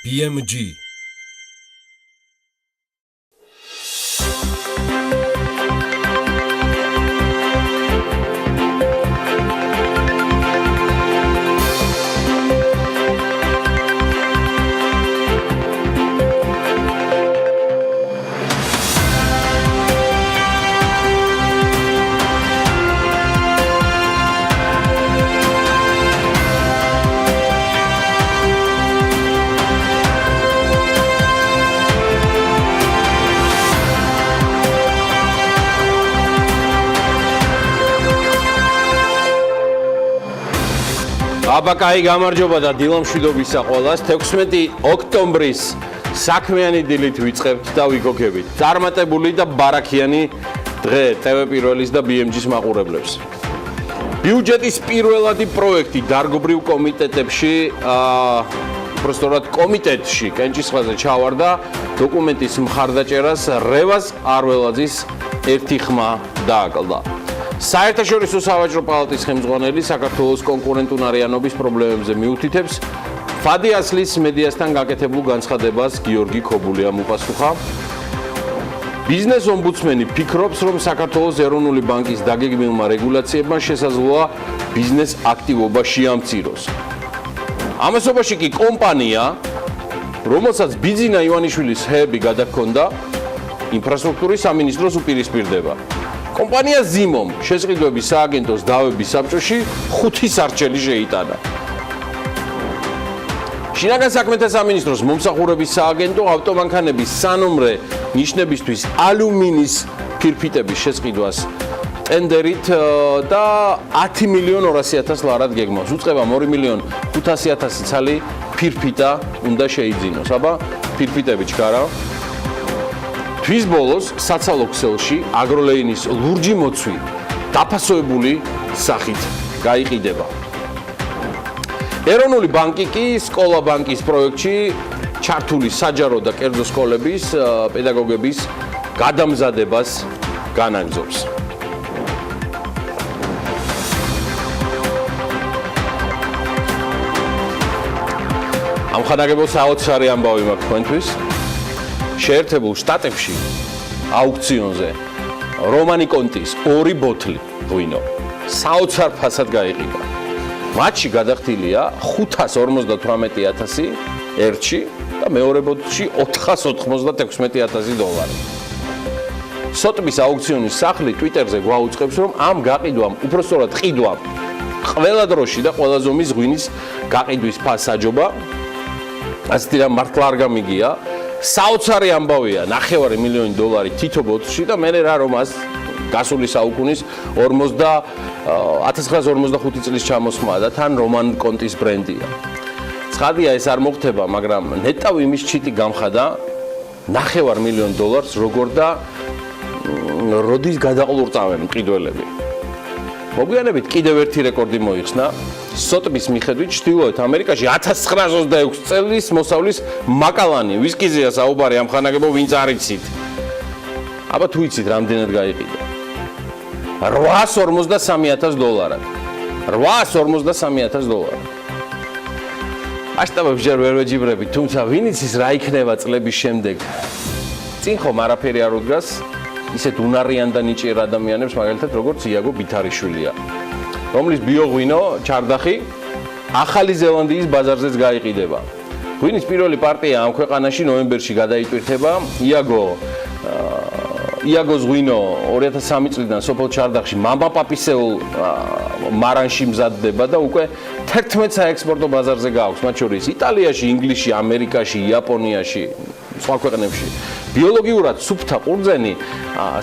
BMG აბაკაი გამარჯობა და დილა მშვიდობისა ყველას 16 ოქტომბრის საქმიანი დილით ვიწყებთ და ვიგოგებით წარმატებული და ბარაქიანი დღე TV პირველის და BMG-ის მაყურებლებს ბიუჯეტის პირველადი პროექტი დარგობრივ კომიტეტებში უბრალოდ კომიტეტში კენჭისყრაზე ჩავარდა დოკუმენტის მხარდაჭერას რევაზ არველაძის ერთი ხმა დააკლდა საერთაშორისო სავაჭრო პალატის ხელმძღვანელი საქართველოს კონკურენტუნარიანობის პრობლემებზე მიუთითებს ფადი ასლის მედიასთან გაკეთებულ განცხადებას გიორგი ქობულიამ უპასუხა ბიზნეს ომბუდსმენი ფიქრობს რომ საქართველოს ეროვნული ბანკის დაგეგმილმა რეგულაციებმა შესაძლოა ბიზნეს აქტივობა შეამციროს ამასობაში კი კომპანია რომელსაც ბიძინა ივანიშვილის ჰეები გადაგქონდა ინფრასტრუქტურის სამინისტროს უპირისპირდება კომპანია ზიმომ შესყიდვების სააგენტოს დავების საბჭოში 5 სარჩელი შეიტანა. შინაგან საქმეთა სამინისტროს მომსახურების სააგენტო ავტომანქანების სანომრე ნიშნებისთვის ალუმინის ფირფიტების შესყიდვას ტენდერით და 10.200.000 ლარად გეგმავს. უწყება 2.500.000 ცალი ფირფიტა უნდა შეიძინოს. აბა ფირფიტები ჩქარა თვის ბოლოს საცალო ქსელში აგროლეინის ლურჯი მოცვი დაფასოებული სახით გაიყიდება. ეროვნული ბანკი კი სკოლა ბანკის პროექტში ჩართული საჯარო და კერძო სკოლების პედაგოგების გადამზადებას განაგრძობს. ამხანაგებელ საოცარი ამბავი მაქვს თქვენთვის. შეერთებულ შტატებში აუქციონზე რომანი კონტის 2 ბოთლი ღვინო საოცარ ფასად გაიყიდა. მათში გადახდილია 558.000 ერთში და მეორე ბოთლში 496.000 დოლარი. სოტბის აუქციონის სახლი ტვიტერზე გვაუწყებს რომ ამ გაყიდვამ, უпростоრად ყიდვამ, ყველა დროში და ყველა ზომის ღვინის გაყიდვის ფასაჯობა ასეთი რა მართლა არ გამიგია. საოცარი ამბავია $900,000 თითო ბოთლში და მე რა რომ ას გასული საუკუნის 1945 წლის ჩამოსხმა და თან რომან კონტის ბრენდია. ცხადია ეს არ მოხდება, მაგრამ ნეტავ იმის ჩიტი გამხადა $900,000 როგორ და როდის გადაყლურწავენ მყიდველები. მოგვიანებით კიდევ ერთი რეკორდი მოიხსნა. სოტბის მიხედვით ჩრდილოეთ ამერიკაში 1926 წლის მოსავლის მაკალანი ვისკიზეა საუბარი ამხანაგებო ვინც არ იცით. აბა თუ იცით რამდენად გაიყიდა? $853,000. $853,000. მასშტაბებს ჯერ ვერ ვეჯიბრებით, თუმცა ვინ იცის რა იქნება წლების შემდეგ. წინ ხომ არაფერი არ უდგას ისეთ უნარიან და ნიჭიერ ადამიანებს მაგალითად როგორც იაგო ბითარიშვილია. რომლის ბიოღვინო ჩარდახი ახალი ზელანდიის ბაზარზეც გაიყიდება. ღვინის პირველი პარტია ამ ქვეყანაში ნოემბერში გადაიტვირთება. იაგოს ღვინო 2003 წლიდან სოფელ ჩარდახში მამაპაპისეულ მარანში მზადდება და უკვე 11 საექსპორტო ბაზარზე გააქვს, მათ შორის იტალიაში, ინგლისში, ამერიკაში, იაპონიაში, სხვა ქვეყნებში. ბიოლოგიურად სუფთა ყურძენი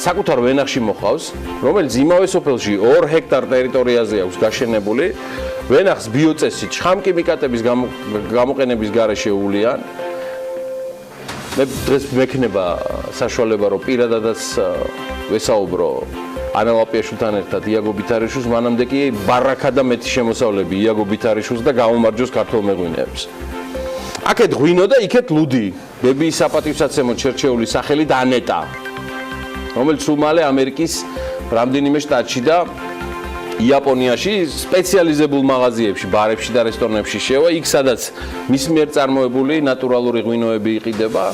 საკუთარ ვენახში მოყავს, რომელიც იმავე სოფელში 2 ჰექტარ ტერიტორიაზე აქვს გაშენებული. ვენახს ბიოწესით შხამკიმიკატების გამოყენების გარეშე უვლიან. მე დღეს მექნება საშუალება რომ პირადადაც ვესაუბრო ანელა პიაშულთან ერთად იაგო ბითარიშვილს, მანამდე კი ბარაკა და მეტი შემოსავლები იაგო ბითარიშვილს და გამომარჯოს ქართულ მეღვინეებს. აქეთ ღვინო და იქეთ ლუდი. ბებიის საპატივსაცემო შერჩეული სახელით ანეტა, რომელიც სულ მალე ამერიკის რამდენიმე შტატში და იაპონიაში სპეციალიზებულ მაღაზიებში, ბარებში და რესტორნებში შევა, იქ სადაც მის მიერ წარმოებული ნატურალური ღვინოები იყიდება.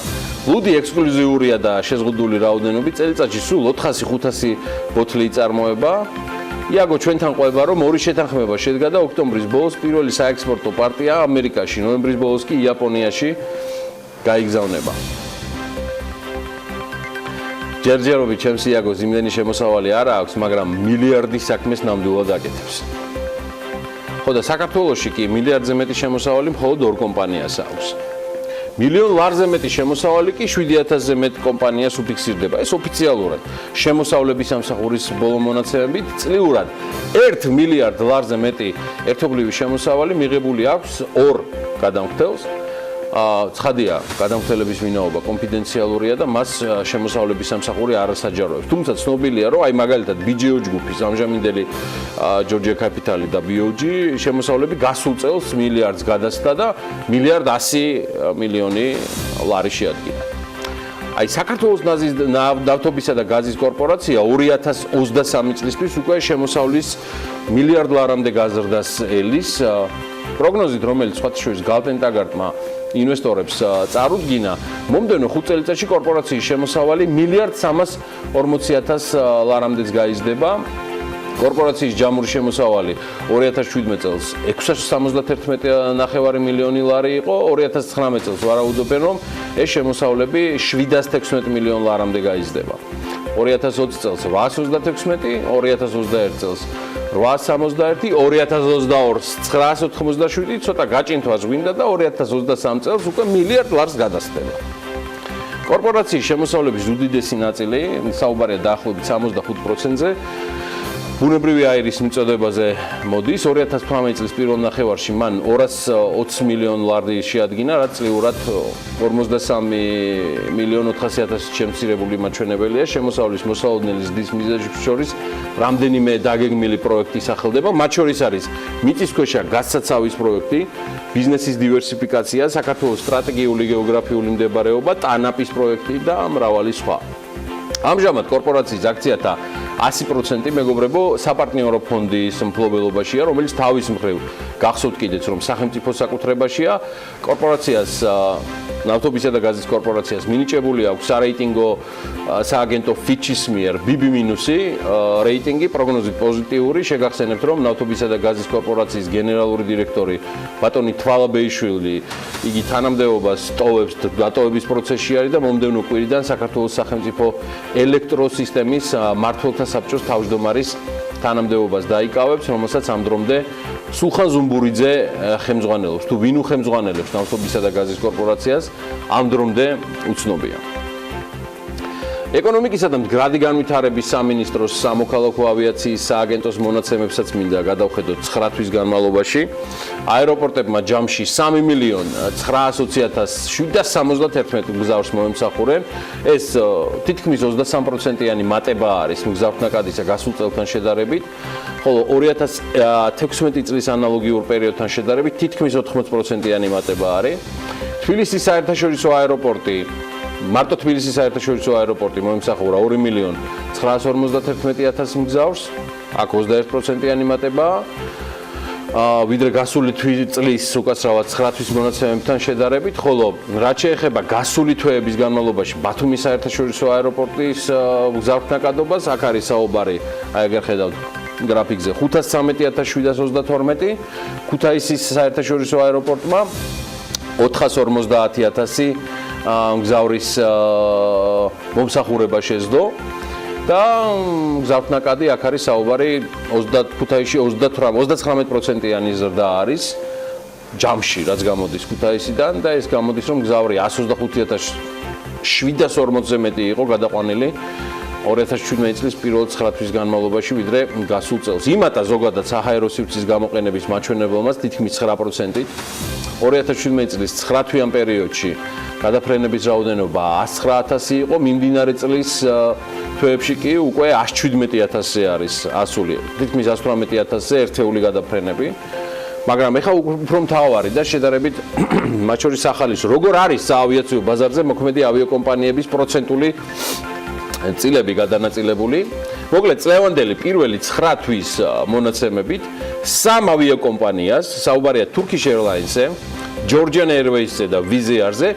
ლუდი ექსკლუზიურია და შეზღუდული რაოდენობით, წელიწადში სულ 400-500 ბოთლი იწარმოება. იაგო ჩვენთან ყვება, რომ ორი შეთანხმება შედგა და ოქტომბრის ბოლოს პირველი საექსპორტო პარტია ამერიკაში, ნოემბრის ბოლოს კი იაპონიაში გაიგზავნება. ჯერჯერობით ჩემს იაგოს იმდენი შემოსავალი არ აქვს, მაგრამ მილიარდის საქმეს ნამდვილად აკეთებს. ხო და საქართველოში კი მილიარდზე მეტი შემოსავალი მხოლოდ ორ კომპანიას აქვს. მილიონ ლარზე მეტი შემოსავალი კი 7000-ზე მეტ კომპანიას უფიქსირდება. ეს ოფიციალურად შემოსავლების სამსახურის ბოლო მონაცემებით წლიურად 1 მილიარდ ლარზე მეტი ერთობლივი შემოსავალი მიღებული აქვს ორ გადამხდელს. ცხადია, გადამხდელების ვინაობა კონფიდენციალურია და მას შემოსავლების სამსახური არ ასაჯაროებს. თუმცა ცნობილია, რომ აი მაგალითად BGO ჯგუფის ამჟამინდელი Georgia Capital და BOG შემოსავლები გასულ წელს მილიარდს გადასცა და მილიარდ 100 მილიონი ლარი შეადგინა. აი საქართველოს ნავთობისა და გაზის კორპორაცია 2023 წლისთვის უკვე შემოსავლის მილიარდ ლარამდე გაზრდას ელის პროგნოზით, რომელიც სხვათა შორის გალპენტაგარტმა ინვესტორებს წარუდგინა, მომდევნო 5 წელიწადში კორპორაციის შემოსავალი მილიარდ 340.000 ლარამდეც გაიზრდება. კორპორაციის ჯამური შემოსავალი 2017 წელს 671.9 მილიონი ლარი იყო, 2019 წელს ვარაუდობენ, რომ ეს შემოსავლები 716 მილიონ ლარამდე გაიზრდება. 2020 წელს 836, 2021 წელს 861, 2022-ს 987, ცოტა გაჭინთვას გვინდა და 2023 წელს უკვე მილიარდ ლარს გადასცდება. კორპორაციის შემოსავლების უდიდესი ნაწილი, საუბარია დაახლოებით 65%-ზე, ბუნებრივი აირის მიწოდებაზე მოდის. 2018 წლის პირველ ნახევარში მან 220 მილიონ ლარი შეადგინა, რაც წლიურად 43 მილიონ 400.000 შემცირებული მაჩვენებელია. შემოსავლის მოსალოდნელი ზრდის მიზეზებს შორის რამდენიმე დაგეგმილი პროექტი სახელდება, მათ შორის არის მიწისქვეშა გაზსაცავის პროექტი, ბიზნესის დივერსიფიკაცია, საქართველოს სტრატეგიული გეოგრაფიული მდებარეობა, ტანაპის პროექტი და მრავალი სხვა. ამჟამად კორპორაციის აქციათა 100% მეგობრებო საპარტნიორო ფონდის მფლობელობაშია, რომელიც თავის მხრივ გახსოვთ კიდეც, რომ სახელმწიფო საკუთრებაშია. კორპორაციას ნავთობისა და გაზის კორპორაციას მინიჭებული აქვს სარეიტინგო სააგენტო Fitch-ის მიერ BB- რეიტინგი, პროგნოზით პოზიტიური. შეგახსენებთ, რომ ნავთობისა და გაზის კორპორაციის გენერალური დირექტორი ბატონი თვალაბეიშვილი იგი თანამდებობას ტოვებს დატოვების პროცესში არის და მომდევნო კვირიდან საქართველოს სახელმწიფო ელექტროსისტემის მმართველთა საბჭოს თავმჯდომარის თანამდებობას დაიკავებს, რომელსაც ამ დრომდე სულხან ზუმბურიძე ხელმძღვანელობს. თუ ვინ უხელმძღვანელებს ნავთობისა და გაზის კორპორაციას, ამ დრომდე უცნობია. ეკონომიკისა და მდგრადი განვითარების სამინისტროს სამოქალაქო ავიაციის სააგენტოს მონაცემებსაც მინდა გადავხედოთ 9 თვის განმავლობაში. აეროპორტებმა ჯამში 3.920.771 მგზავრს მოემსახურენ. ეს თითქმის 23%-იანი მატება არის მგზავრთნაკადისა გასულ წელთან შედარებით, ხოლო 2016 წლის ანალოგიურ პერიოდთან შედარებით თითქმის 80%-იანი მატება არის. თბილისის საერთაშორისო აეროპორტი მარტო თბილისის საერთაშორისო აეროპორტი მოემსახურა 2.951.000 მგზავრს, აქ 21%-იანი მატებაა. ვიდრე გასული წლის უკაცრავად 9 თვის მონაცემებთან შედარებით, ხოლო რაც შეეხება გასული თვეების განმავლობაში ბათუმის საერთაშორისო აეროპორტის მგზავრთნაკადობას, აქ არის საუბარი, აი ეგერ ხედავთ გრაფიკზე 513.722, ქუთაისის საერთაშორისო აეროპორტმა 450.000 მგზავრის მომსახურება შეძლო და მგზავრთნაკადი აქ არის საუბარი ქუთაისში 39%-იანი ზრდა არის ჯამში, რაც გამოდის ქუთაისიდან და ეს გამოდის, რომ მგზავრი 125.740-ზე მეტი იყო გადაყვანილი 2017 წლის პირველ 9 თვის განმავლობაში, ვიდრე გასულ წელს. იმატა ზოგადად საჰაერო სივრცის გამოყენების მაჩვენებელმაც თითქმის 9%-ით. 2017 წლის 9 თვიან პერიოდში გადაფრენების რაოდენობა 109.000 იყო, მიმდინარე წლის თვეებში კი უკვე 117.000-ზე არის ასული. თითქმის 118.000-ზე ერთეული გადაფრენები. მაგრამ ეხლა უფრო მთავარი და შედარებით მათ შორის ახალის, როგორ არის საავიაციო ბაზარზე მოქმედი ავიაკომპანიების პროცენტული წილები გადანაწილებული. მოკლედ წლევანდელი პირველი 9 თვის მონაცემებით სამ ავიაკომპანიას, საუბარია Turkish Airlines-ზე, Georgian Airways-ზე და Wizz Air-ზე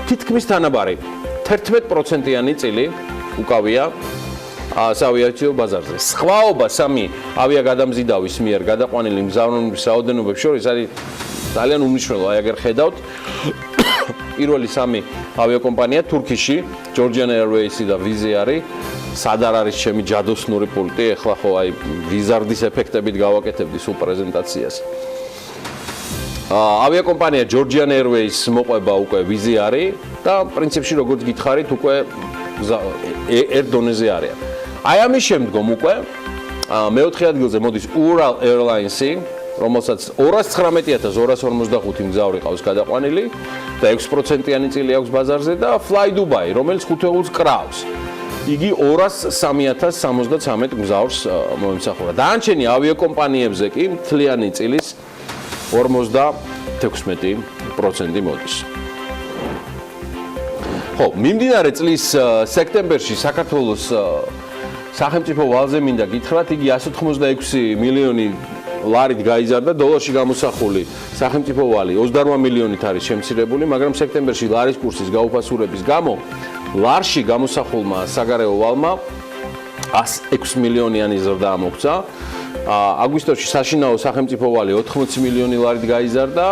თითქმის თანაბარი 11%-იანი წილი უკავია საავიაციო ბაზარზე. სხვაობა სამი ავიაგადამზიდავის მიერ გადაყვანილი მგზავრობის რაოდენობებს შორის არის ძალიან უმნიშვნელო, აი აგერ ხედავთ. პირველი სამი ავიაკომპანია Turkish, Georgian Airways და Wizz Air. სად არის ჩემი ჯადოსნური პულტი, ეხლა ხო აი ვიზარდის ეფექტებით გავაკეთებდი სულ პრეზენტაციას. ავიაკომპანია Georgian Airways მოყვება უკვე Wizz Air და პრინციპში როგორც გითხარით უკვე ერთ დონეზე არიან. აი ამის შემდგომ უკვე მეოთხე ადგილზე მოდის Ural Airlines-ი, რომელსაც 219,245 მგზავრი ყავს გადაყვანილი და 6%-იანი წილი აქვს ბაზარზე და Fly Dubai, რომელიც 5 ეულს კრავს. იგი 203,073 მგზავრს მოემსახურა. დანარჩენი ავიაკომპანიებზე კი მთლიანი წილის 56% მოდის. ხო, მიმდინარე წლის სექტემბერში საქართველოს სახელმწიფო ვალზე მინდა გითხრათ, იგი 186 მილიონი ლარით გაიზარდა, დოლარში გამოსახული სახელმწიფო ვალი 28 მილიონით არის შემცირებული, მაგრამ სექტემბერში ლარის კურსის გაუფასურების გამო ლარში გამოსახულმა საგარეო ვალმა 106 მილიონიანი ზრდა ამოღწა. აგვისტოში საშინაო სახელმწიფო ვალი 80 მილიონი ლარით გაიზარდა.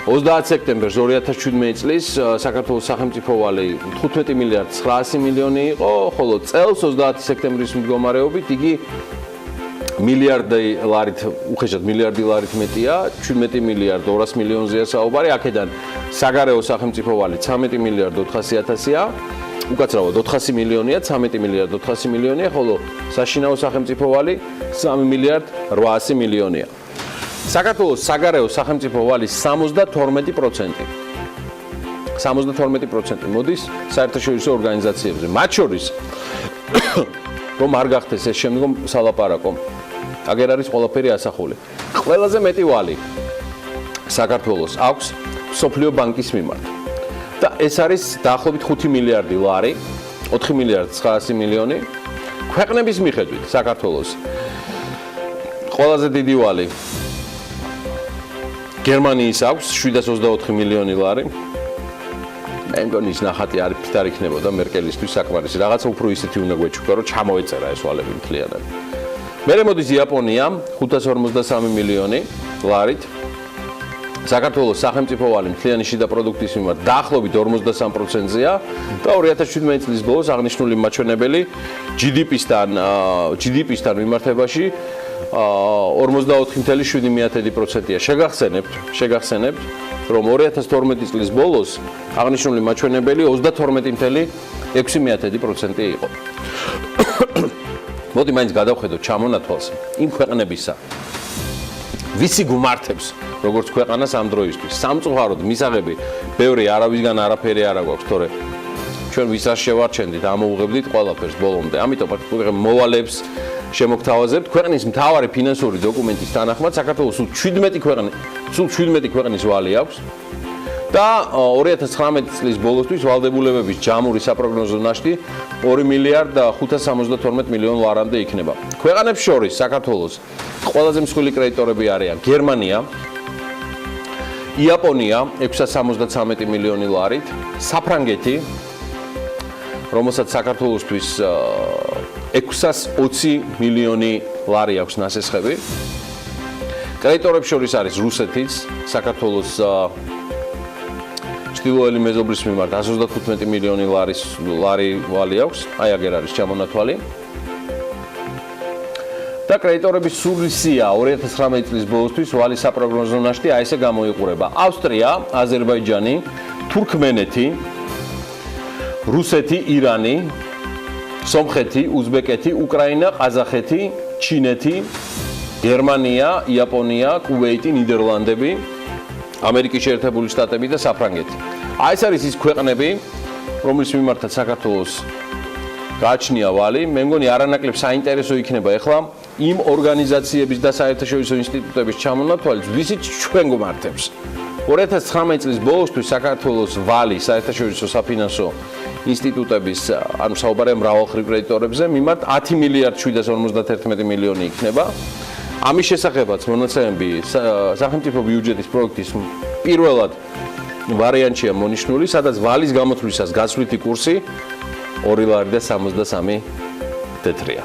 30 სექტემბერს 2017 წლის საქართველოს სახელმწიფო ვალი 15 მილიარდ 900 მილიონი იყო, ხოლო წელს 30 სექტემბრის მდგომარეობით იგი მილიარდი ლარით, უხეშად მილიარდი ლარით მეტია, 17 მილიარდ 200 მილიონზეა საუბარი, აქედან საგარეო სახელმწიფო ვალი 13 მილიარდ 400.000-ია, უკაცრავად 400 მილიონია, 13 მილიარდ 400 მილიონია, ხოლო საშინაო სახელმწიფო ვალი 3 მილიარდ 800 მილიონია. საქართველოს საგარეო სახელმწიფო ვალის 72% მოდის საერთაშორისო ორგანიზაციებზე. მათ შორის რომ არ გახდეს ეს შემდგომ სალაპარაკო. აგერ არის ყველაფერი ასახული. ყველაზე მეტი ვალი საქართველოს აქვს მსოფლიო ბანკის მიმართ. და ეს არის დაახლოებით 5 მილიარდი ლარი, 4 მილიარდ 900 მილიონი. ქვეყნების მიხედვით საქართველოს ყველაზე დიდი ვალი გერმანიის აქვს 724 მილიონი ლარი. მე მგონი ის ნახატი არ იქნებოდა მერკელისთვის საკმარისი. რაღაცა უფრო ისეთი უნდა გვეჩუქა, რომ ჩამოეწერა ეს ვალები მთლიანად. მერე მოდის იაპონია 553 მილიონი ლარით. საქართველოს სახელმწიფო ვალი მთლიანი შიდა პროდუქტის მიმართ დაახლოებით 53%-ზეა და 2017 წლის ბოლოს აღნიშნული მაჩვენებელი GDP-სთან მიმართებაში 44.7%-ია. შეგახსენებთ, რომ 2012 წლის ბოლოს აღნიშნული მაჩვენებელი 32.6% იყო. მოდი მაინც გადავხედოთ ჩამონათვალს იმ ქვეყნებისა, ვისი გუმართებს როგორც ქვეყანას ამ დროისთვის. სამწუხაროდ მისაღები ბევრი არავისგან არაფერი არ აქვს, თორე ჩვენ ვისაც შევარჩენდით, ამოუღებდით ყველაფერს ბოლომდე. ამიტომ მოვალეებს შემოგთავაზებთ ქვეყნის მთავარი ფინანსური დოკუმენტის თანახმად საქართველოს სულ 17 ქვეყნის ვალი აქვს და 2019 წლის ბოლოსთვის ვალდებულებების ჯამური საპროგნოზო ნაშთი 2 მილიარდ 572 მილიონ ლარამდე იქნება. ქვეყნებს შორის საქართველოს ყველაზე მსხვილი კრედიტორები არიან გერმანია, იაპონია 673 მილიონი ლარით, საფრანგეთი, რომელსაც საქართველოსთვის 620 მილიონი ლარი აქვს ნასესხები. კრედიტორებს შორის არის რუსეთიც, საქართველოს ჩრდილოელი მეზობლის მიმართ 135 მილიონი ლარი ვალი აქვს, აი აგერ არის ჩამონათვალი. და კრედიტორების სრული სია 2019 წლის ბოლოსთვის ვალის საპროგნოზო ნაშთი აი ესე გამოიყურება. ავსტრია, აზერბაიჯანი, თურქმენეთი, რუსეთი, ირანი, სომხეთი, უზბეკეთი, უკრაინა, ყაზახეთი, ჩინეთი, გერმანია, იაპონია, კუვეიტი, ნიდერლანდები, ამერიკის შეერთებული შტატები და საფრანგეთი. აი ეს არის ის ქვეყნები, რომლის მიმართაც საქართველოს გააჩნია ვალი. მე მგონი არანაკლებ საინტერესო იქნება ახლა იმ ორგანიზაციების და საერთაშორისო ინსტიტუტების ჩამონათვალიც, ვისიც ჩვენ გვმართებს. 2019 წლის ბოლოსთვის საქართველოს ვალი საერთაშორისო საფინანსო ინსტიტუტების, ანუ საუბარია მრავალხრივ კრედიტორებზე, მიმართ 10 მილიარდ 751 მილიონი იქნება. ამის შესახებაც მონაცემები სახელმწიფო ბიუჯეტის პროექტის პირველად ვარიანტია მონიშნული, სადაც ვალის გამოთვლისას გასვლითი კურსი 2 ლარი და 63 თეთრია.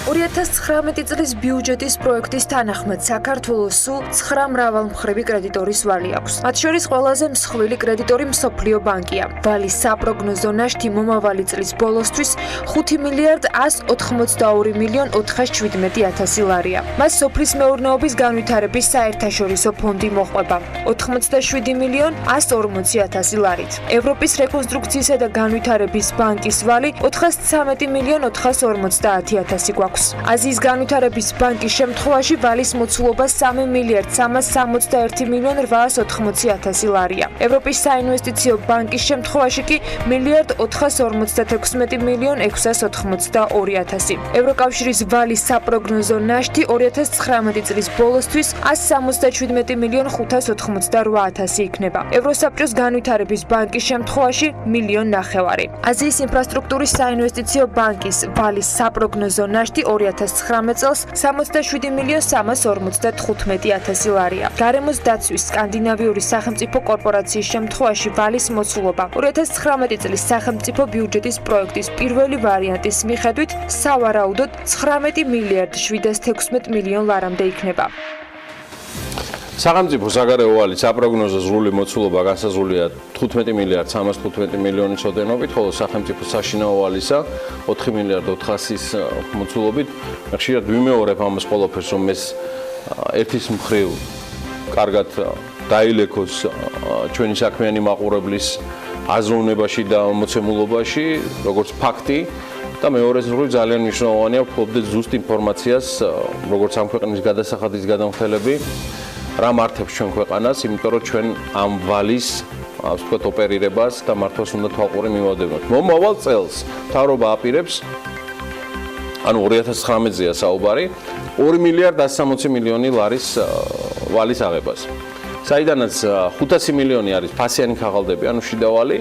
2019 წლის ბიუჯეტის პროექტის თანახმად საქართველოს სულ 9 მრავალმხრივი კრედიტორის ვალი აქვს. მათ შორის ყველაზე მსხვილი კრედიტორი მსოფლიო ბანკია. ვალის საპროგნოზო ნაშთი მომავალი წლის ბოლოსთვის 5 მილიარდ 182 მილიონ 417 ლარია. მას სოფლის მეურნეობის განვითარების საერთაშორისო ფონდი მოჰყვება 87 მილიონ 140 ლარით. ევროპის რეკონსტრუქციისა და განვითარების ბანკის ვალი 413 მილიონ 450 გვაქვს. აზიის განვითარების ბანკის შემთხვევაში ვალის მოცულობა 3 მილიარდ 361 მილიონ 880 ლარია. ევროპის საინვესტიციო ბანკის შემთხვევაში კი მილიარდ 456 მილიონ 682. ევროკავშირის ვალის საპროგნოზო ნაშთი 2019 წლის ბოლოსთვის 177 მილიონ 588 იქნება. ევროსაბჭოს განვითარების ბანკის შემთხვევაში მილიონ 900. აზიის ინფრასტრუქტურის საინვესტიციო ბანკის ვალის საპროგნოზო ნაშთი 2019 წელს 67 მილიონ 355 ლარია. გარემოს დაცვის სკანდინავიური სახელმწიფო კორპორაციის შემთხვევაში ვალის მოცულობა 2019 წლის სახელმწიფო ბიუჯეტის პროექტის პირველი ვარიანტის მიხედვით სავარაუდოდ 19 მილიარდ 716 მილიონ ლარამდე იქნება. სახელმწიფო საგარეო ვალის საპროგნოზო სრული მოცულობა განსაზღვრულია 15 მილიარდ 315 მილიონის ოდენობით, ხოლო სახელმწიფო საშინაო ვალისა 4 მილიარდ 400-ის მოცულობით. ხშირად ვიმეორებ ამას ყველაფერს, რომ ეს ერთის მხრივ კარგად დაილექოს ჩვენი საქმიანი მაყურებლის აზროვნებაში და მოცემულობაში, როგორც ფაქტი. და მეორე მხრივ ძალიან მნიშვნელოვანია ვფლობდეთ ზუსტ ინფორმაციას, როგორც ამ ქვეყნის გადასახადის გადამხდელები, რა მართებს ჩვენ ქვეყანას, იმიტომ რომ ჩვენ ამ ვალის ასე ვთქვათ ოპერირებას და მართვას უნდა თვალყური მივადევნოთ. მომავალ წელს მთავრობა აპირებს, ანუ 2019-ზეა საუბარი, 2 მილიარდ 160 მილიონი ლარის ვალის აღებას. საიდანაც 500 მილიონი არის ფასიანი ქაღალდები, ანუ შიდა ვალი.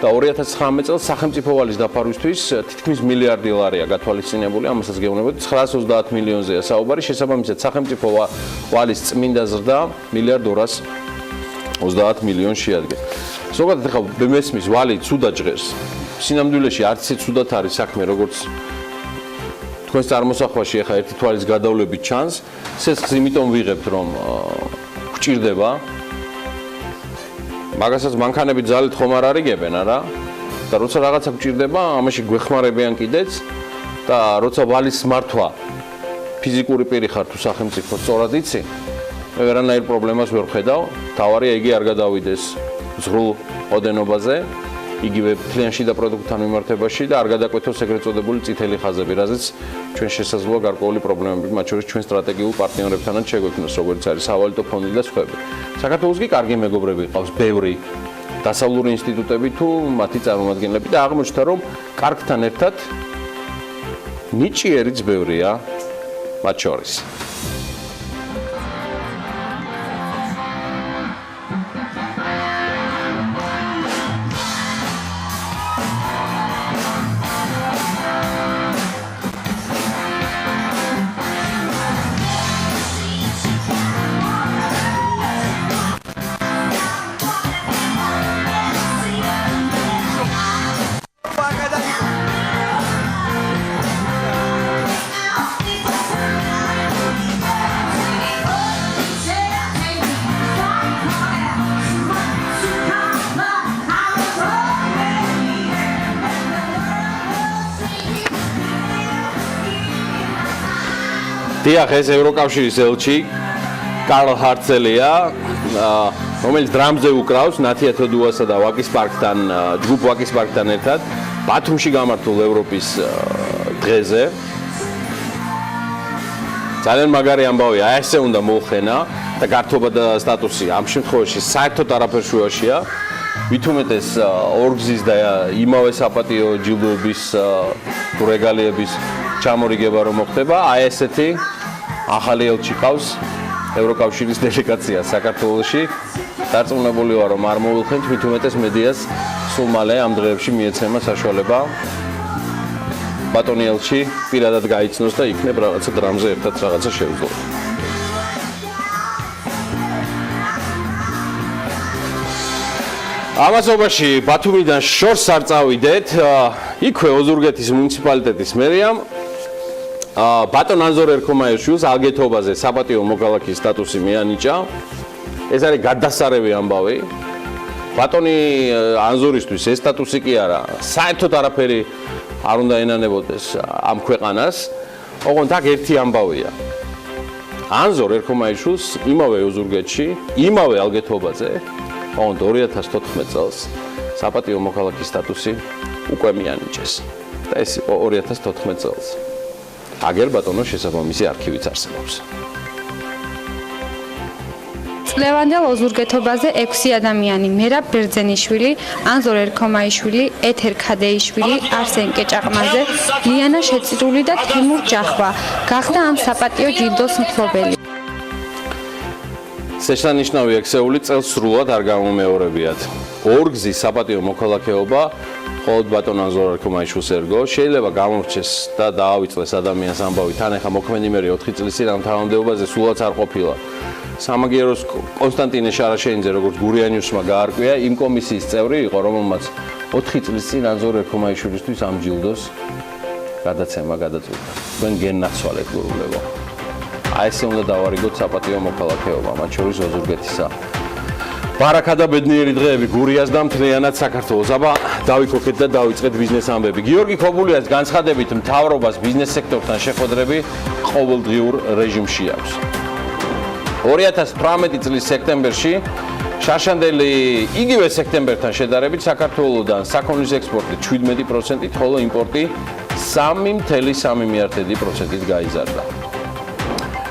და 2019 წელს სახელმწიფო ვალის დაფარვისთვის თითქმის მილიარდი ლარია გათვალისწინებული, ამასაც გეუბნებოდ 930 მილიონზეა საუბარი, შესაბამისად სახელმწიფო ვალის წმინდა ზრდა მილიარდ 230 მილიონს შეადგენს. ზოგადად ახლა მესმის ვალი ცუდად ჟღერს. სინამდვილეში არც ისე ცუდად არის საქმე, როგორც თქვენს წარმოსახვაში ახლა ერთი თვალის გადავლებით ჩანს, სესხს იმიტომ ვიღებთ, რომ გვჭირდება. მაგასაც მანქანები ძალით ხომ არ არიგებენ, არა? და როცა რაღაცა გვჭირდება, ამაში გვეხმარებიან კიდეც და როცა ვალის მართვა ფიზიკური პირი ხარ თუ სახელმწიფო სწორად იცი, მე ვერანაირ პრობლემას ვერ ვხედავ. თავარია იგი არ გადავიდეს ზღრულ ოდენობაზე, იგივე ფლიანში და პროდუქტთან მიმართებაში და არ გადაკვეთოს ეგრეთ წოდებული წითელი ხაზები, რაზეც ჩვენ შესაძლოა გარკვეული პრობლემები, მათ შორის ჩვენ სტრატეგიულ პარტნიორებთანაც შეგვექმნოს, როგორც არის სავალუტო ფონდი და სხვები. საქართველოს კი კარგი მეგობრები ყავს, ბევრი დასავლური ინსტიტუტები თუ მათი წარმომადგენლები და აღმოჩნდა, რომ კარგთან ერთად ნიჭიერიც ბევრია მათ შორის. დიახ, ეს ევროკავშირის ელჩი კარლ ჰარცელია, რომელიც დრამზე უკრავს ნათია თოდუასა და ვაკის პარკთან, ჯგუფ ვაკის პარკთან ერთად ბათუმში გამართულ ევროპის დღეზე. ძალიან მაგარი ამბავია, აი ესე უნდა მოუხენა და გართობა და სტატუსი ამ შემთხვევაში საერთოდ არაფერ შუაშია. ვითომეტეს ორგზის და იმავე საპატიო ჯილდოების თუ რეგალიების ჩამორიგება რომ მოხდება, აი ესეთი ახალი ელჩი ყავს ევროკავშირის დელეგაცია საქართველოში. დარწმუნებული ვარ, რომ არ მოვიხენთ, ვითომეტეს მედიას სულ მალე ამ დღეებში მიეცემა საშუალება ბატონი ელჩი პირადად გაიცნოს და იქნებ რაღაცა დრამზე ერთად რაღაცა შევძლოთ. ამასობაში ბათუმიდან შორს არ წავიდეთ, იქვე ოზურგეთის მუნიციპალიტეტის მერიამ ბატონ ანზორ ერქომაიშვილს ალგეთობაზე საპატიო მოქალაქის სტატუსი მიანიჭა. ეს არის გადასარევი ამბავი. ბატონი ანზორისთვის ეს სტატუსი კი არა, საერთოდ არაფერი არ უნდა ენანებოდეს ამ ქვეყანას. ოღონდ აქ ერთი ამბავია. ანზორ ერქომაიშვილს იმავე ოზურგეთში, იმავე ალგეთობაზე, ოღონდ 2014 წელს საპატიო მოქალაქის სტატუსი უკვე მიანიჭეს. და ეს იყო 2014 წელს. აგერ ბატონო შესაბამისი არქივიც არსებობს. წლევანდელ ოზურგეთობაზე 6 ადამიანი: მერაბ ბერძენიშვილი, ანზორ ერქომაიშვილი, ეთერ ქადეიშვილი, არსენ კეჭაყმაძე, ლიანა შეწირული და თემურ ჯახვა გახდა ამ საპატიო ჯილდოს მფლობელი. სეშანიშნავი ექსეული წელს სრულად არ გამომეორებიათ. ორგზის საპატიო მოქალაქეობა მხოლოდ ბატონ ანზორ ერქომაიშვილს ერგო. შეიძლება გამორჩეს და დაავიწყდეს ადამიანს ამბავი. თან ახლა მოქმედი 4 წლის წინ ამ თავმდებობაზე სულაც არ ყოფილა. სამაგიეროს კონსტანტინე შარაშენიძე, როგორც გურიანიუსმა გაარკვია, იმ კომისიის წევრი იყო, რომელმაც 4 წლის წინ ანზორ ერქომაიშვილისთვის ამ ჯილდოს გადაცემა გადაწყვიტა. თქვენ გენაცვალეთ გურულებო. აი ესე უნდა დავარიგოთ საპატიო მოქალაქეობა, მათ შორის ოზურგეთისა. ბარაკა და ბედნიერი დღეები გურიას და მთლიანად საქართველოს. აბა დავიქოქეთ და დავიწყეთ ბიზნეს ამბები. გიორგი ქობულიას განცხადებით მთავრობას ბიზნეს სექტორთან შეხვედრები ყოველდღიურ რეჟიმში აქვს. 2018 წლის სექტემბერში შარშანდელი იგივე სექტემბერთან შედარებით საქართველოსდან საქონლის ექსპორტი 17%-ით, ხოლო იმპორტი 3.3 მილიარდით გაიზარდა.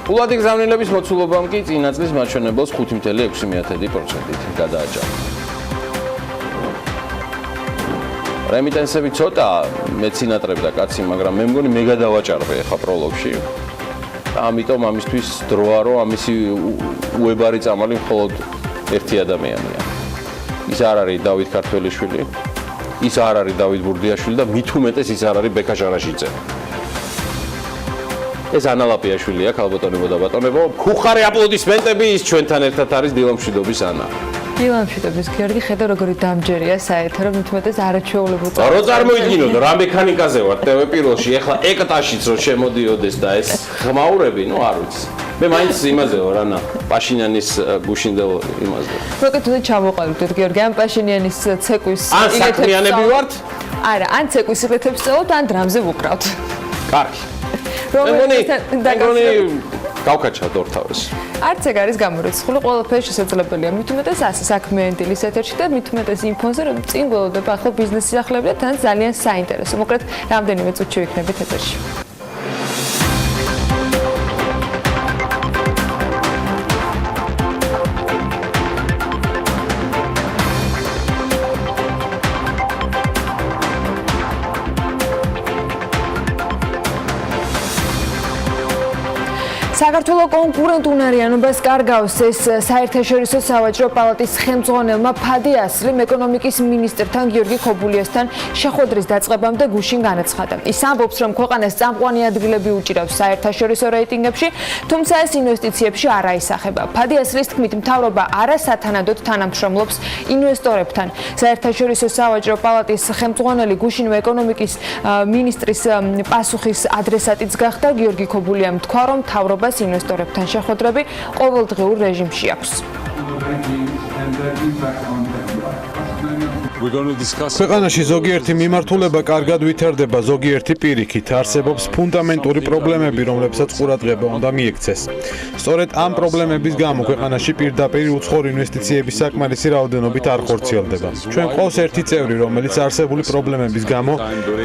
ფულადი გზავნილების მოცულობამ კი წინა წლის მაჩვენებელს 5.6 მილიარდით გადააჭარბა. რემიტენსები ცოტა მეცინატრები და კაცი, მაგრამ მე მგონი მე გადავაჭარბე ახლა პროლოგში. ამიტომ ამისთვის დროა, რომ ამისი უებარი წამალი მხოლოდ ერთი ადამიანია. ის არ არის დავით ქართველიშვილი, ის არ არის დავით ბურდიაშვილი და მით უმეტეს ის არ არის ბექა ჟარაშიძე. ეს ანა ლაპიაშვილია, ქალბატონებო და ბატონებო. ხუხარი აპლოდისმენტები, ის ჩვენთან ერთად არის დილა მშვიდობის ანა. დილა მშვიდობის გიორგი, ხედავ როგორი დამჯერია საერთო, რომ მithumetes არაჩვეულებრივ. რო წარმოიდგინოთ, რა მექანიკაზე ვარ TV პირველში, ეხლა ეკტაშიც რო შემოდიოდეს და ეს ხმაურები, ნუ არ ვიცი. მე მაინც იმაზე ვარ, ანა, პაშინიანის გუშინდელ იმაზე. მოკლედ თუნდაც ჩამოყალიბდეთ გიორგი, ამ პაშინიანის ცეკვის ან საქმიანები ვართ? არა, ან ცეკვის სიკრეტებს ვწელოთ, ან დრამზე ვუკრავთ. კარგი. მეგონი გავკაჩავთ ორთავეს. არც ეგ არის გამორიცხული, ყველაფერი შესაძლებელია. მით უმეტეს ასე საქმიანი დილის ეთერში და მით უმეტეს იმ ფონზე, რომ წინ გველოდება ახლა ბიზნესის სახლები და თან ძალიან საინტერესო. მოკლედ, რამდენიმე წუთში ვიქნებით ეთერში. საქართველოს კონკურენტუნარიანობას კარგავს ეს საერთაშორისო სავაჭრო პალატის ხელმძღვანელმა ფადი ასლიმ ეკონომიკის მინისტრთან გიორგი ქობულიასთან შეხვედრის დაწყებამდე გუშინ განაცხადა. ის ამბობს, რომ ქვეყანას წამყვანი ადგილები უჭირავს საერთაშორისო რეიტინგებში, თუმცა ეს ინვესტიციებში არ აისახება. ფადი ასლის თქმით, მთავრობა არასათანადოდ თანამშრომლობს ინვესტორებთან. საერთაშორისო სავაჭრო პალატის ხელმძღვანელი გუშინ ეკონომიკის მინისტრის პასუხის ადრესატიც გახდა. გიორგი ქობულიამ თქვა, რომ მთავრობა ინვესტორებთან შეხვედრები ყოველდღიურ რეჟიმში აქვს. ქვეყანაში ზოგიერთი მიმართულება კარგად ვითარდება, ზოგიერთი პირიქით. არსებობს ფუნდამენტური პრობლემები, რომლებსაც ყურადღება უნდა მიექცეს. სწორედ ამ პრობლემების გამო ქვეყანაში პირდაპირ უცხოური ინვესტიციების საკმარისი რაოდენობით არ ხორციელდება. ჩვენ ყავს ერთი წევრი, რომელიც არსებული პრობლემების გამო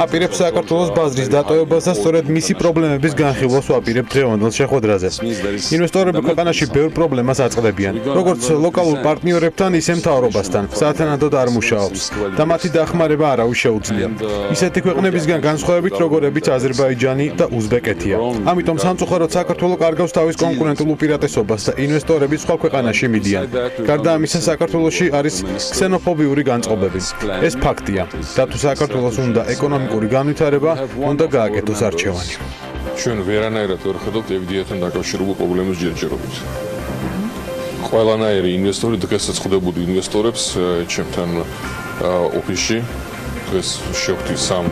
აპირებს საქართველოს ბაზრის დატოვებას და სწორედ მისი პრობლემების განხილვას ვაპირებთ დღევანდელ შეხვედრაზე. ინვესტორები ქვეყანაში ბევრ პრობლემას აწყდებიან, როგორც ლოკალურ პარტნიორებთან მთავრობთან, ისე მთავრობასთან, სათანადოდ არ მუშაობს და მათი დახმარება არავის შეუძლია. ისეთი ქვეყნებისგან განსხვავებით, როგორებიც აზერბაიჯანი და უზბეკეთია. ამიტომ სამწუხაროდ საქართველო კარგავს თავის კონკურენტულ უპირატესობას და ინვესტორები სხვა ქვეყანაში მიდიან. გარდა ამისა, საქართველოში არის ქსენოფობიური განწყობები. ეს ფაქტია. და თუ საქართველოს უნდა ეკონომიკური განვითარება, უნდა გააკეთოს არჩევანი. ჩვენ ვერანაირად ვერ ხედავთ FDI-თან დაკავშირებულ პრობლემებს ჯერჯერობით. ყველანაირი ინვესტორი დღესაც ხვდებოდი ინვესტორებს ჩემთან ოფისში. დღეს შევხვდით სამ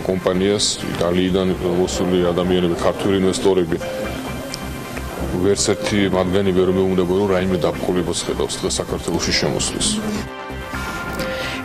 კომპანიას, იტალიიდან მოსული ადამიანები, ქართული ინვესტორები. ვერც ერთი მათგანი ვერ მეუბნება, რომ რაიმე დაბრძოლებას ხედავს დღეს საქართველოში შემოსვლის.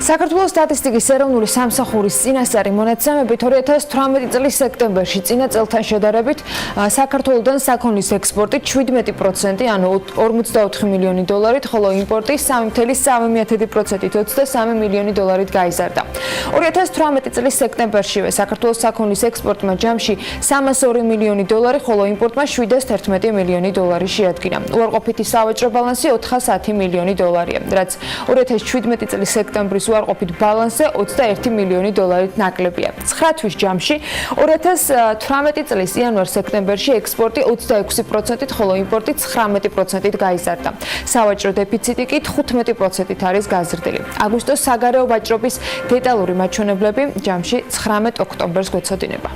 საქართველოს სტატისტიკის ეროვნული სამსახურის წინასწარი მონაცემებით 2018 წლის სექტემბერში წინა წელთან შედარებით საქართველოდან საქონლის ექსპორტი 17%, ანუ 44 მილიონი დოლარით, ხოლო იმპორტი 3.3%-ით 23 მილიონი დოლარით გაიზარდა. 2018 წლის სექტემბერშივე საქართველოს საქონლის ექსპორტმა ჯამში 302 მილიონი დოლარი, ხოლო იმპორტმა 711 მილიონი დოლარი შეადგინა. უარყოფითი სავაჭრო ბალანსი 410 მილიონი დოლარია, რაც 2017 წლის სექტემბრის უარყოფით ბალანსზე 21 მილიონი დოლარით ნაკლებია. 9 თვის ჯამში 2018 წლის იანვარ-სექტემბერში ექსპორტი 26%-ით, ხოლო იმპორტი 19%-ით გაიზარდა. სავაჭრო დეფიციტი კი 15%-ით არის გაზრდილი. აგვისტოს საგარეო ვაჭრობის დეტალური მაჩვენებლები ჯამში 19 ოქტომბერს გვეცოდინება.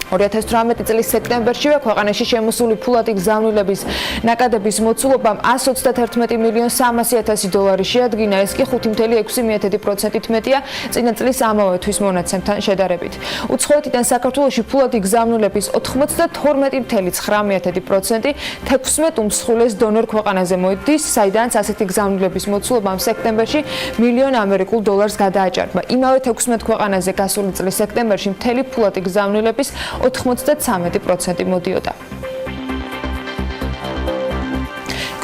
2018 წლის სექტემბერშივე ქვეყანაში შემოსული ფულადი გზავნილების ნაკადების მოცულობამ 131 მილიონ 300.000 დოლარი შეადგინა, ეს კი 5.6%-ით მეტია წინა წლის ამავე თვის მონაცემთან შედარებით. უცხოეთიდან საქართველოში ფულადი გზავნილების 92.9%, 16 უმსხვილეს დონორ ქვეყანაზე მოდის, საიდანაც ასეთი გზავნილების მოცულობა ამ სექტემბერში მილიონ ამერიკულ დოლარს გადააჭარბა. იმავე 16 ქვეყანაზე გასული წლის სექტემბერში მთელი ფულადი გზავნილების 93% მოდიოდა.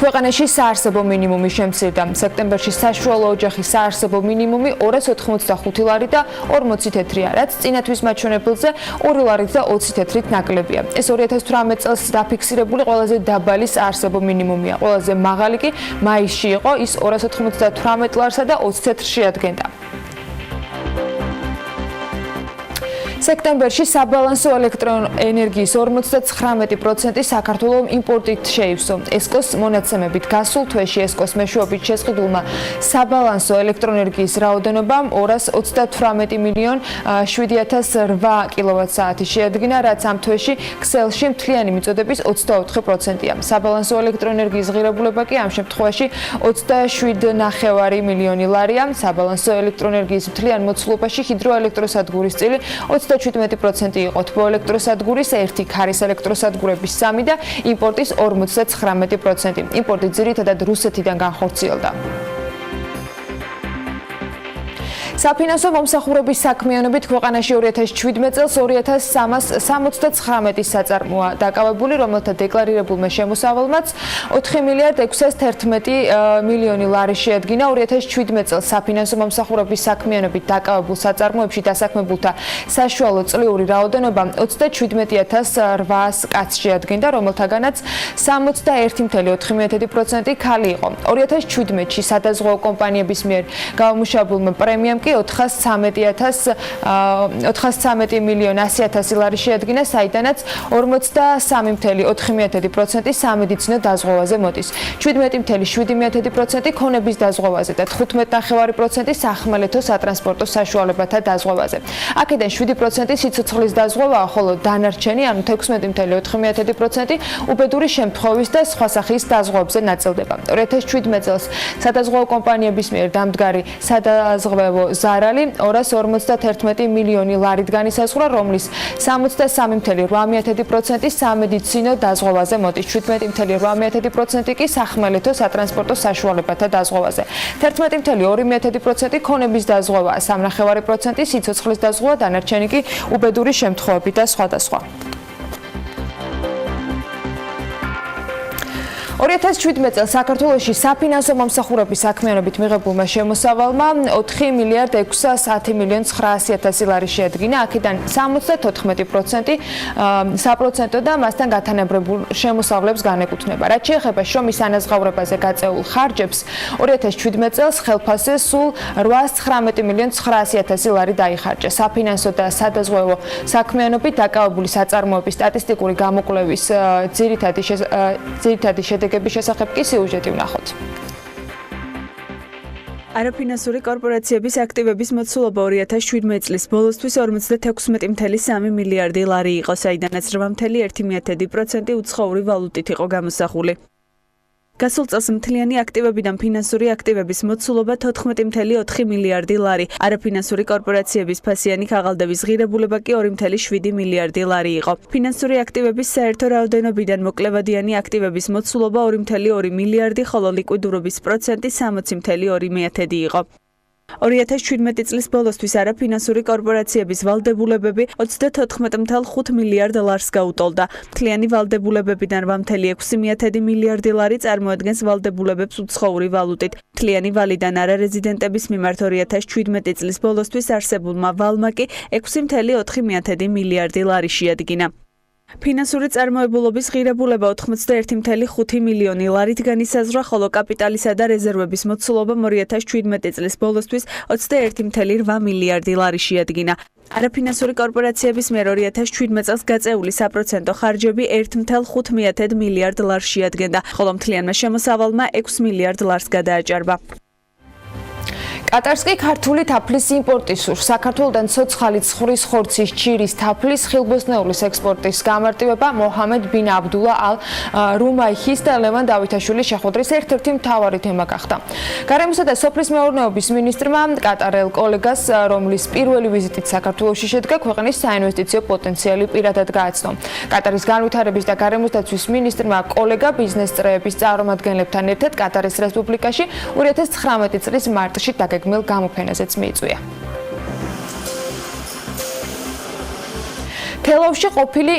ქვეყანაში საარსებო მინიმუმი შემცირდა. სექტემბერში საშუალო ოჯახის საარსებო მინიმუმი 285 ლარი და 40 თეთრია, რაც წინა თვის მაჩვენებელზე 2 ლარით და 20 თეთრით ნაკლებია. ეს 2018 წელს დაფიქსირებული ყველაზე დაბალი საარსებო მინიმუმია. ყველაზე მაღალი კი მაისში იყო, ის 298 ლარსა და 20 თეთრს შეადგენდა. სექტემბერში საბალანსო ელექტროენერგიის 59% საქართველოს იმპორტით შეივსო. ესკოს მონაცემებით გასულ თვეში ესკოს მეშვეობით შესყიდულმა საბალანსო ელექტროენერგიის რაოდენობამ 238 მილიონ 7.008 კილოვატ-საათი შეადგინა, რაც ამ თვეში ქსელში მთლიანი მიწოდების 24%-ია. საბალანსო ელექტროენერგიის ღირებულება კი ამ შემთხვევაში 27.9 მილიონი ლარია. საბალანსო ელექტროენერგიის მთლიან მოცულობაში ჰიდროელექტროსადგურის წილი 17% იყო, თბოელექტროსადგურის 1, ქარის ელექტროსადგურების 3 და იმპორტის 59%. იმპორტი ძირითადად რუსეთიდან განხორციელდა. საფინანსო მომსახურების საქმიანობით ქვეყანაში 2017 წელს 2369 საწარმოა დაკავებული, რომელთა დეკლარირებულმა შემოსავალმაც 4 მილიარდ 611 მილიონი ლარი შეადგინა. 2017 წელს საფინანსო მომსახურების საქმიანობით დაკავებულ საწარმოებში დასაქმებულთა საშუალო წლიური რაოდენობა 37800 კაცს შეადგენდა, რომელთაგანაც 61.4% ქალი იყო. 2017-ში სადაზღვეო კომპანიების მიერ გამომუშავებულმა პრემიამ კი 413 მილიონ 100.000 ლარი შეადგინა, საიდანაც 43.4% სამედიცინო დაზღვევაზე მოდის, 17.7% ქონების დაზღვევაზე და 15.5% სახმელეთო სატრანსპორტო საშუალებათა დაზღვევაზე. აქედან 7% სიცოცხლის დაზღვევაა, ხოლო დანარჩენი, ანუ 16.4% უბედური შემთხვევის და სხვა სახის დაზღვევებზე ნაწილდება. 2017 წელს სადაზღვეო კომპანიების მიერ დამდგარი სადაზღვევო ზარალი 251 მილიონი ლარით განისაზღვრა, რომლის 63.8% სამედიცინო დაზღვევაზე მოდის, 17.8% კი სახმელეთო სატრანსპორტო საშუალებათა დაზღვევაზე. 11.2% ქონების დაზღვევა, 3.5% სიცოცხლის დაზღვევა, დანარჩენი კი უბედური შემთხვევები და სხვადასხვა. 2017 წელს საქართველოში საფინანსო მომსახურების საქმიანობით მიღებულმა შემოსავალმა 4,610,900,000 ლარი შეადგინა. აქედან 74% საპროცენტო და მასთან გათანაბრებულ შემოსავლებს განეკუთვნება. რაც შეეხება შრომის ანაზღაურებაზე გაწეულ ხარჯებს, 2017 წელს ხელფასზე სულ 819,900,000 ლარი დაიხარჯა. საფინანსო და სადაზღვევო საქმიანობით დაკავებული საწარმოების სტატისტიკური გამოკვლევის ძირითადი შედეგების შესახებ კი სიუჟეტი ვნახოთ. არაფინანსური კორპორაციების აქტივების მოცულობა 2017 წლის ბოლოსთვის 56.3 მილიარდი ლარი იყო, საიდანაც 8.1% უცხოური ვალუტით იყო გამოსახული. გასულ წელს მთლიანი აქტივებიდან ფინანსური აქტივების მოცულობა 14.4 მილიარდი ლარი, არაფინანსური კორპორაციების ფასიანი ქაღალდების ღირებულება კი 2.7 მილიარდი ლარი იყო. ფინანსური აქტივების საერთო რაოდენობიდან მოკლევადიანი აქტივების მოცულობა 2.2 მილიარდი, ხოლო ლიკვიდურობის პროცენტი 60.2% იყო. 2017 წლის ბოლოსთვის არაფინანსური კორპორაციების ვალდებულებები 34.5 მილიარდ ლარს გაუტოლდა. მთლიანი ვალდებულებებიდან 8.6 მილიარდი ლარი წარმოადგენს ვალდებულებებს უცხოური ვალუტით. მთლიანი ვალიდან არარეზიდენტების მიმართ 2017 წლის ბოლოსთვის არსებულმა ვალმა კი 6.4 მილიარდი ლარი შეადგინა. ფინანსური წარმოებულობის ღირებულება 81.5 მილიონი ლარით განისაზღვრა, ხოლო კაპიტალისა და რეზერვების მოცულობა 2017 წლის ბოლოსთვის 21.8 მილიარდი ლარი შეადგინა. არაფინანსური კორპორაციების მიერ 2017 წელს გაწეული საპროცენტო ხარჯები 1.5 მილიარდ ლარს შეადგენდა, ხოლო მთლიანმა შემოსავალმა 6 მილიარდ ლარს გადააჭარბა. კატარს კი ქართული თაფლის იმპორტი სურს. საქართველოდან ცოცხალი ცხვრის ხორცის, ჭირის, თაფლის, ხილბოსნეულის ექსპორტის გამარტივება მოჰამედ ბინ აბდულა ალ რუმაიხის და ლევან დავითაშვილის შეხვედრის ერთ-ერთი მთავარი თემა გახდა. გარემოსა და სოფლის მეურნეობის მინისტრმა კატარელ კოლეგას, რომლის პირველი ვიზიტით საქართველოში შედგა, ქვეყნის საინვესტიციო პოტენციალი პირადად გააცნო. კატარის განვითარების და გარემოსდაცვის მინისტრმა კოლეგა ბიზნეს წრეების წარმომადგენლებთან ერთად კატარის რესპუბლიკაში 2019 წლის მარტში გმელ გამოფენაზეც მიიწვია. თელავში ყოფილი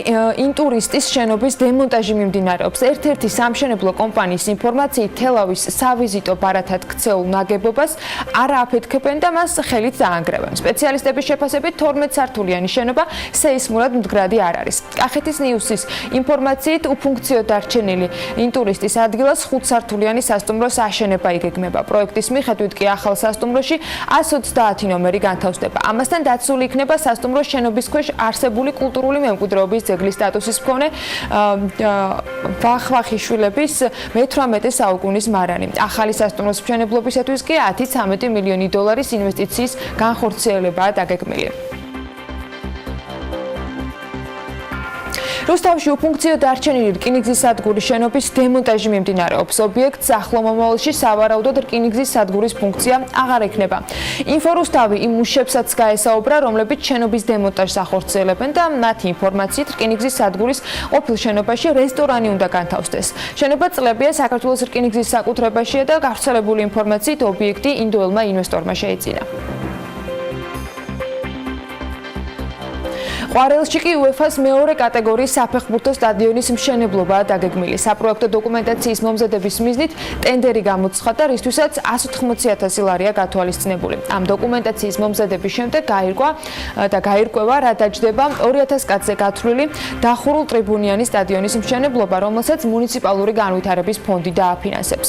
ინტურისტის შენობის დემონტაჟი მიმდინარეობს. ერთ-ერთი სამშენებლო კომპანიის ინფორმაციით, თელავის სავიზიტო ბარათად ქცეულ ნაგებობას არ აფეთქებენ და მას ხელით დაანგრევენ. სპეციალისტების შეფასებით 12 სართულიანი შენობა სეისმურად მდგრადი არ არის. კახეთის ნიუსის ინფორმაციით, უფუნქციო დარჩენილი ინტურისტის ადგილას 5 სართულიანი სასტუმროს აშენება იგეგმება. პროექტის მიხედვით კი ახალ სასტუმროში 130 ნომერი განთავსდება. ამასთან დაცული იქნება სასტუმროს შენობის ქვეშ არსებული კულტურული მემკვიდრეობის ძეგლის სტატუსის მქონე ვახვახიშვილების მე-18 საუკუნის მარანი. ახალი სასტუმროს მშენებლობისათვის კი 10-13 მილიონი დოლარის ინვესტიციის განხორციელებაა დაგეგმილი. რუსთავში უფუნქციო დარჩენილი რკინიგზის სადგურის შენობის დემონტაჟი მიმდინარეობს. ობიექტს ახლო მომავალში სავარაუდოდ რკინიგზის სადგურის ფუნქცია აღარ ექნება. ინფორუსთავი იმ მუშებსაც გაესაუბრა, რომლებიც შენობის დემონტაჟს ახორციელებენ და მათი ინფორმაციით რკინიგზის სადგურის ყოფილ შენობაში რესტორანი უნდა განთავსდეს. შენობა წლებია საქართველოს რკინიგზის საკუთრებაშია და გავრცელებული ინფორმაციით ობიექტი ინდოელმა ინვესტორმა შეიძინა. ყვარელში კი UEFA-ს მეორე კატეგორიის საფეხბურთო სტადიონის მშენებლობაა დაგეგმილი. საპროექტო დოკუმენტაციის მომზადების მიზნით ტენდერი გამოცხადდა, რისთვისაც 180,000 ლარია გათვალისწინებული. ამ დოკუმენტაციის მომზადების შემდეგ გაირკვევა, რა დაჯდება 200 კაცზე გათვლილი დახურულ ტრიბუნიანი სტადიონის მშენებლობა, რომელსაც მუნიციპალური განვითარების ფონდი დააფინანსებს.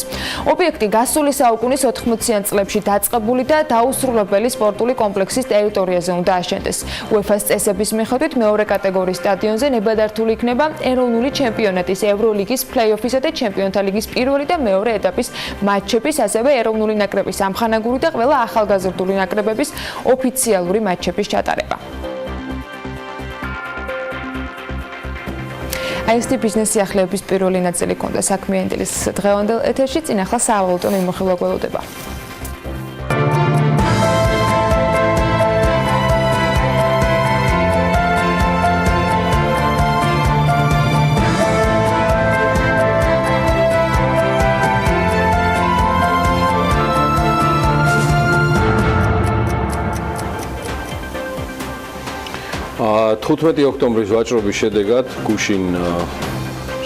ობიექტი გასული საუკუნის 80-იან წლებში დაწყებული და დაუსრულებელი სპორტული კომპლექსის ტერიტორიაზე უნდა აშენდეს. UEFA-ს წესების მიხედვით მეორე კატეგორიის სტადიონზე ნებადართული იქნება ეროვნული ჩემპიონატის, ევროლიგის, პლეი-ოფისა და ჩემპიონთა ლიგის პირველი და მეორე ეტაპის მატჩების, ასევე ეროვნული ნაკრების ამხანაგური და ყველა ახალგაზრდული ნაკრებების ოფიციალური მატჩების ჩატარება. აი ეს ბიზნეს სიახლეების პირველი ნაწილი ქონდა საქმიანი დილის დღევანდელ ეთერში, წინ ახლა სავალუტო მიმოხილვა გველოდება. $15 ოქტომბრის ვაჭრობის შედეგად გუშინ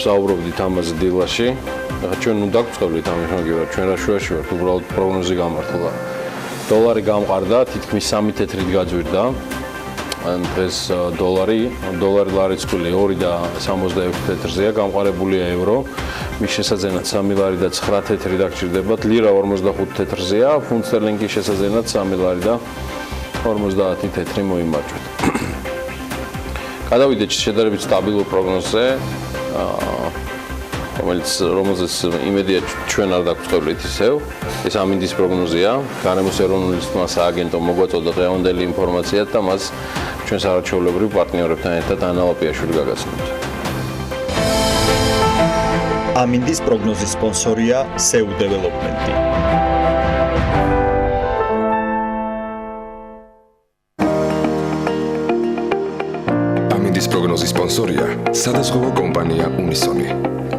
საუბრობდით ამაზე დილაში. ახლა ჩვენ ნუ დაგვწყობთ ამის მაგივრად, ჩვენ რა შუაში ვართ, უბრალოდ პროგნოზი გამართლა. დოლარი გამყარდა, თითქმის 3 თეთრით გაძვირდა. ან დღეს დოლარი ლარიცხული 2.66 თეთრზეა, გამყარებულია ევრო. მის შესაძენად 3 ლარი და 9 თეთრი დაგჭირდებათ. ლირა 45 თეთრზეა, ფუნტ სტერლინგი შესაძენად 3 ლარი და 50 თეთრი მოიმარჯვეთ. გადავიდეთ შედარებით სტაბილურ პროგნოზზე, რომელზეც იმედია ჩვენ არ დაგვწყობთ ისევ. ეს ამინდის პროგნოზია. გარემოს ეროვნული სააგენტო მოგვაწოდა დღევანდელი ინფორმაციად და მას ჩვენ საარჩევნებრივ პარტნიორებთან ერთად ანა ლაპიაშვილი გაგაცნობთ. ამინდის პროგნოზის სპონსორია SEU Development. ამინდის პროგნოზის სპონსორია სადაზღვევო კომპანია Unisoni.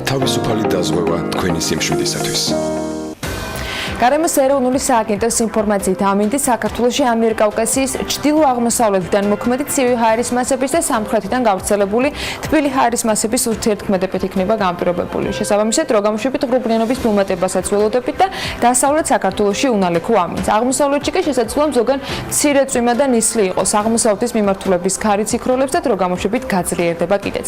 თავისუფალი დაზღვევა თქვენი სიმშვიდისათვის. გარემოს ეროვნული სააგენტოს ინფორმაციით ამინდი საქართველოში ამიერკავკასიის ჩრდილო-აღმოსავლეთიდან მოქმედი ცივი ჰაერის მასების და სამხრეთიდან გავრცელებული თბილი ჰაერის მასების ურთიერთქმედებით იქნება განპირობებული. შესაბამისად, დრო გამოშვებით ღრუბლიანობის მომატებასაც ველოდებით და დასავლეთ საქართველოში უნალექო ამინდს. აღმოსავლეთში კი შესაძლოა ზოგან მცირე წვიმა და ნისლი იყოს. აღმოსავლეთის მიმართულების ქარიც იქროლებს და დრო გამოშვებით გაძლიერდება კიდეც.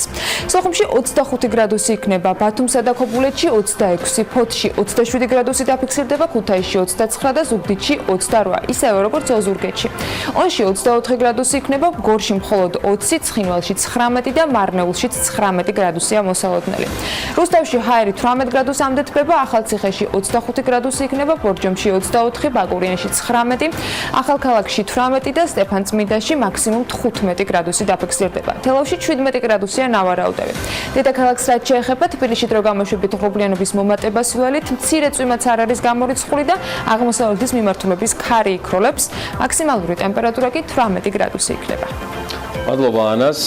სოხუმში 25 გრადუსი იქნება, ბათუმსა და ქობულეთში 26, ფოთში 27 გრადუსი დაფიქსირდება, ქუთაისში 29 და ზუგდიდში 28, ისევე როგორც ოზურგეთში. ონში 24 გრადუსი იქნება, გორში მხოლოდ 20, ცხინვალში 19 და მარნეულში 19 გრადუსია მოსალოდნელი. რუსთავში ჰაერი 18 გრადუსამდე თბება, ახალციხეში 25 გრადუსი იქნება, ბორჯომში 24, ბაკურიანში 19, ახალქალაქში 18 და სტეფანწმინდაში მაქსიმუმ 15 გრადუსი დაფიქსირდება. თელავში 17 გრადუსია ნავარაუდები. დედაქალაქს რაც შეეხება, თბილისში დრო გამოშვებით ღრუბლიანობის მომატებას ველით, მცირე წვიმაც არ არის გამორიცხული და აღმოსავლეთის მიმართულების ქარი იქროლებს, მაქსიმალური ტემპერატურა კი 18 გრადუსი იქნება. მადლობა ანას.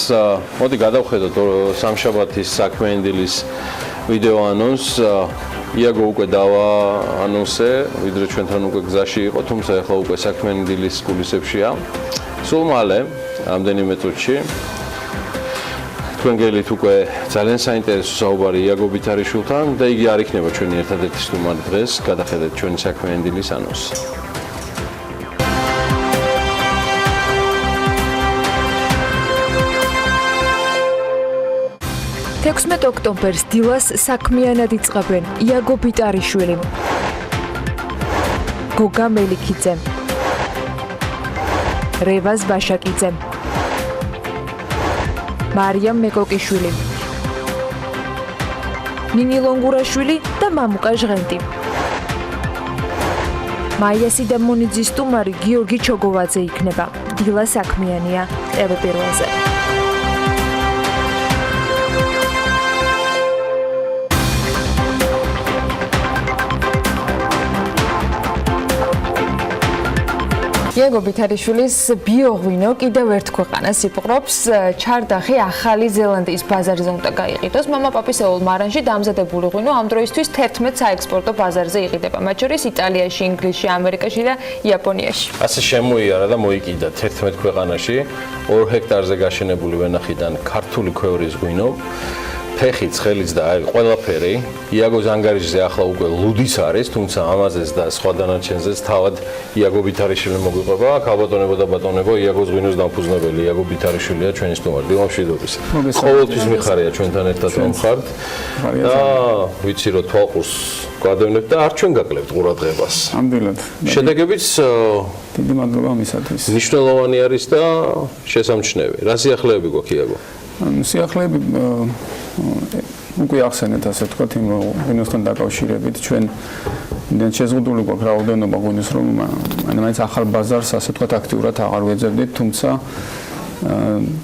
მოდი გადავხედოთ სამშაბათის საქმიანი დილის ვიდეო ანონსს. იაგო უკვე დავა ანონსე, ვიდრე ჩვენთან უკვე გზაში იყო, თუმცა ახლა უკვე საქმიანი დილის კულისებშია. სულ მალე, ამდენიმე წუთში თქვენ გელით უკვე ძალიან საინტერესო საუბარი იაგო ბითარიშვილთან და იგი არ იქნება ჩვენი ერთადერთი სტუმარი დღეს. გადახედეთ ჩვენი საქმიანი დილის ანონსს. 16 ოქტომბერს დილას საქმიანად იწყებენ იაგო ბიტარიშვილი, გოგა მელიქიძე, რევაზ ბაშაკიძე, მარიამ მეკოკიშვილი, ნინი ლონგურაშვილი და მამუკა ჟღენტი. მაიასი და მონიძის სტუმარი გიორგი ჩოგოვაძე იქნება. დილა საქმიანია TV პირველზე. იაგო ბითარიშვილის ბიოღვინო კიდევ ერთ ქვეყანას იპყრობს. ჩარდახი ახალი ზელანდიის ბაზარზე უნდა გაიყიდოს. მამა-პაპისეულ მარანში დამზადებული ღვინო ამ დროისთვის 11 საექსპორტო ბაზარზე იყიდება, მათ შორის იტალიაში, ინგლისში, ამერიკაში და იაპონიაში. ასე შემოიარა და მოიკიდა 11 ქვეყანაში 2 ჰექტარზე გაშენებული ვენახიდან ქართული ქვევრის ღვინო. ფეხი, ცხელიც და აი ყველაფერი. იაგოს ანგარიშზე ახლა უკვე ლუდის არის, თუმცა ამაზეც და სხვა დანარჩენზეც თავად იაგო ბითარიშვილი მოგვიყვება. ქალბატონებო და ბატონებო, იაგოს ღვინოს დამფუძნებელი იაგო ბითარიშვილია ჩვენი სტუმარი. დილა მშვიდობის. ყოველთვის მიხარია ჩვენთან ერთად რომ ხართ. და ვიცი რომ თვალყურს გვადევნებთ და არ ჩვენ გაკლებთ ყურადღებას. ნამდვილად. შედეგებიც დიდი მადლობა მისათვის. მნიშვნელოვანი არის და შესამჩნევი. რა სიახლეები გვაქვს იაგო? სიახლეები უკვე ახსენეთ, ასე ვთქვათ, იმ ღვინოსთან დაკავშირებით ჩვენ შეზღუდული გვაქვს რაოდენობა ღვინოს, რომ მაინც ახალ ბაზარს, ასე ვთქვათ, აქტიურად აღარ ვეძებდით, თუმცა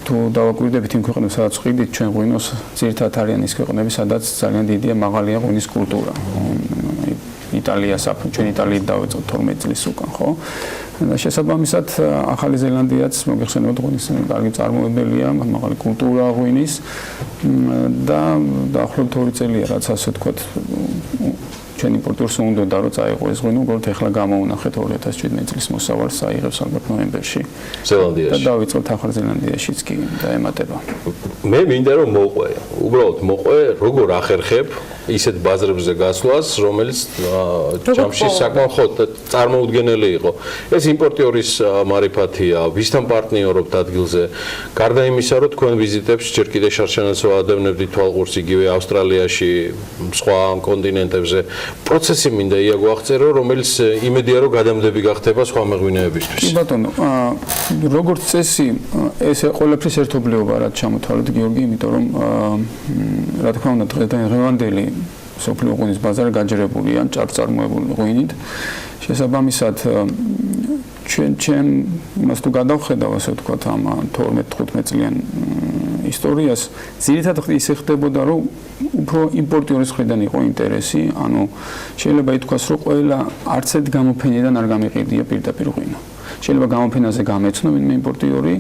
თუ დავაკვირდებით იმ ქვეყნებს, სადაც ვყიდით ჩვენ ღვინოს, ძირითადად არიან ის ქვეყნები, სადაც ძალიან დიდია მაღალია ღვინის კულტურა. იტალია, ჩვენ იტალიით დავიწყეთ 12 წლის უკან, ხო? და შესაბამისად ახალი ზელანდიაც მოგეხსენებათ ღვინის კარგი წარმოებელია, მაღალი კულტურა ღვინის და დაახლოებით 2 წელია, რაც ასე ვთქვათ, ჩვენ იმპორტიორს უნდა რომ წაიღო ეს ღვინო, უბრალოდ ეხლა გამოვუნახეთ 2017 წლის მოსავალს აიღებს ალბათ ნოემბერში. ზელანდიაში. და დავიწყოთ ახალ ზელანდიაშიც კი დაემატება. მე მინდა რომ მოყვე, უბრალოდ მოყვე, როგორ ახერხებ ისეთ ბაზრებზე გასვლას, რომელიც ჯამში საკმაოდ წარმოუდგენელი იყო. ეს იმპორტიორის მარიფათია, ვისთან პარტნიორობთ ადგილზე. გარდა იმისა, რომ თქვენ ვიზიტებს ჯერ კიდე შარშანაც ვადევნებდით თვალყურს იგივე ავსტრალიაში, სხვა კონტინენტებზე. პროცესი მინდა იაგო აღწერო, რომელიც იმედია, რომ გადამდები გახდება სხვა მეღვინეებისთვის. კი ბატონო, როგორც წესი, ეს ყველაფრის ერთობლიობა რაც ჩამოთვალეთ გიორგი, იმიტომ რომ რა თქმა უნდა დღევანდელი სოფლიო ღვინის ბაზარი გაჯერებულია ჭარბწარმოებული ღვინით. შესაბამისად ჩვენ იმას თუ გადავხედავ, ასე ვთქვათ, ამ 12-15 წლიან ისტორიას, ძირითადად ისე ხდებოდა, რომ უფრო იმპორტიორის მხრიდან იყო ინტერესი, ანუ შეიძლება ითქვას, რომ ყველა არც ერთ გამოფენიდან არ გამიყიდია პირდაპირ ღვინო. შეიძლება გამოფენაზე გამეცნო ვინმე იმპორტიორი,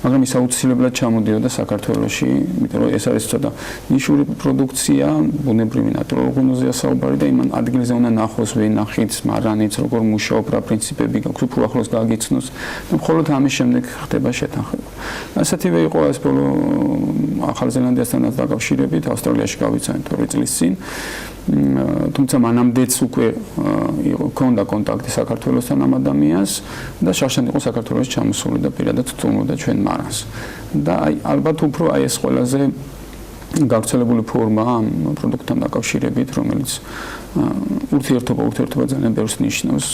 მაგრამ ის აუცილებლად ჩამოდიოდა საქართველოში, იმიტომ რომ ეს არის ცოტა ნიშური პროდუქცია, ბუნებრივი ნატურალური ღვინოზეა საუბარი და იმან ადგილზე უნდა ნახოს ვენახიც, მარანიც, როგორ მუშაობ, რა პრინციპები გაქვს, უფრო ახლოს გაგიცნოს და მხოლოდ ამის შემდეგ ხდება შეთანხმება. ასეთივე იყო ეს ბოლო ახალ ზელანდიასთანაც დაკავშირებით, ავსტრალიაში გავიცანეთ 2 წლის წინ. თუმცა მანამდეც უკვე ჰქონდა კონტაქტი საქართველოსთან ამ ადამიანს და შარშან იყო საქართველოში ჩამოსული და პირადად წუნობდა ჩვენ მარანს. და ალბათ უფრო ეს ყველაზე გავრცელებული ფორმაა ამ პროდუქტთან დაკავშირებით, რომელიც ურთიერთობა ძალიან ბევრს ნიშნავს.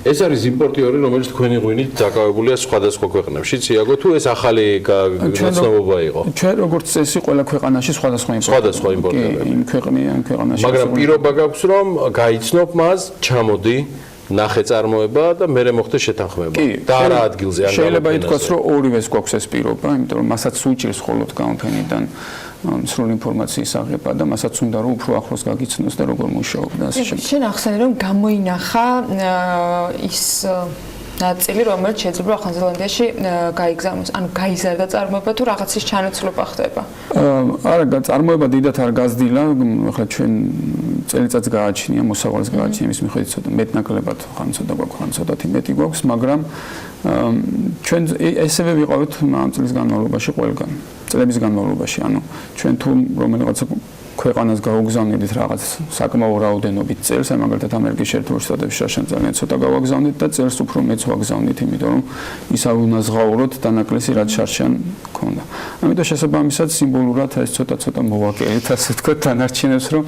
ეს არის იმპორტიორი, რომელიც თქვენი ღვინით დაკავებულია სხვადასხვა ქვეყნებში. იაგო, თუ ეს ახალი გაცნობობა იყო? ჩვენ როგორც წესი ყველა ქვეყანაში სხვადასხვა იმპორტიორები. იმ ქვეყანაში. მაგრამ პირობა გაქვს, რომ გაიცნობ მას, ჩამოდი ნახე წარმოება და მერე მოხდა შეთანხმება. და არა ადგილზე არ შეიძლება ითქვას, რომ ორივეს გვაქვს ეს პირობა, იმიტომ რომ მასაც უჭირს მხოლოდ გამოფენიდან სრული ინფორმაციის აღება და მასაც უნდა რომ უფრო ახლოს გაგიცნოს და როგორ მუშაობ და ასე შემდეგ. შენ ახსენე რომ გამოინახა ის ნაწილი, რომელიც შეიძლება ახალ ზელანდიაში გაიგზავნოს, ანუ გაიზარდა წარმოება თუ რაღაცის ჩანაცვლება ხდება. არა, წარმოება დიდათ არ გაზრდილა, ახლა ჩვენ წელიწადს გააჩნია, მოსავალს გააჩნია, იმის მიხედვით ცოტა მეტნაკლებად ხან ცოტა გვაქვს, ხან ცოტათი მეტი გვაქვს, მაგრამ ჩვენ ესევე ვიყავით ამ წლის განმავლობაში ყველგან, წლების განმავლობაში, ანუ ჩვენ თუ რომელიღაცა ქვეყანას გაუგზავნებდით რაღაც საკმაო რაოდენობით წელს, აი მაგალითად ამერიკის შეერთებულ შტატებში შარშან ძალიან ცოტა გავაგზავნით და წელს უფრო მეც ვაგზავნით, იმიტომ რომ ის არ უნდა ზღაუროთ დანაკლისი რაც შარშან ქონდა. ამიტომ შესაბამისად სიმბოლურად ეს ცოტა მოვაკერეთ, ასე ვთქვათ, დანარჩენებს, რომ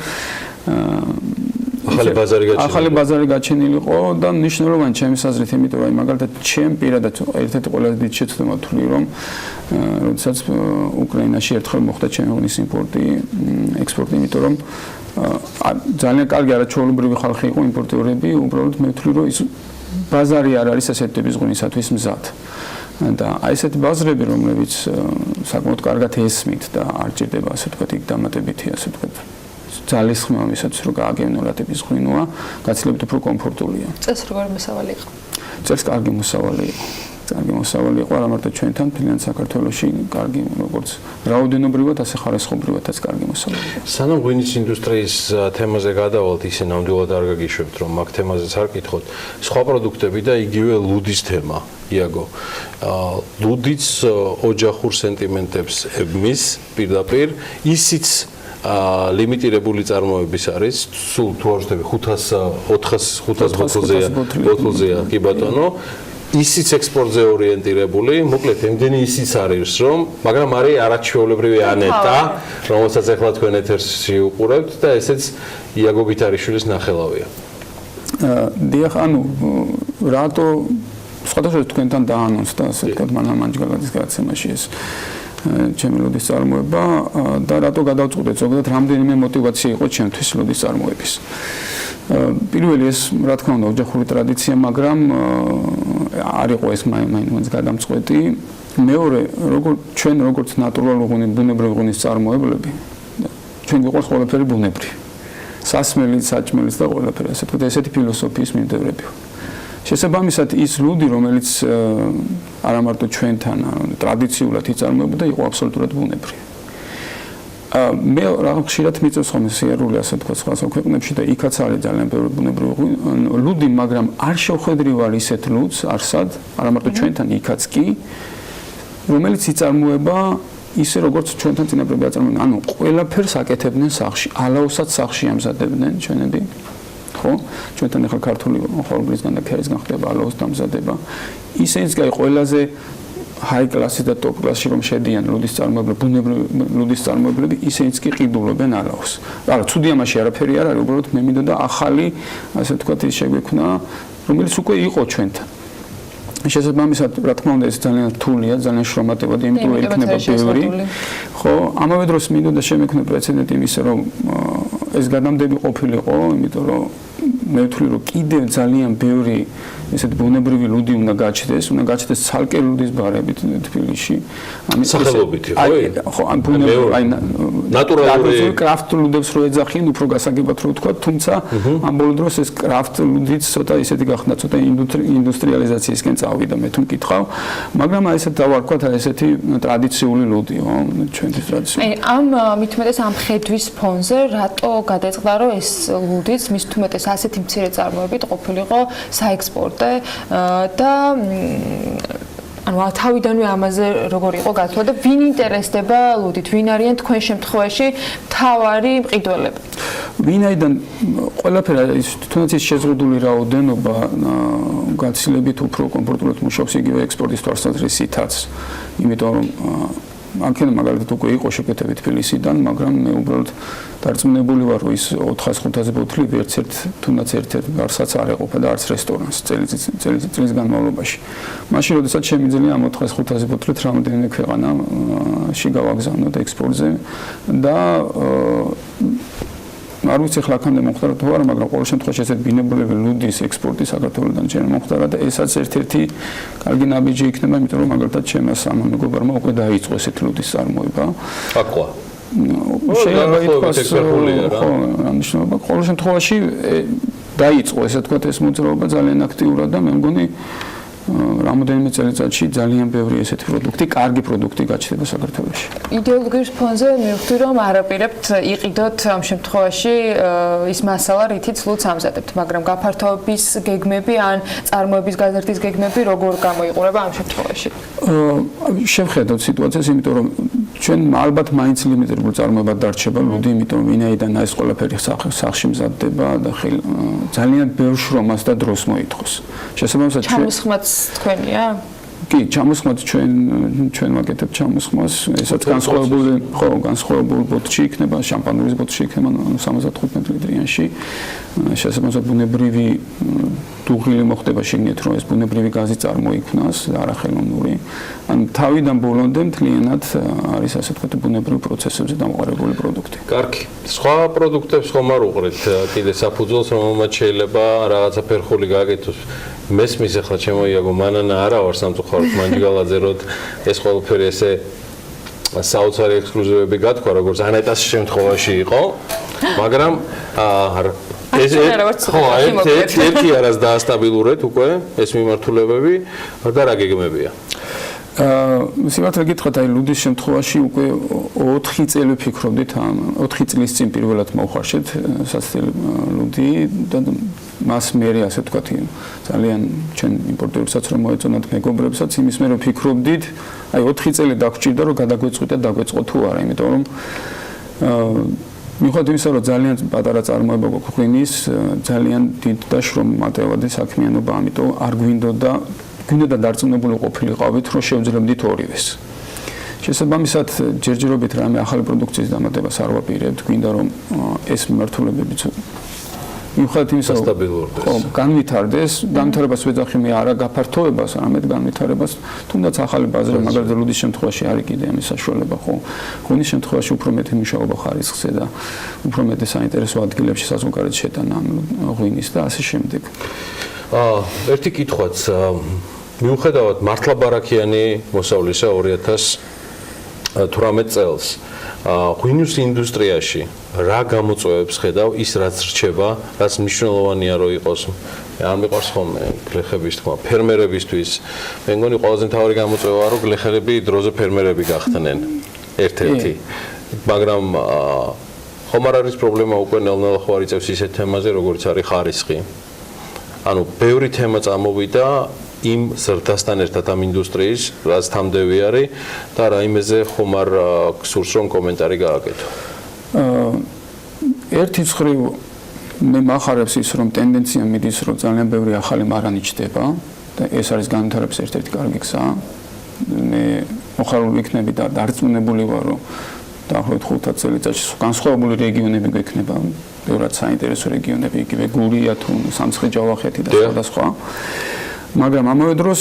ახალი ბაზარი გაჩენილიყო და მნიშვნელოვანი ჩემის აზრით, იმიტომ რომ მაგალითად ჩემ პირადად ერთ-ერთი ყველაზე დიდი შეცდომა ვთვლი, რომ როდესაც უკრაინაში ერთხელ მოხდა ჩემი ღვინის იმპორტი, ექსპორტი, იმიტომ რომ ძალიან კარგი არაჩვეულებრივი ხალხი იყო იმპორტიორები, უბრალოდ მე ვთვლი, რომ ის ბაზარი არ არის ასეთი ტიპის ღვინისათვის მზად. და აი ესეთი ბაზრები, რომლებიც საკმაოდ კარგად ესმით და არ ჭირდება, ასე ვთქვათ, იქ დამატებითი, ასე ვთქვათ, ძალის ხმა მისაც რომ გააგებინო რა ტიპის ღვინოა, გაცილებით უფრო კომფორტულია. წელს როგორი მოსავალი იყო? წელს კარგი მოსავალი იყო. კარგი მოსავალი იყო, არა მარტო ჩვენთან, მთლიან საქართველოში კარგი, როგორც რაოდენობრივად, ასე ხარისხობრივადაც კარგი მოსავალი იყო. სანამ ღვინის ინდუსტრიის თემაზე გადავალთ, ისე ნამდვილად არ გაგიშვებთ, რომ მაგ თემაზეც არ კითხოთ. სხვა პროდუქტები და იგივე ლუდის თემა, იაგო. ლუდიც ოჯახურ სენტიმენტებს ებმის პირდაპირ, ისიც ლიმიტირებული წარმოების არის, სულ თუ არ ვშთები 500 ბოთლზეა, კი ბატონო. ისიც ექსპორტზე ორიენტირებული, მოკლედ ემდენი ისიც არის, რომ, მაგრამ არის არაჩვეულებრივი ანეტა, რომელსაც ახლა თქვენ ეთერში უყურებთ და ესეც იაგო ბითარიშვილის ნახელავია. დიახ, ანუ რატო სხვადასხვა თქვენთან დაანონსდა, ასე ვთქვათ, მანამანჯგალაძის გადაცემაში ეს ჩემი ლუდის წარმოება და რატო გადავწყვიტეთ ზოგადად რამდენიმე мотиваცია იყო ჩემთვის ლუდის წარმოების. პირველი ეს რა თქმა უნდა ოჯახური ტრადიცია, მაგრამ არ იყო ეს მაინც გადამწყვეტი. მეორე, ჩვენ როგორც ნატურალური ბუნებრივი ღვინის წარმოებლები, ჩვენ გვიყვარს ყველაფერი ბუნებრივი. სასმელიც, საჭმელიც და ყველაფერი, ასე ვთქვათ, ესეთი ფილოსოფიის მიმდევრები. შესაბამისად ის ლუდი, რომელიც არა მარტო ჩვენთან ტრადიციულად იწარმოებოდა, იყო აბსოლუტურად ბუნებრივი. მე რაღაც ხშირად მიწევს ხოლმე სიარული ასე თქვა სხვა ქვეყნებში და იქაც არის ძალიან ბევრი ბუნებრივი ლუდი, მაგრამ არ შევხედრი ვარ ისეთ ლუდს არსად, არა მარტო ჩვენთან იქაც კი, რომელიც იწარმოება ისე როგორც ჩვენთან წინაპრები აწარმოებენ, ანუ ყველაფერს აკეთებდნენ სახლში, ალაოსაც სახლში ამზადებდნენ ჩვენები. ხო? ჩვენთან ახლა ქართული ხორბლისგან და ქერისგან ხდება ალაოს დამზადება. ისინიც კი ყველაზე high class და top class-ში რომ შედიან ლუდის წარმოებლები, ბუნებრივი ლუდის წარმოებლები, ისინიც კი ყიდულობენ ალაოს. არა, ცუდი ამაში არაფერი არ არის, უბრალოდ მე მინდოდა ახალი, ასე ვთქვათ, ის შეგვექმნა, რომელიც უკვე იყო ჩვენთან. შესაბამისად, რა თქმა უნდა, ეს ძალიან რთულია, ძალიან შრომატებადი, იმიტომ რომ იქნება ბევრი. ხო, ამავე დროს მინდოდა შემექმნა პრეცედენტი იმისა, რომ ეს გადამდები ყოფილიყო, იმიტომ რომ მე ვთვლი, რომ კიდევ ძალიან ბევრი ესეთ ბუნებრივი ლუდი უნდა გაჩნდეს ცალკე ლუდის ბარებით თბილისში. სახელობითი, ხო, ან ბუნებრივი, აი ნატურალური კრაფტ ლუდებს რო ეძახიან, უფრო გასაგებად რო ვთქვა, თუმცა ამ ბოლო დროს ეს კრაფტ ლუდიც ცოტა ისეთი გახდა, ცოტა ინდუსტრიალიზაციისკენ წავიდა, მე თუ მკითხავ, მაგრამ აი ესეთ დავარქვათ, აი ესეთი ტრადიციული ლუდიო, ჩვენთვის ტრადიციული. აი ამ მithumetes ამ ხედვის ფონზე რატო გადაწყდა, რომ ეს ლუდიც მithumetes ასეთი მცირე წარმოებით ყოფილიყო საექსპორტო და ანუ თავიდანვე ამაზე როგორ იყო გათვლა და ვინ ინტერესდება ლუდით, ვინ არიან თქვენ შემთხვევაში მთავარი მყიდველები? ვინაიდან ყველაფერი თუნდაც ის შეზღუდული რაოდენობა გაცილებით უფრო კომფორტულად მუშაობს იგივე ექსპორტის თვალსაზრისითაც, იმიტომ რომ აქედან მაგალითად უკვე იყო შეკვეთები თბილისიდან, მაგრამ მე უბრალოდ დარწმუნებული ვარ, რომ ის 400-500 ბოთლი თუნდაც ერთ-ერთ გარსაც არ ეყოფა და არც რესტორანს წლის განმავლობაში. მაშინ, როდესაც შემიძლია ამ 400-500 ბოთლით რამდენიმე ქვეყანაში გავაგზავნოთ ექსპორტზე და არ ვიცი ახლა აქამდე მომხდარა თუ არა, მაგრამ ყოველ შემთხვევაში ესეთ ბუნებრივი ლუდის ექსპორტი საქართველოდან ჯერ მომხდარა და ესაც ერთ-ერთი კარგი ნაბიჯი იქნება, იმიტომ რომ მაგალითად ჩემს ამ მეგობარმა უკვე დაიწყო ესეთ ლუდის წარმოება. აკვა. შეიძლება ითქვას, ხო, ანიშნულობა. ყოველ შემთხვევაში დაიწყო, ესე თქვა, ეს მოძრაობა ძალიან აქტიურად და მე მგონი რამოდენიმე წელიწადში ძალიან ბევრი ესეთი პროდუქტი, კარგი პროდუქტი გაჩნდება საქართველოში. იდეოლოგიის ფონზე მივხვდი, რომ არაპირებთ იყიდოთ ამ შემთხვევაში ის მასალა, რითიც ლუდს ამზადებთ, მაგრამ გაფართოების გეგმები ან წარმოების გაზრდის გეგმები როგორ გამოიყურება ამ შემთხვევაში? შევხედოთ სიტუაციას, იმიტომ რომ ჩვენ ალბათ მაინც ლიმიტირებულ წარმოებად დარჩება ლუდი, იმიტომ რომ ვინაიდან ეს ყველაფერი სახლში მზადდება და ძალიან ბევრ შრომას და დროს მოითხოვს. შესაბამისად ჩამოსხმაც თქვენია? კი, ჩამოსხმაც ჩვენ ვაკეთებთ ჩამოსხმას, ესაც განსხვავებული ბოთლში იქნება, შამპანურის ბოთლში იქნება 75 ლიტრიანში. შესაბამისად ბუნებრივი დუღილი მოხდება შეგნით, რომ ეს ბუნებრივი გაზი წარმოიქმნას, არახელოვნური. ან თავიდან ბოლომდე მთლიანად არის ასე ვთქვათ ბუნებრივ პროცესებზე დამყარებული პროდუქტი. კარგი. სხვა პროდუქტებს ხომ არ უყრით კიდე საფუძველს, რომელმაც შეიძლება რაღაცა ფერხული გააკეთოს. მესმის ახლა შემოიაგო მანანა არა ვარ სამწუხაროდ მანჯგალაძე რომ ეს ყველაფერი ესე საოცარი ექსკლუზივები გათქვა როგორც ანეტას შემთხვევაში იყო, მაგრამ ეს ერთი არას დაასტაბილურეთ უკვე ეს მიმართულებები და რა გეგმებია? სიმართლე გითხრათ, აი ლუდის შემთხვევაში უკვე 4 წელი ვფიქრობდით ამ 4 წლის წინ პირველად მოვხარშეთ სასტილი ლუდი და მას მერე ასე ვთქვათ ძალიან ჩვენ იმპორტერებსაც რომ მოეწონათ მეგობრებსაც იმის მერე ვფიქრობდით, აი 4 წელი დაგჭირდა რომ გადაგვეწყვიტა დაგვეწყო თუ არა, იმიტომ რომ მიუხედავად იმისა, რომ ძალიან პატარა წარმოება გვაქვს ღვინის, ძალიან დიდ და შრომატევადი საქმიანობა, ამიტომ არ გვინდოდა დარწმუნებული ყოფილიყავით, რომ შევძლებდით ორივეს. შესაბამისად, ჯერჯერობით რამე ახალი პროდუქციის დამატებას არ ვაპირებთ, გვინდა რომ ეს მიმართულებებიც მიუხედავად იმისა, რომ განვითარდეს, განვითარებას ვეძახი მე არა გაფართოებას, არამედ განვითარებას, თუნდაც ახალი ბაზრები, მაგალითად ლუდის შემთხვევაში არის კიდე ამის საშუალება, ხო? ღვინის შემთხვევაში უფრო მეტი მუშაობა ხარისხზე და უფრო მეტი საინტერესო ადგილებში საზღვარგარეთ შეტანა ღვინის და ასე შემდეგ. ერთი კითხვაც მიუხედავად მართლა ბარაქიანი მოსავლისა 2018 წელს ღვინის ინდუსტრიაში რა გამოწვევებს ხედავ ის რაც რჩება, რაც მნიშვნელოვანია რომ იყოს არ მიყვარს ხოლმე გლეხების თქმა ფერმერებისთვის. მე მგონი ყველაზე მთავარი გამოწვევაა რომ გლეხები დროზე ფერმერები გახდნენ ერთ-ერთი მაგრამ ხომ არ არის პრობლემა უკვე ნელ-ნელა ხო არ იწევს ისეთ თემაზე, როგორც არის ხარისხი. ანუ ბევრი თემა წამოვიდა იმ ზრდასთან ერთად ამ ინდუსტრიის, რაც თამდევი არის და რაიმეზე ხომ არ გსურს რომ კომენტარი გააკეთო. ერთი მხრივ მე მახარებს ის რომ ტენდენცია მიდის რომ ძალიან ბევრი ახალი მარანი ჩდება და ეს არის განვითარების ერთ-ერთი კარგი გზა. მე მოხარული ვიქნები და დარწმუნებული ვარ რომ დაახლოებით 5 წელიწადში განსხვავებული რეგიონები გვექნება, ბევრად საინტერესო რეგიონები, იგივე გურია თუ სამცხე-ჯავახეთი და სხვადასხვა. მაგრამ ამავე დროს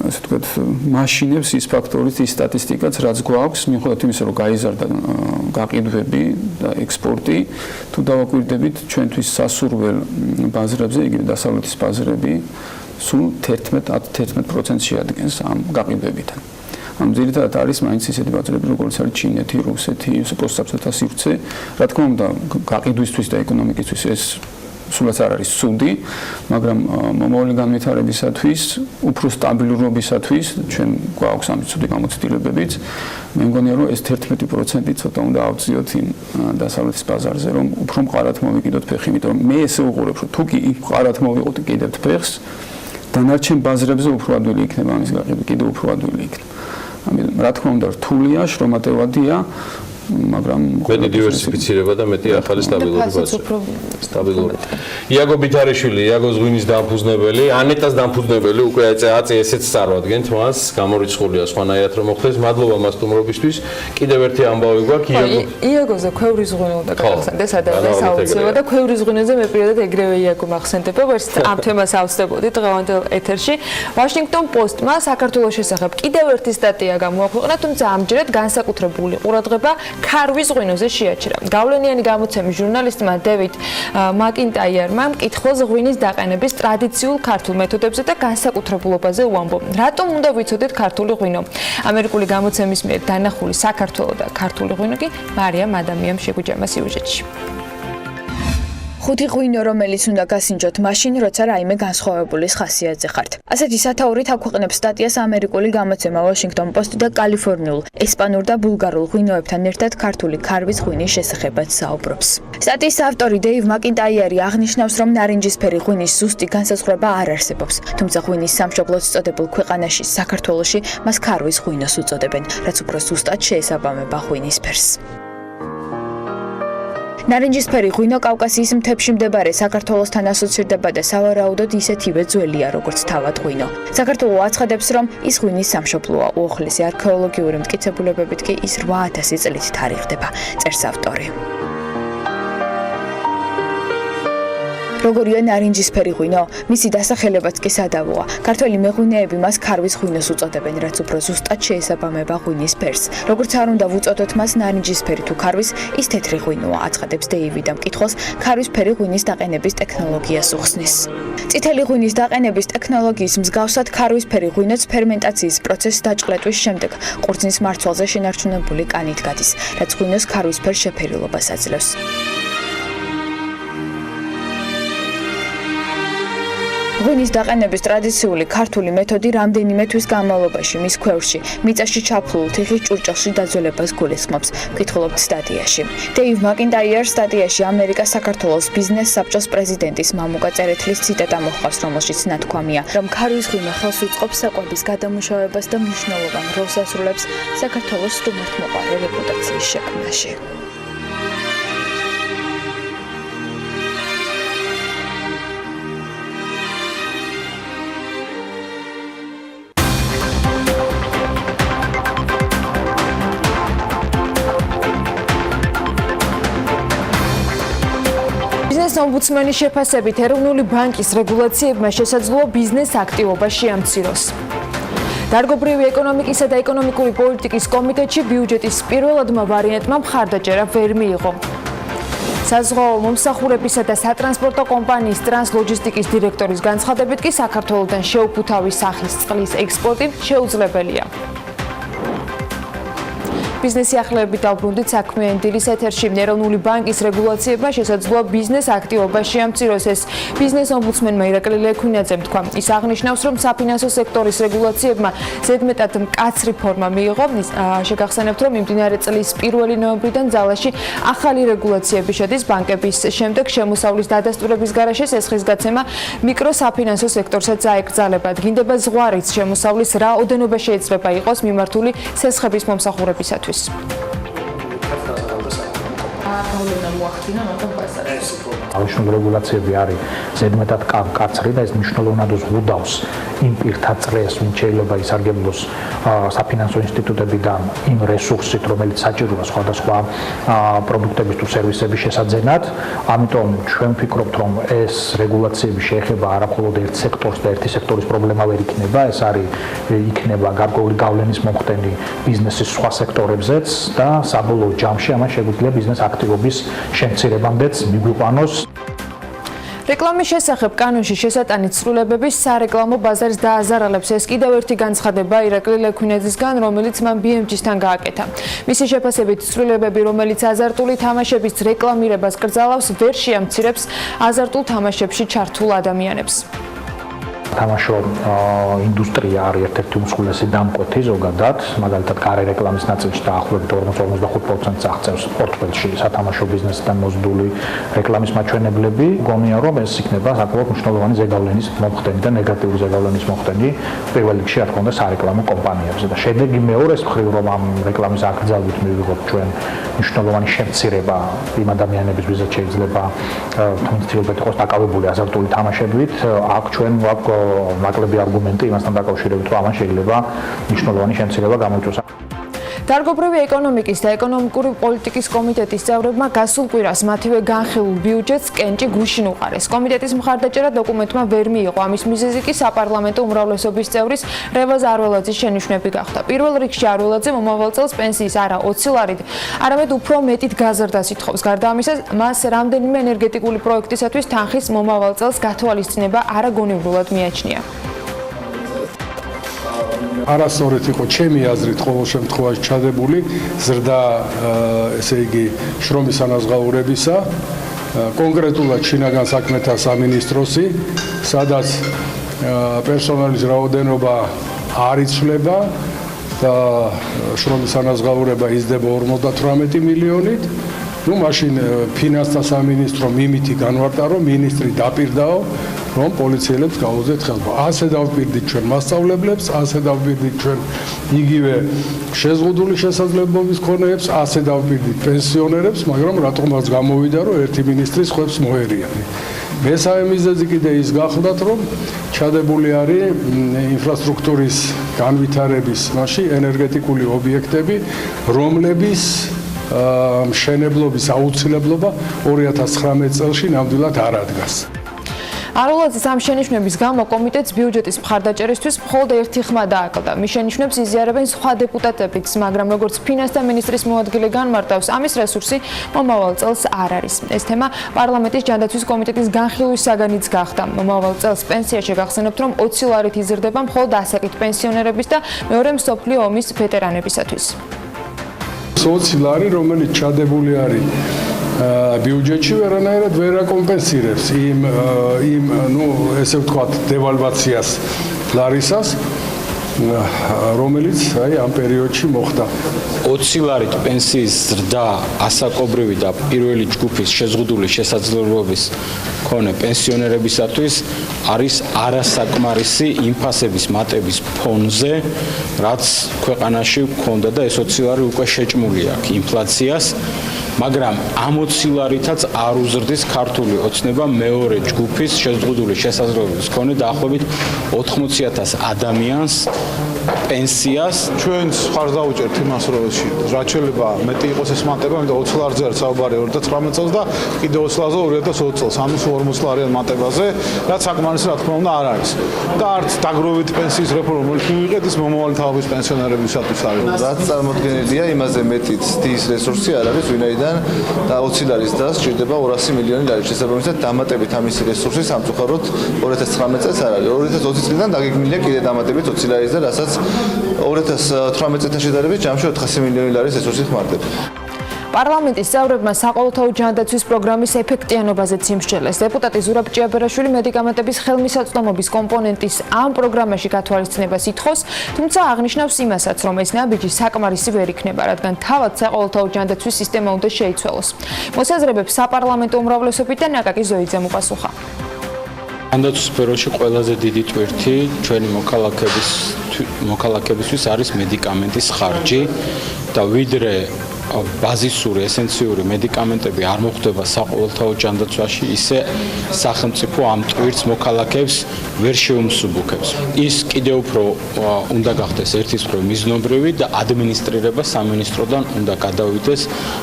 ასე ვთქვათ, მაშინებს ის ფაქტორიც, ის სტატისტიკაც, რაც გვაქვს, მიუხედავად იმისა, რომ გაიზარდა გაყიდვები და ექსპორტი, თუ დავაკვირდებით ჩვენთვის სასურველ ბაზრებზე, იგივე დასავლეთის ბაზრები, სულ 11% შეადგენს ამ გაყიდვებიდან. ამ ძირითადად არის მაინც ისეთი ბაზრები, როგორც არის ჩინეთი, რუსეთი, პოსტსაბჭოთა სივრცე. რა თქმა უნდა, გაყიდვისთვის და ეკონომიკისთვის ეს სულაც არ არის ცუდი, მაგრამ მომავალი განვითარებისათვის, უფრო სტაბილურობისათვის, ჩვენ გვაქვს ამის ცუდი გამოცდილებებიც. მე მგონია, რომ ეს 11% ცოტა უნდა ავწიოთ იმ დასავლეთის ბაზარზე, რომ უფრო მყარად მოვიკიდოთ ფეხი, იმიტომ რომ მე ესე ვუყურებ, რომ თუ კი მყარად მოვიყოთ კიდევ ფეხს, დანარჩენ ბაზრებზე უფრო ადვილი იქნება ამის გაყიდვა, კიდევ უფრო ადვილი იქნება. ამიტომ რა თქმა უნდა, რთულია, შრომატევადია, მაგრამ მეტი დივერსიფიცირება და მეტი ახალი სტაბილური. იაგო ბითარიშვილი, იაგო ზღვინის დამფუძნებელი, ანეტას დამფუძნებელი, უკვე აწი ესეც წარვადგენთ მას, გამორიცხულია სხვანაირად რომ მოხდეს. მადლობა მას სტუმრობისთვის. კიდევ ერთი ამბავი გვაქვს იაგოზე ქვევრის ზღვინო და გახსენდეს ადამიანს აუცილებლად და ქვევრის ზღვინოზე მე პირადად ეგრევე იაგო მახსენდება, ვერც ამ თემას ავსდებოდი დღევანდელ ეთერში. Washington Post-მა საქართველოს შესახებ კიდევ ერთი სტატია გამოაქვეყნა, თუმცა ამჯერად განსაკუთრებული ყურადღება ქარვის ღვინოზე შეაჩერა. გავლენიანი გამოცემის ჟურნალისტმა დევიდ მაკინტაიერმა მკითხველს ღვინის დაყენების ტრადიციულ ქართულ მეთოდებზე და განსაკუთრებულობაზე უამბო. რატომ უნდა ვიცოდეთ ქართული ღვინო? ამერიკული გამოცემის მიერ დანახული საქართველო და ქართული ღვინო კი მარიამ ადამიანს შეგვიჯამა სიუჟეტში. ხუთი ღვინო, რომელიც უნდა გასინჯოთ მაშინ, როცა რაიმე განსხვავებულის ხასიათზე ხართ. ასეთი სათაურით აქვეყნებს სტატიას ამერიკული გამოცემა Washington Post და კალიფორნიულ, ესპანურ და ბულგარულ ღვინოებთან ერთად ქართული ქარვის ღვინის შესახებაც საუბრობს. სტატიის ავტორი დეივ მაკინტაიერი აღნიშნავს, რომ ნარინჯისფერი ღვინის ზუსტი განსაზღვრება არ არსებობს, თუმცა ღვინის სამშობლოც წოდებულ ქვეყანაში, საქართველოში, მას ქარვის ღვინოს უწოდებენ, რაც უფრო ზუსტად შეესაბამება ღვინის ფერს. ნარინჯისფერი ღვინო კავკასიის მთებში მდებარე საქართველოსთან ასოცირდება და სავარაუდოდ ისეთივე ძველია, როგორც თავად ღვინო. საქართველო აცხადებს, რომ ის ღვინის სამშობლოა, უახლესი არქეოლოგიური მტკიცებულებებით კი ის 8000 წლით თარიღდება, წერს ავტორი. როგორია ნარინჯისფერი ღვინო, მისი დასახელებაც კი სადავოა. ქართველი მეღვინეები მას ქარვის ღვინოს უწოდებენ, რაც უფრო ზუსტად შეესაბამება ღვინის ფერს. როგორც არ უნდა ვუწოდოთ მას ნარინჯისფერი თუ ქარვის, ის თეთრი ღვინოა, აცხადებს დეივი და მკითხველს ქარვისფერი ღვინის დაყენების ტექნოლოგიას უხსნის. წითელი ღვინის დაყენების ტექნოლოგიის მსგავსად ქარვისფერი ღვინოც ფერმენტაციის პროცესს დაჭყლეტვის შემდეგ ყურძნის მარცვალზე შენარჩუნებული კანით გადის, რაც ღვინოს ქარვისფერ შეფერილობას აძლევს. ღვინის დაყენების ტრადიციული ქართული მეთოდი რამდენიმე თვის განმავლობაში მის ქვევრში, მიწაში ჩაფლულ თიხის ჭურჭელში დაძველებას გულისხმობს, მკითხველობთ სტატიაში. დეივ მაკინტაიერს სტატიაში ამერიკა-საქართველოს ბიზნეს საბჭოს პრეზიდენტის მამუკა წერეთლის ციტატა მოჰყავს, რომელშიც ნათქვამია, რომ ქარვის ღვინო ხელს უწყობს საკვების გადამუშავებას და მნიშვნელოვან როლს ასრულებს საქართველოს სტუმართმოყვარე რეპუტაციის შექმნაში. ომბუდსმენის შეფასებით ეროვნული ბანკის რეგულაციებმა შესაძლოა ბიზნეს აქტივობა შეამციროს. დარგობრივი ეკონომიკისა და ეკონომიკური პოლიტიკის კომიტეტში ბიუჯეტის პირველადმა ვარიანტმა მხარდაჭერა ვერ მიიღო. საზღვაო მომსახურებისა და სატრანსპორტო კომპანიის ტრანსლოჯისტიკის დირექტორის განცხადებით კი საქართველოდან შეუფუთავი სახის წყლის ექსპორტი შეუძლებელია. ბიზნესი ახლებით დავბრუნდით საქმიანი დილის ეთერში. ეროვნული ბანკის რეგულაციებმა შესაძლოა ბიზნეს აქტივობაში ამციროს. ეს ბიზნეს ომბუდსმენმა ირაკლი ლექვინაძემ თქვა. ის აღნიშნავს, რომ საფინანსო სექტორის რეგულაციებმა ზედმეტად მკაცრი ფორმა მიიღო. შეგახსენებთ, რომ მიმდინარე წლის 1 ნოემბრიდან ძალაში ახალი რეგულაციები შედის ბანკების შემდეგ შემოსავლის დადასტურების გარეშე სესხის გაცემა მიკროსაფინანსო სექტორსაც აეკრძალება. დგინდება ზღვარიც შემოსავლის რაოდენობა შეიძლება იყოს მიმართული სესხების მომსახურებისათვის. აღნიშნული რეგულაციები არის ზედმეტად მკაცრი და ეს მნიშვნელოვნად უზღუდავს იმ პირთა წრეს, ვინც შეიძლება ისარგებლოს საფინანსო ინსტიტუტებიდან იმ რესურსით, რომელიც საჭიროა სხვადასხვა პროდუქტების თუ სერვისების შესაძენად. ამიტომ ჩვენ ვფიქრობთ, რომ ეს რეგულაციები შეეხება არა მხოლოდ ერთ სექტორს და ერთი სექტორის პრობლემა ვერ იქნება, ეს იქნება გარკვეული გავლენის მომხდენი ბიზნესის სხვა სექტორებზეც და საბოლოო ჯამში ამან შეგვიძლია ბიზნეს აქტივობის შემცირებამდეც მიგვიყვანოს. რეკლამის შესახებ კანონში შესატანით ცვლილებების სარეკლამო ბაზარს დააზარალებს. ეს კიდევ ერთი განცხადება ირაკლი ლექვინაძისგან, რომელიც მან BMG-თან გააკეთა. მისი შეფასებით ცვლილებები, რომელიც აზარტული თამაშების რეკლამირებას კრძალავს, ვერ შეამცირებს აზარტულ თამაშებში ჩართულ ადამიანებს. თამაშო ინდუსტრია არის ერთ-ერთი უმსხვილესი დამკვეთი ზოგადად, მაგალითად გარე რეკლამის ნაწილში დაახლოებით 45%-ს აღწევს პორტფელში სათამაშო ბიზნესთან მოზიდული რეკლამის მაჩვენებლები. გონია რომ ეს იქნება საკმაოდ მნიშვნელოვანი ზეგავლენის მომხდენი და ნეგატიური ზეგავლენის მომხდენი პირველ რიგში რა თქმა უნდა სარეკლამო კომპანიებზე და შედეგი მეორეს მხრივ რომ ამ რეკლამის აკრძალვით მივიღოთ ჩვენ მნიშვნელოვანი შემცირება იმ ადამიანების ვიზაც შეიძლება თუნდაც იყოს დაკავებული აზარტული თამაშებით, აქ ჩვენ გვაქვს ნაკლები არგუმენტი იმასთან დაკავშირებით, რომ ამან შეიძლება მნიშვნელოვანი შემცირება გამოიწვიოს. დარგობრივი ეკონომიკის და ეკონომიკური პოლიტიკის კომიტეტის წევრებმა გასულ კვირას მათივე განხილულ ბიუჯეტს კენჭი გუშინ უყარეს. კომიტეტის მხარდაჭერა დოკუმენტმა ვერ მიიღო. ამის მიზეზი კი საპარლამენტო უმრავლესობის წევრის რევაზ არველაძის შენიშვნები გახდა. პირველ რიგში არველაძე მომავალ წელს პენსიის არა 20 ლარით, არამედ უფრო მეტით გაზრდას ითხოვს. გარდა ამისა, მას რამდენიმე ენერგეტიკული პროექტისათვის თანხის მომავალ წელს გათვალისწინება არაგონივრულად მიაჩნია. არასწორად იყო ჩემი აზრით ყოველ შემთხვევაში ჩადებული ზრდა ესე იგი შრომის ანაზღაურებისა კონკრეტულად შინაგან საქმეთა სამინისტროსი, სადაც პერსონალის რაოდენობა არ იცვლება და შრომის ანაზღაურება იზრდება 58 მილიონით. ნუ მაშინ ფინანსთა სამინისტრო მიმითი განვარტა, რომ მინისტრი დაპირდაო რომ პოლიციელებს გაუზეთ ხელბა. ასე დავპირდით ჩვენ მასწავლებლებს, ასე დავპირდით ჩვენ იგივე შეზღუდული შესაძლებლობის მქონეებს, ასე დავპირდით პენსიონერებს, მაგრამ რატომაც გამოვიდა, რომ ერთი მინისტრის ხვებს მოერიანი. მესამე მიზეზი კიდე ის გახლდათ, რომ ჩადებული არის ინფრასტრუქტურის განვითარების მასში ენერგეტიკული ობიექტები, რომლების მშენებლობის აუცილებლობა 2019 წელში ნამდვილად არ ადგას. არველაძის ამ შენიშვნების გამო კომიტეტს ბიუჯეტის მხარდაჭერისთვის მხოლოდ ერთი ხმა დააკლდა. მის შენიშვნებს იზიარებენ სხვა დეპუტატებიც, მაგრამ როგორც ფინანსთა მინისტრის მოადგილე განმარტავს, ამის რესურსი მომავალ წელს არ არის. ეს თემა პარლამენტის ჯანდაცვის კომიტეტის განხილვის საგანიც გახდა. მომავალ წელს პენსიაში გახსენებთ, რომ 20 ლარით იზრდება მხოლოდ ასაკით პენსიონერების და მეორე მსოფლიო ომის ვეტერანებისათვის. 20 ლარი, რომელიც ჩადებული არის ბიუჯეტში ვერანაირად ვერ აკომპენსირებს იმ ნუ ესე ვთქვათ დევალვაციას ლარისას, რომელიც აი ამ პერიოდში მოხდა. 20 ლარით პენსიის ზრდა ასაკობრივი და პირველი ჯგუფის შეზღუდული შესაძლებლობის მქონე პენსიონერებისათვის არის არასაკმარისი იმ ფასების მატების ფონზე, რაც ქვეყანაში ჰქონდა და ეს 20 ლარი უკვე შეჭმული აქვს ინფლაციას. მაგრამ ამ 20 ლარითაც არ უზრდის ქართული ოცნება მეორე ჯგუფის შეზღუდული შესაძლებლობის მქონე დაახლოებით 80,000 ადამიანს პენსიას. ჩვენ ხარ დავუჭერთ იმას, რომ რაც შეიძლება მეტი იყოს ეს მატება, იმიტომ 20 ლარზე არის საუბარი 2019 წელს და კიდე 20 ლარზე 2020 წელს. ამის 40 ლარიან მატებაზე, რაც საკმარისი რა თქმა უნდა არ არის. და არც დაგროვებით პენსიის რეფორმა, რომელიც მივიღეთ, ის მომავალი თაობის პენსიონერებისათვის არის. რაც წარმოქმნილია, იმაზე მეტიც ის რესურსი არ არის, ვინაიდან მიზნიდან 20 ლარის და სჭირდება 200 მილიონი ლარი. შესაბამისად, დამატებით ამისი რესურსი სამწუხაროდ 2019 წელს არ არის. 2020 წლიდან დაგეგმილია კიდე დამატებით 20 ლარის და რასაც 2018 წელთან შედარებით ჯამში 400 მილიონი ლარის რესურსი ხმარდება. პარლამენტის წევრებმა საყოველთაო ჯანდაცვის პროგრამის ეფექტიანობაზე სიმსჯელეს. დეპუტატი ზურაბ ჭიაბერაშვილი მედიკამენტების ხელმისაწვდომობის კომპონენტის ამ პროგრამაში გათვალისწინებას ითხოვს, თუმცა აღნიშნავს იმასაც, რომ ეს ნაბიჯი საკმარისი ვერ იქნება, რადგან თავად საყოველთაო ჯანდაცვის სისტემა უნდა შეიცვალოს. მოსაზრებებს საპარლამენტო უმრავლესობიდან ნაკაკი ზოიძემ უპასუხა. ჯანდაცვის სფეროში ყველაზე დიდი ტვირთი ჩვენი მოქალაქეებისთვის არის მედიკამენტის ხარჯი და ვიდრე ბაზისური ესენციური მედიკამენტები არ მოხვდება საყოველთაო ჯანდაცვაში, ისე სახელმწიფო ამ ტვირთს მოქალაქეებს ვერ შეუმსუბუქებს. ის კიდევ უფრო უნდა გახდეს ერთის მხრივ მიზნობრივი და ადმინისტრირება სამინისტროდან უნდა გადავიდეს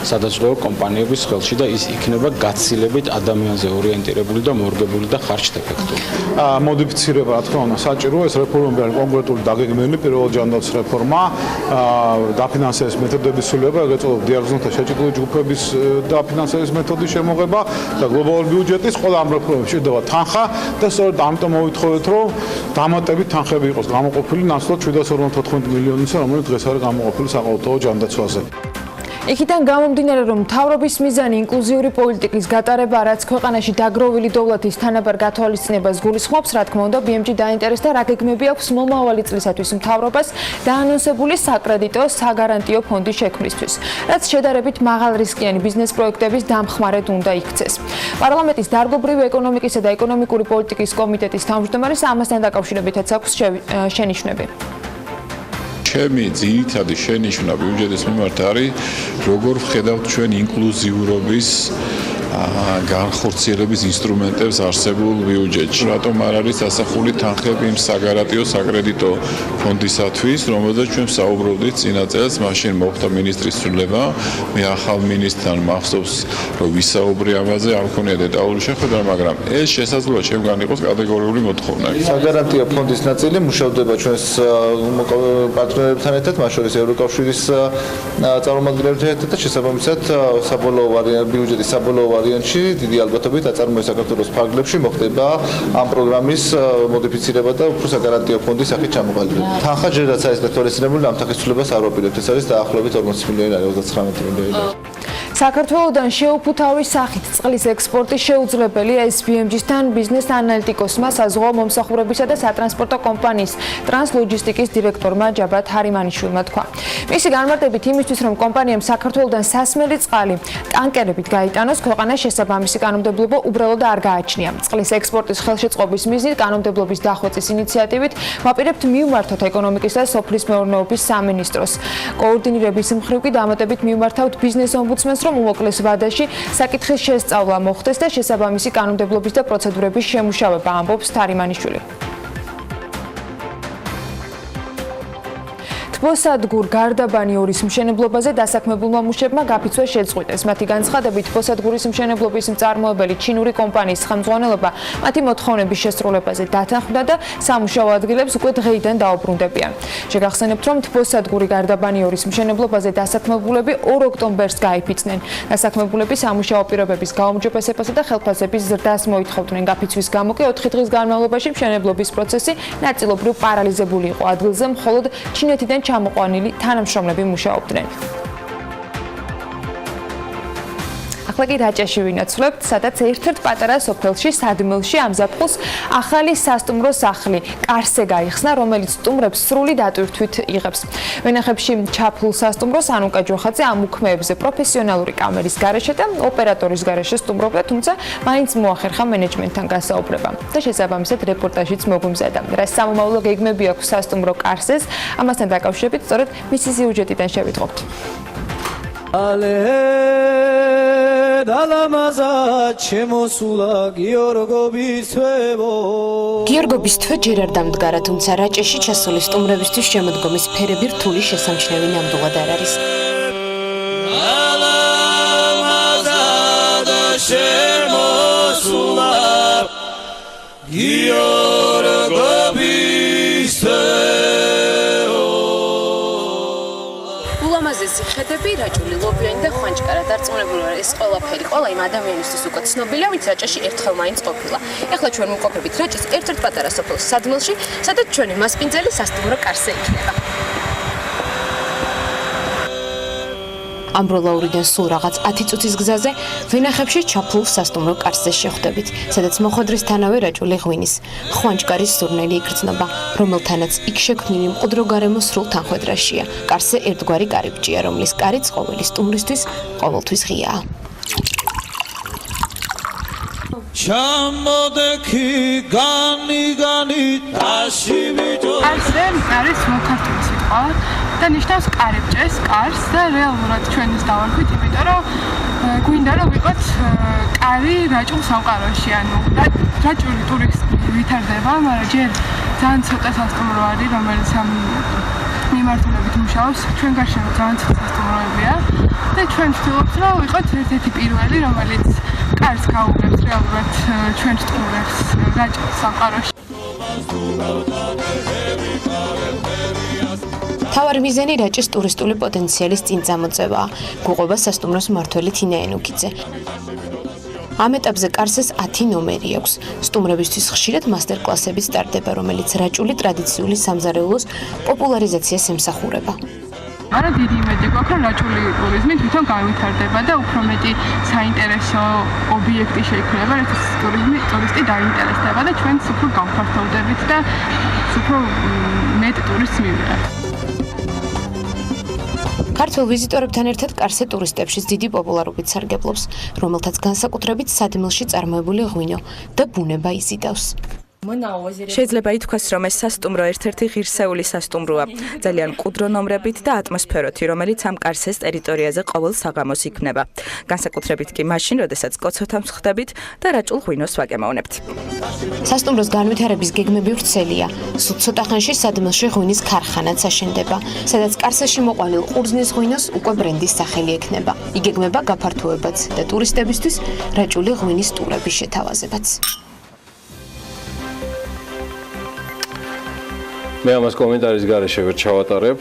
სადაზღვევო კომპანიების ხელში და ის იქნება გაცილებით ადამიანზე ორიენტირებული და მორგებული და ხარჯთეფექტური. მოდიფიცირება, რა თქმა უნდა, საჭიროა. ეს რეფორმები არის კონკრეტული დაგეგმილი პირველ ჯანდაცვის რეფორმა, დაფინანსების მეთოდების ცვლილება, ეგრეთ დიაგნოზთა შეჭიდული ჯგუფების დაფინანსების მეთოდის შემოღება და გლობალური ბიუჯეტის ყველა ამ რეფორმებში შედება თანხა და სწორედ ამიტომ მოვითხოვეთ, რომ დამატებით თანხები იყოს გამოყოფილი ნაცვლად 754 მილიონისა, რომელიც დღეს არის გამოყოფილი საყოველთაო ჯანდაცვაზე. იქიდან გამომდინარე, რომ მთავრობის მიზანი ინკლუზიური პოლიტიკის გატარება, რაც ქვეყანაში დაგროვილი დოვლათის თანაბარ გათვალისწინებას გულისხმობს, რა თქმა უნდა, BMG დაინტერესდა რა გეგმები აქვს მომავალი წლისათვის მთავრობას დაანონსებული საკრედიტო საგარანტიო ფონდის შექმნისთვის, რაც შედარებით მაღალრისკიანი ბიზნეს პროექტების დამხმარედ უნდა იქცეს. პარლამენტის დარგობრივი ეკონომიკისა და ეკონომიკური პოლიტიკის კომიტეტის თავმჯდომარის ამასთან დაკავშირებითაც აქვს შენიშვნები. ჩემი ძირითადი შენიშვნა ბიუჯეტის მიმართ არის, როგორ ვხედავთ ჩვენ ინკლუზიურობის განხორციელების ინსტრუმენტებს არსებულ ბიუჯეტში. რატომ არ არის ასახული თანხები იმ საგარანტიო საკრედიტო ფონდისათვის, რომელზეც ჩვენ საუბრობდით წინა წელს, მაშინ მოხდა მინისტრის ცვლილება, მე ახალ მინისტრთან მახსოვს, რომ ვისაუბრე ამაზე, არ მქონია დეტალური შეხვედრა, მაგრამ ეს შესაძლოა ჩემგან იყოს კატეგორიული მოთხოვნა. საგარანტიო ფონდის ნაწილი მუშავდება ჩვენს პარტნიორებთან ერთად, მათ შორის ევროკავშირის წარმომადგენლებთან ერთად და შესაბამისად საბოლოო ბიუჯეტის საბოლოო ვარიანტში დიდი ალბათობით აწარმოებს საქართველოს ფარგლებში მოხდება ამ პროგრამის მოდიფიცირება და უფრო საგარანტიო ფონდის სახით ჩამოყალიბება. თანხა ჯერაც არის გათვალისწინებული, ამ თანხის ცვლილებას არ ვაპირებთ. ეს არის დაახლოებით 40 მილიონი ლარი, 39 მილიონი ლარი. საქართველოდან შეუფუთავი სახით წყლის ექსპორტი შეუძლებელია BMG-სთან ბიზნეს ანალიტიკოსმა საზღვაო მომსახურებისა და სატრანსპორტო კომპანიის ტრანსლოჯისტიკის დირექტორმა ჯაბათ ჰარიმანიშვილმა თქვა. მისი განმარტებით იმისთვის, რომ კომპანიამ საქართველოდან სასმელი წყალი ტანკერებით გაიტანოს, ქვეყანას შესაბამისი კანონმდებლობა უბრალოდ არ გააჩნია. წყლის ექსპორტის ხელშეწყობის მიზნით კანონმდებლობის დახვეწის ინიციატივით ვაპირებთ მივმართოთ ეკონომიკის და სოფლის მეურნეობის სამინისტროს. კოორდინირების მხრივ კი დამატებით მივმართავთ ბიზნეს ომბუდსმენს, რომ უმოკლეს ვადაში საკითხის შესწავლა მოხდეს და შესაბამისი კანონმდებლობის და პროცედურების შემუშავება, ამბობს ჰარიმანიშვილი. თბოსადგურ გარდაბანი 2-ის მშენებლობაზე დასაქმებულმა მუშებმა გაფიცვა შეწყვიტეს. მათი განცხადებით, თბოსადგურის მშენებლობის მწარმოებელი ჩინური კომპანიის ხელმძღვანელობა მათი მოთხოვნების შესრულებაზე დათანხმდა და სამუშაო ადგილებს უკვე დღეიდან დაუბრუნდებიან. შეგახსენებთ, რომ თბოსადგური გარდაბანი 2-ის მშენებლობაზე დასაქმებულები 2 ოქტომბერს გაიფიცნენ. დასაქმებულები სამუშაო პირობების გაუმჯობესებასა და ხელფასების ზრდას მოითხოვდნენ. გაფიცვის გამო კი 4 დღის განმავლობაში მშენებლობის პროცესი ნაწილობრივ პარალიზებული იყო. ადგილზე მხოლოდ ჩინეთიდან ჩამოყვანილი თანამშრომლები მუშაობდნენ. ახლა კი რაჭაში ვინაცვლებთ, სადაც ერთ-ერთ პატარა სოფელში სადმელში ამზაფხულს ახალი სასტუმრო სახლი კარსე გაიხსნა, რომელიც სტუმრებს სრული დატვირთვით იღებს. ვენახებში ჩაფლულ სასტუმროს ანუკა ჯოხაძე ამ უქმეებზე პროფესიონალური კამერის გარეშე და ოპერატორის გარეშე სტუმრობდა, თუმცა მაინც მოახერხა მენეჯმენტთან გასაუბრება და შესაბამისად რეპორტაჟიც მოგვიმზადა. რა სამომავლო გეგმები აქვს სასტუმრო კარსეს, ამასთან დაკავშირებით სწორედ მისი სიუჟეტიდან შევიტყობთ. გიორგობის თვე ჯერ არ დამდგარა, თუმცა რაჭაში ჩასული სტუმრებისთვის შემოდგომის ფერები რთული შესამჩნევი ნამდვილად არ არის. წესი ხედები, რაჭული ლობიანი და ხვანჭკარა დარწმუნებული ვარ ეს ყველაფერი ყველა იმ ადამიანისთვის უკვე ცნობილია, ვინც რაჭაში ერთხელ მაინც ყოფილა. ეხლა ჩვენ მოვყოფებით რაჭის ერთ-ერთ პატარა სოფელს სადმელში, სადაც ჩვენი მასპინძელი სასტუმრო კარზე იქნება. ამბროლაურიდან სულ რაღაც 10 წუთის გზაზე ვენახებში ჩაფლულ სასტუმრო კარზე შეხვდებით, სადაც მოხვედრისთანავე რაჭული ღვინის, ხვანჭკარის სურნელი იგრძნობა, რომელთანაც იქ შექმნილი მყუდრო გარემო სრულ თანხვედრაშია. კარზე ერთგვარი კარიბჭია, რომლის კარიც ყოველი სტუმრისთვის ყოველთვის ღიაა. ჩამოდექი განი დაშივიჯო კარზე არის მოქართული სიტყვა და ნიშნავს კარიბჭეს, კარს და რეალურად ჩვენ ის დავარქვით, იმიტომ რომ გვინდა რომ ვიყოთ კარი რაჭულ სამყაროში, ანუ რაჭული ტურისტი ვითარდება, მაგრამ ჯერ ძალიან ცოტა სასტუმრო არის, რომელიც ამ მიმართულებით მუშაობს. ჩვენ გარშემო ძალიან ცოტა სასტუმროებია და ჩვენ ვცდილობთ რომ ვიყოთ ერთ-ერთი პირველი, რომელიც კარს გაუგებს რეალურად ჩვენ სტუმრებს რაჭულ სამყაროში. თავარი მიზანი რაჭის ტურისტული პოტენციალის წინ წამოწევაა, გვყვება სასტუმროს მმართველი თინა ენუქიძე. ამ ეტაპზე კარსეს 10 ნომერი აქვს. სტუმრებისთვის ხშირად მასტერკლასებით სტარდება, რომელიც რაჭული ტრადიციული სამზარეულოს პოპულარიზაციას ემსახურება. არა დიდი იმედი გვაქვს, რომ რაჭული ტურიზმი თვითონ გავითარდება და უფრო მეტი საინტერესო ობიექტი შეიქმნება, რათა ტურისტი დაინტერესდება და ჩვენც უფრო გავფართოვდებით და უფრო მეტ ტურისტს მივიღებთ. ქართველ ვიზიტორებთან ერთად კარსე ტურისტებშიც დიდი პოპულარობით სარგებლობს, რომელთაც განსაკუთრებით სადმელში წარმოებული ღვინო და ბუნება იზიდავს. შეიძლება ითქვას, რომ ეს სასტუმრო ერთ-ერთი ღირსეული სასტუმროა, ძალიან მყუდრო ნომრებით და ატმოსფეროთი, რომელიც ამ კარსეს ტერიტორიაზე ყოველ საღამოს იქნება. განსაკუთრებით კი მაშინ, როდესაც კოცოთამს ხდებით და რაჭულ ღვინოს ვაგემოვნებთ. სასტუმროს განვითარების გეგმები ვრცელია. სულ ცოტა ხანში სადმელში ღვინის ქარხანაც აშენდება, სადაც კარსეში მოყვანილ ყურძნის ღვინოს უკვე ბრენდის სახელი ექნება. იგეგმება გაფართოებაც და ტურისტებისთვის რაჭული ღვინის ტურების შეთავაზებაც. მე ამას კომენტარის გარეშე ვერ ჩავატარებ.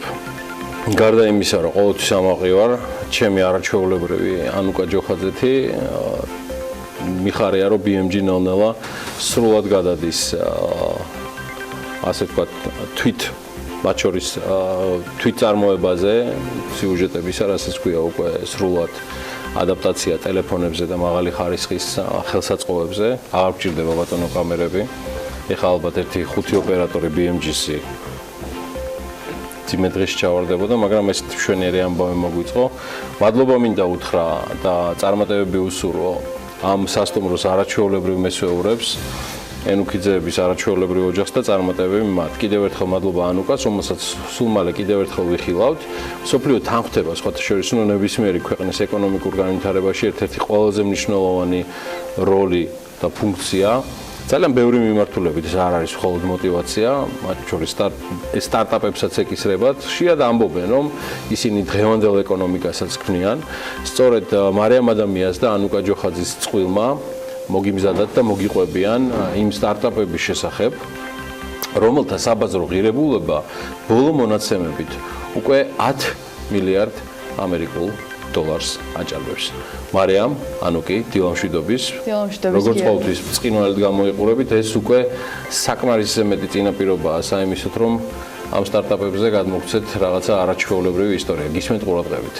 გარდა იმისა, რომ ყოველთვის ამაყი ვარ, ჩემი არაჩვეულებრივი ანუკა ჯოხაძეთი მიხარია, რომ BMG ნელ-ნელა სრულად გადადის ასე ვთქვათ, მათ შორის თვით წარმოებაზე, სიუჟეტებისა, რასაც ქვია უკვე სრულად ადაპტაცია ტელეფონებზე და მაღალი ხარისხის ხელსაწყოებზე. აღარ გჭირდება ბატონო კამერები. ეხლა ალბათ ერთი 5 ოპერატორი BMG-ში ძიმე დღეში ჩავარდებოდა, მაგრამ ეს მშვენიერი ამბავი მოგვიწყო. მადლობა მინდა უთხრა და წარმატებები უსურვო ამ სასტუმროს არაჩვეულებრივ მესვეურებს, ენუქიძეების არაჩვეულებრივ ოჯახს და წარმატებები მათ. კიდევ ერთხელ მადლობა ანუკას, რომელსაც სულ მალე კიდევ ერთხელ ვიხილავთ. სოფლიო თანხმდება სხვათა შორის ნებისმიერი ქვეყნის ეკონომიკურ განვითარებაში ერთ-ერთი ყველაზე მნიშვნელოვანი როლი და ფუნქცია. ძალიან ბევრი მიმართულებით ეს არ არის მხოლოდ мотиваცია, მათ შორის სტარტაპებსაც ეკისრებათ. ხშირად ამბობენ, რომ ისინი დღევანდელ ეკონომიკასაც ქმნიან. სწორედ მარიამ ადამიანს და ანუკა ჯოხაძის წყვილმა მოგიმზადათ და მოგიყვებიან იმ სტარტაპების შესახებ, რომელთა საბაზრო ღირებულება ბოლო მონაცემებით უკვე 10 მილიარდ ამერიკულ დოლარს აჭარბებს. მარიამ, ანუკი, დილამშვიდობის. როგორც ყოველთვის ბრწყინვალედ გამოიყურებით, ეს უკვე საკმარისზე მეტი წინაპირობაა საიმისოთ, რომ ამ სტარტაპებზე გადმოგცეთ რაღაცა არაჩვეულებრივი ისტორია. გისმენთ ყურადღებით.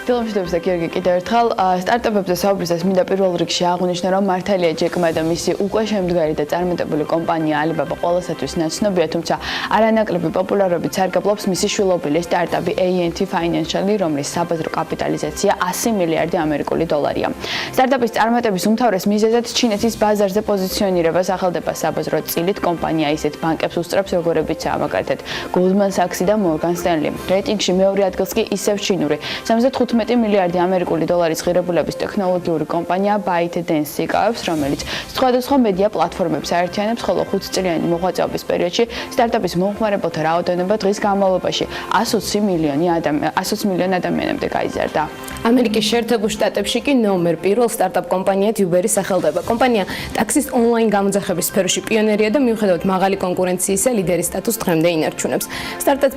დილამშვიდობის და გიორგი კიდევ ერთხელ სტარტაპებზე საუბრისას მინდა პირველ რიგში აღვნიშნო, რომ მართალია ჯეკმა და მისი უკვე შემდგარი და წარმატებული კომპანია Alibaba ყველასათვის ნაცნობია, თუმცა არანაკლები პოპულარობით სარგებლობს მისი შვილობილი სტარტაპი ANT Financial-ი, რომლის საბაზრო კაპიტალიზაცია 100 მილიარდი ამერიკული დოლარია. სტარტაპის წარმატების უმთავრეს მიზეზად ჩინეთის ბაზარზე პოზიციონირება სახელდება საბაზრო წილით. კომპანია ისეთ ბანკებს უსწრებს, როგორებიცაა მაგალითად Goldman Sachs და Morgan Stanley. რეიტინგში მეორე ადგილს კი ისევ ჩინური 75 მილიარდი ამერიკული დოლარის ღირებულების ტექნოლოგიური კომპანია ByteDance იკავებს, რომელიც სხვადასხვა მედია პლატფორმებს აერთიანებს, ხოლო 5 წლიანი მოღვაწეობის პერიოდში სტარტაპის მომხმარებელთა რაოდენობა დღის განმავლობაში 120 მილიონ ადამიანამდე გაიზარდა. ამერიკის შეერთებულ შტატებში კი ნომერ პირველ სტარტაპ კომპანია Uber-ი სახელდება. კომპანია ტაქსის ონლაინ გამოძახების სფეროში პიონერია და მიუხედავად მაღალი კონკურენციისა ლიდერის სტატუსს დღემდე ინარჩუნებს.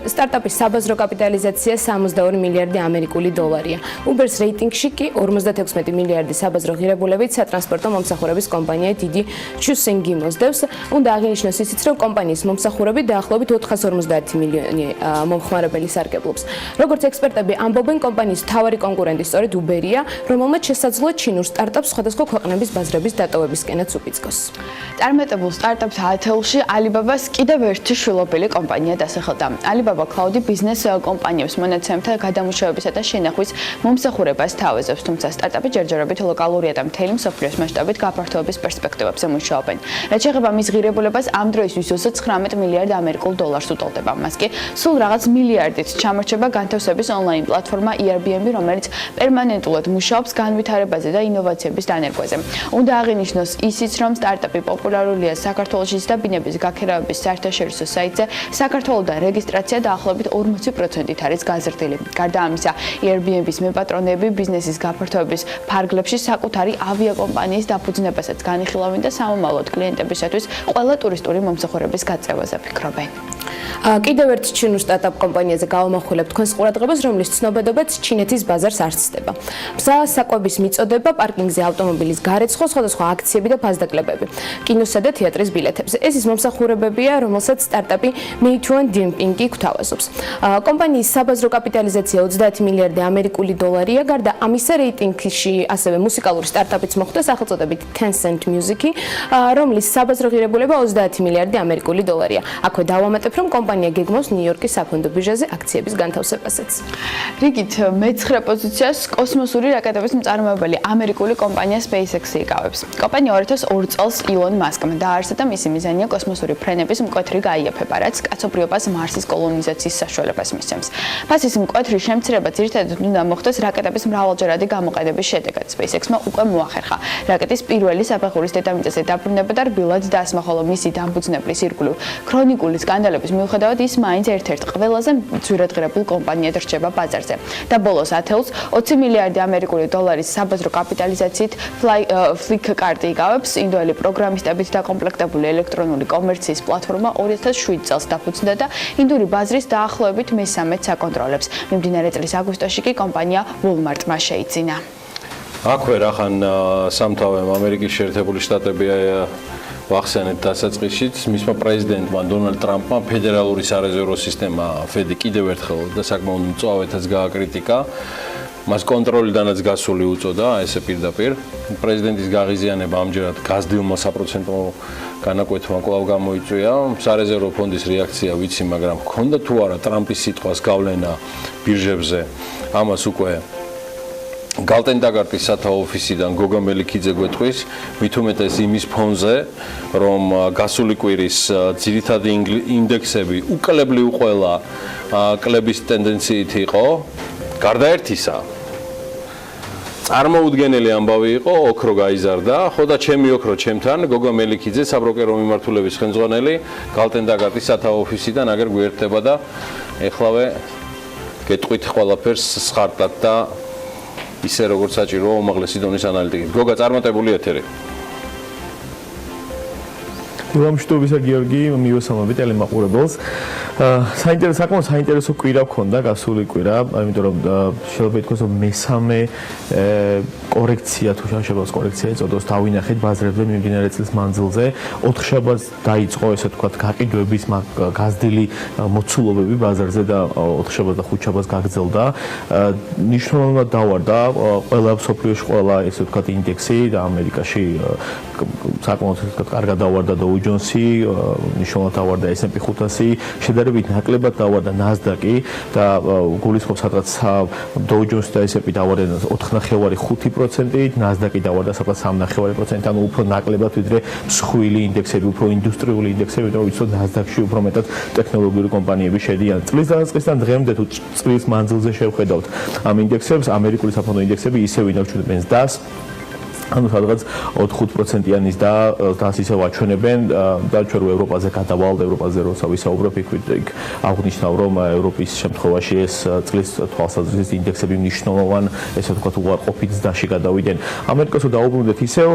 სტარტაპის საბაზრო კაპიტალიზაცია 62 მილიარდი ამერიკული დოლარია. Uber-ს რეიტინგში კი 56 მილიარდი საბაზრო ღირებულებით სატრანსპორტო მომსახურების კომპანია დიდი ჩუსინგი მოსდევს. უნდა აღინიშნოს ისიც, რომ კომპანიის მომსახურები დაახლოებით 450 მილიონი მომხმარებელი სარგებლობს. როგორც ექსპერტები ამბობენ, კომპანიის მთავარი კონკურენტი სწორედ Uber-ია, რომელმაც შესაძლოა ჩინურ სტარტაპს სხვადასხვა ქვეყნების ბაზრების დატოვებისკენაც უპიწყოს. წარმატებულ სტარტაპს ათეულში ალიბაბას კიდევ ერთი შვილობილი კომპანია დასახელდა. ალიბაბა Cloud ბიზნეს კომპანიებს მონაცემთა გადამუშავებისა და შენახვის მომსახურებას თავაზობს, თუმცა სტარტაპი ჯერჯერობით ლოკალურია და მთელი მსოფლიოს მასშტაბით გაფართოების პერსპექტივებზე მუშაობენ. რაც შეეხება მის ღირებულებას, ამ დროისთვის 29 მილიარდ ამერიკულ დოლარს უტოლდება. მას კი სულ რაღაც მილიარდით ჩამორჩება განთავსების ონლაინ პლატფორმა Airbnb, რომელიც პერმანენტულად მუშაობს განვითარებაზე და ინოვაციების დანერგვაზე. უნდა აღინიშნოს ისიც, რომ სტარტაპი პოპულარულია საქართველოშიც და ბინების გაქერავების საერთაშორისო საიტზე საქართველოდან რეგისტრაცია დაახლოებით 40%-ით არის გაზრდილი. გარდა ამისა, Airbnb-ის მეპატრონეები ბიზნესის გაფართოების ფარგლებში საკუთარი ავიაკომპანიის დაფუძნებასაც განიხილავენ და სამომავლოდ klienteებისათვის ყველა ტურისტული მომსახურების გაწევაზე ფიქრობენ. კიდევ ერთ ჩინურ სტარტაპ კომპანიაზე გავამახვილებ თქვენს ყურადღებას, რომლის ცნობადობაც ჩინეთის ბაზარს არ ცდება. მზა საკვების მიწოდება, პარკინგზე ავტომობილის გარეცხვა, სხვადასხვა აქციები და ფასდაკლებები, კინოსა და თეატრის ბილეთებზე. ეს ის მომსახურებებია, რომელსაც სტარტაპი მეითუან დიმპინგი გვთავაზობს. კომპანიის საბაზრო კაპიტალიზაცია 30 მილიარდი ამერიკული დოლარია. გარდა ამისა, რეიტინგში ასევე მუსიკალური სტარტაპიც მოხვდა სახელწოდებით Tencent Music-ი, რომლის საბაზრო ღირებულება 30 მილიარდი ამერიკული დოლარია. აქვე დავამატებ, რომ კომპანია გეგმავს ნიუ-იორკის საფონდო ბირჟაზე აქციების განთავსებასაც. რიგით მე-9 პოზიციას კოსმოსური რაკეტების მწარმოებელი ამერიკული კომპანია SpaceX-ი იკავებს. კომპანია 2002 წელს ილონ მასკმა დაარსა და მისი მიზანია კოსმოსური ფრენების მკვეთრი გაიაფება, რაც კაცობრიობას მარსის კოლონიზაციის საშუალებას მისცემს. ფასის მკვეთრი შემცირება ძირითადად უნდა მოხდეს რაკეტების მრავალჯერადი გამოყენების შედეგად. SpaceX-მა უკვე მოახერხა რაკეტის პირველი საფეხურის დედამიწაზე დაბრუნება და რბილად დასმა, ხოლო მისი დამფუძნებლის ირგვლივ ქრონიკული სკანდალების მიუხედავად ის მაინც ერთ-ერთ ყველაზე ძვირადღირებულ კომპანიად რჩება ბაზარზე. და ბოლოს ათეულს 20 მილიარდი ამერიკული დოლარის საბაზრო კაპიტალიზაციით Flipkart იკავებს. ინდოელი პროგრამისტებით დაკომპლექტებული ელექტრონული კომერციის პლატფორმა 2007 წელს დაფუძნდა და ინდური ბაზრის დაახლოებით მე-13-ს აკონტროლებს. მიმდინარე წლის აგვისტოში კი კომპანია Walmart-მა შეიძინა. აქვე რახან სამთავრობო ამერიკის შეერთებული შტატები ვახსენეთ დასაწყისშიც, მისმა პრეზიდენტმა დონალდ ტრამპმა ფედერალური სარეზერვო სისტემა FED კიდევ ერთხელ და საკმაოდ მწვავედაც გააკრიტიკა. მას კონტროლიდანაც გასული უწოდა, ესე პირდაპირ. პრეზიდენტის გაღიზიანება ამჯერად გაზრდილმა საპროცენტო განაკვეთმა კვლავ გამოიწვია. სარეზერვო ფონდის რეაქცია ვიცი, მაგრამ ჰქონდა თუ არა ტრამპის სიტყვას გავლენა ბირჟებზე, ამას უკვე გალტენდაგარტის სათავო ოფისიდან გოგა მელიქიძე გვეტყვის, მით უმეტეს იმის ფონზე, რომ გასული კვირის ძირითადი ინდექსები უკლებლივ ყველა კლების ტენდენციით იყო, გარდა ერთისა. წარმოუდგენელი ამბავი იყო, ოქრო გაიზარდა, ხო და ჩემი ოქრო ჩემთან, გოგა მელიქიძე, საბროკერო მიმართულების ხელმძღვანელი, გალტენდაგარტის სათავო ოფისიდან აგერ გვერდება და ეხლავე გეტყვით ყველაფერს სხარტად და ისე როგორც საჭიროა უმაღლესი დონის ანალიტიკით. გოგა, წარმატებული ეთერი. დილამშვიდობისა გიორგი, მივესალმები ტელემაყურებელს. საკმაოდ საინტერესო კვირა გქონდა გასული კვირა, იმიტომ რომ შეიძლება ითქვას, რომ მესამე კორექცია თუ შაბათს კორექცია ეწოდოს დავინახეთ ბაზრებზე მიმდინარე წლის მანძილზე. 4 შაბათს დაიწყო ესე ვთქვათ გაყიდვების გაზრდილი მოცულობები ბაზარზე და 4 შაბათს და 5 შაბათს გაგრძელდა. მნიშვნელოვნად დავარდა ყველა მსოფლიოში ყველა ესე ვთქვათ ინდექსი და ამერიკაში საკმაოდ ესე ვთქვათ კარგად დავარდა Dow Jones-ი, მნიშვნელოვნად დავარდა S&P 500-ი, შედარებით ნაკლებად დავარდა Nasdaq-ი და გულისხმობს სადღაც Dow Jones-ი და S&P დავარდა 4.5%, Nasdaq-ი დავარდა სადღაც 3.5%, ანუ უფრო ნაკლებად ვიდრე მსხვილი ინდექსები, უფრო ინდუსტრიული ინდექსები, იმიტომ რომ ვიცით Nasdaq-ში უფრო მეტად ტექნოლოგიური კომპანიები შედიან. წლის დასაწყისიდან დღემდე თუ წლის მანძილზე შევხედავთ ამ ინდექსებს, ამერიკული საფონდო ინდექსები ისევ ინარჩუნებენ ზრდას. ანუ სადღაც 4-5%-იანის და ისევ აჩვენებენ და ჩვენ რო ევროპაზე გადავალთ, ევროპაზე რო ვისაუბრებ, იქ აღნიშნავ, რომ ევროპის შემთხვევაში ეს წლის თვალსაზრისით ინდექსები მნიშვნელოვან, ესე ვთქვათ, უარყოფით ზდაში გადავიდნენ. ამერიკას რო დაუბრუნდეთ ისევ,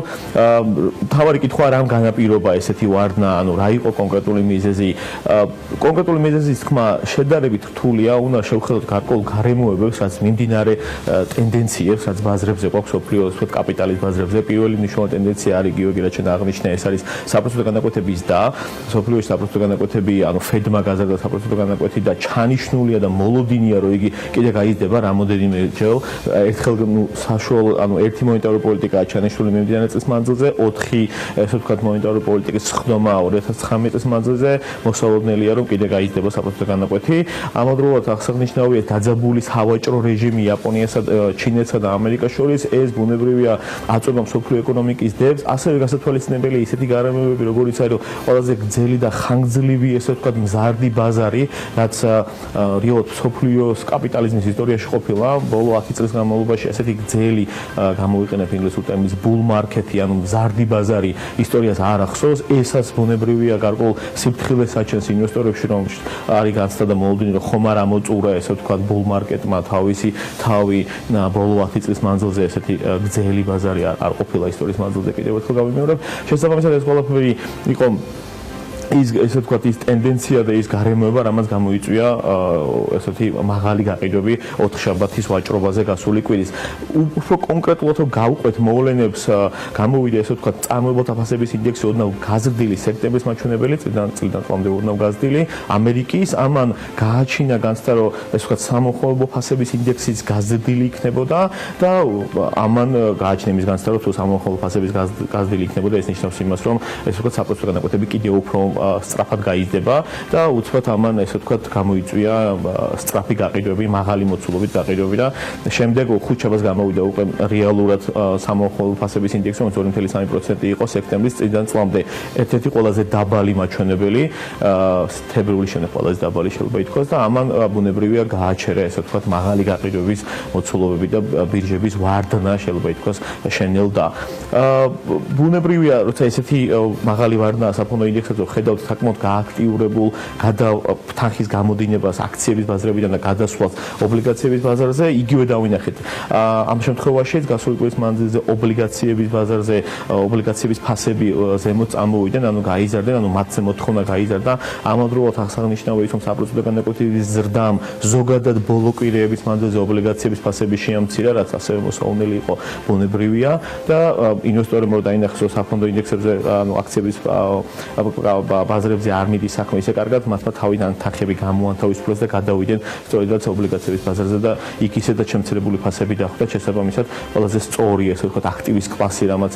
თავარი კითხვა რამ განაპირობა ესეთი ვარდნა, ანუ რა იყო კონკრეტული მიზეზი. კონკრეტული მიზეზის თქმა შედარებით რთულია, უნდა შევხედოთ გარკვეულ გარემოებებს, რაც მიმდინარე ტენდენციებს, რაც ბაზრებზე გვაქვს სოფლიოს კაპიტალის ბაზრებზე. პირველი მნიშვნელოვანი ტენდენცია არის იგივე რაც ჩვენ აღნიშნე, ეს არის საპროცენტო განაკვეთების და სოფლიოში საპროცენტო განაკვეთები, ანუ ფედმა გაზარდა საპროცენტო განაკვეთი და ჩანიშნულია და მოლოდინია, რომ იგი კიდე გაიზრდება რამოდენიმეჯერ. ერთხელ საშუალო, ანუ ერთი მონეტარული პოლიტიკაა ჩანიშნული მიმდინარე წლის მანძილზე, 4 ესე ვთქვათ მონეტარული პოლიტიკის სხდომა 2019 წლის მანძილზე, მოსალოდნელია, რომ კიდე გაიზრდება საპროცენტო განაკვეთი. ამავდროულად აღსანიშნავია დაძაბული სავაჭრო რეჟიმი იაპონიასა, ჩინეთსა და ამერიკას შორის, ეს ბუნებრივია აწვება მსოფლიო ეკონომიკის დებს, ასევე გასათვალისწინებელია ისეთი გარემოებები, როგორიც არის ყველაზე გრძელი და ხანგრძლივი, ესე ვთქვათ, მზარდი ბაზარი, რაც რეალურად მსოფლიოს კაპიტალიზმის ისტორიაში ყოფილა, ბოლო 10 წლის განმავლობაში ესეთი გრძელი გამოვიყენებ ინგლისურ ტერმინს bull market-ი, ანუ მზარდი ბაზარი ისტორიას არ ახსოვს, ესაც ბუნებრივია გარკვეულ სიფრთხილეს აჩენს ინვესტორებში, რომ არის განცდა და მოლოდინი, რომ ხომ არ ამოწურა, ესე ვთქვათ, bull market-მა თავისი თავი ბოლო 10 წლის მანძილზე ესეთი გრძელი ბაზარი არ ყოფილა ისტორიის მანძილზე კიდევ ერთხელ გავიმეორებ. შესაბამისად ეს ყველაფერი იყო ესე ვთქვათ, ის ტენდენცია და ის გარემოება, რამაც გამოიწვია ესეთი მაღალი გაყიდვები 4 შაბათის ვაჭრობაზე გასული კვირის. უფრო კონკრეტულად რომ გავყვეთ მოვლენებს, გამოვიდა ესე ვთქვათ, წარმოებათა ფასების ინდექსი ოდნავ გაზრდილი სექტემბრის მაჩვენებელი, წლიდან წლამდე ოდნავ გაზრდილი. ამერიკის ამან გააჩინა განცდა, რომ ესე ვთქვათ, სამოხმოვანო ფასების ინდექსიც გაზრდილი იქნებოდა და ამან გააჩინა იმის განცდა, რომ თუ სამოხმოვანო ფასების გაზრდილი იქნებოდა, ეს ნიშნავს იმას, რომ ესე ვთქვათ, საპროცენტო განაკვეთები კიდევ უფრო სწრაფად გაიზრდება და უცბად ამან ესე ვთქვათ გამოიწვია სწრაფი გაყიდვები, მაღალი მოცულობით გაყიდვები და შემდეგ 5 შაბათს გამოვიდა უკვე რეალურად სამოხმოვანო ფასების ინდექსი, რომელიც 2.3% იყო სექტემბრის წლიდან წლამდე. ერთ-ერთი ყველაზე დაბალი მაჩვენებელი, თებერვლის შემდეგ ყველაზე დაბალი შეიძლება ითქვას და ამან ბუნებრივია გააჩერა ესე ვთქვათ მაღალი გაყიდვების მოცულობები და ბირჟების ვარდნა შეიძლება ითქვას შენელდა. ბუნებრივია, როცა ესეთი მაღალი ვარდნა საფონდო ინდექსებზე ხედავთ საკმაოდ გააქტიურებულ თანხის გამოდინებას აქციების ბაზრებიდან და გადასვლას ობლიგაციების ბაზარზე, იგივე დავინახეთ. ამ შემთხვევაშიც გასული კვირის მანძილზე ობლიგაციების ბაზარზე ობლიგაციების ფასები ზემოთ წამოვიდნენ, ანუ გაიზარდნენ, ანუ მათზე მოთხოვნა გაიზარდა. ამავდროულად აღსანიშნავია ის, რომ საპროცენტო განაკვეთის ზრდამ ზოგადად ბოლო კვირეების მანძილზე ობლიგაციების ფასები შეამცირა, რაც ასევე მოსალოდნელი იყო ბუნებრივია და ინვესტორებმა რომ დაინახეს, რომ საფონდო ინდექსებზე, ანუ აქციების ბაზრებზე არ მიდის საქმე ისე კარგად, მათმა თავიდან თანხები გამოანთავისუფლეს და გადავიდნენ სწორედაც ობლიგაციების ბაზარზე და იქ ისედაც შემცირებული ფასები დახვდა, შესაბამისად ყველაზე სწორი, ესე ვთქვათ, აქტივის კლასი, რამაც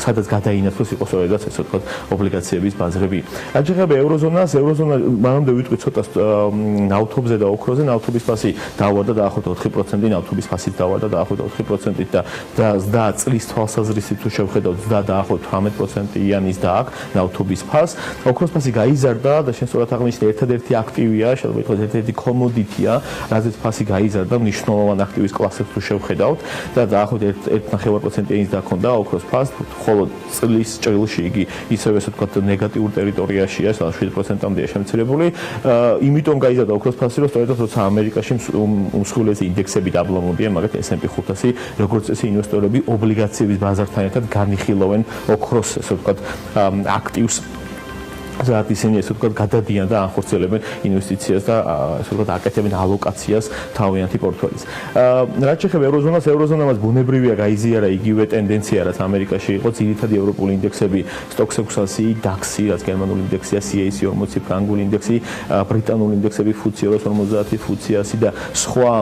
სადაც გადაინაცვლეს იყო სწორედაც ესე ვთქვათ ობლიგაციების ბაზრები. რაც შეეხება ევროზონას, ევროზონა მანამდე ვიტყვით ცოტა ნავთობზე და ოქროზე, ნავთობის ფასი დავარდა დაახლოებით 4%, ნავთობის ფასიც დავარდა დაახლოებით 4%-ით და წლის თვალსაზრისით თუ შევხედავთ, დაახლოებით 18%-იანის და აქ ნავთობის ფას. ოქროს ფასი გაიზარდა და შენ სწორად აღნიშნე, ერთადერთი აქტივია, შეიძლება ითქვას ერთადერთი კომოდიტია, რაზეც ფასი გაიზარდა, მნიშვნელოვანი აქტივის კლასებს თუ შევხედავთ და დაახლოებით 1.5%-იანის დაქონდა ოქროს ფას, ხოლო წლის ჭრილში იგი ისევე ესე ვთქვათ ნეგატიურ ტერიტორიაშია, 7%-მდეა შემცირებული. იმიტომ გაიზარდა ოქროს ფასი, რომ სწორედ როცა ამერიკაში უმსხვილესი ინდექსები დაბლომოდიან, მაგათ S&P 500, როგორც წესი ინვესტორები ობლიგაციების ბაზართან ერთად განიხილავენ ოქროს, ესე ვთქვათ, აქტივს. ზოგადად ისინი ესე ვთქვათ გადადიან და ახორციელებენ ინვესტიციას და ესე ვთქვათ აკეთებენ ალოკაციას თავიანთი პორტფელის. რაც შეეხება ევროზონას, ევროზონამაც ბუნებრივია გაიზიარა იგივე ტენდენცია, რაც ამერიკაში იყო, ძირითადი ევროპული ინდექსები, STOXX 600, DAX-ი, რაც გერმანული ინდექსია, CAC 40, ფრანგული ინდექსი, ბრიტანული ინდექსები, FTSE 50, FTSE 100 და სხვა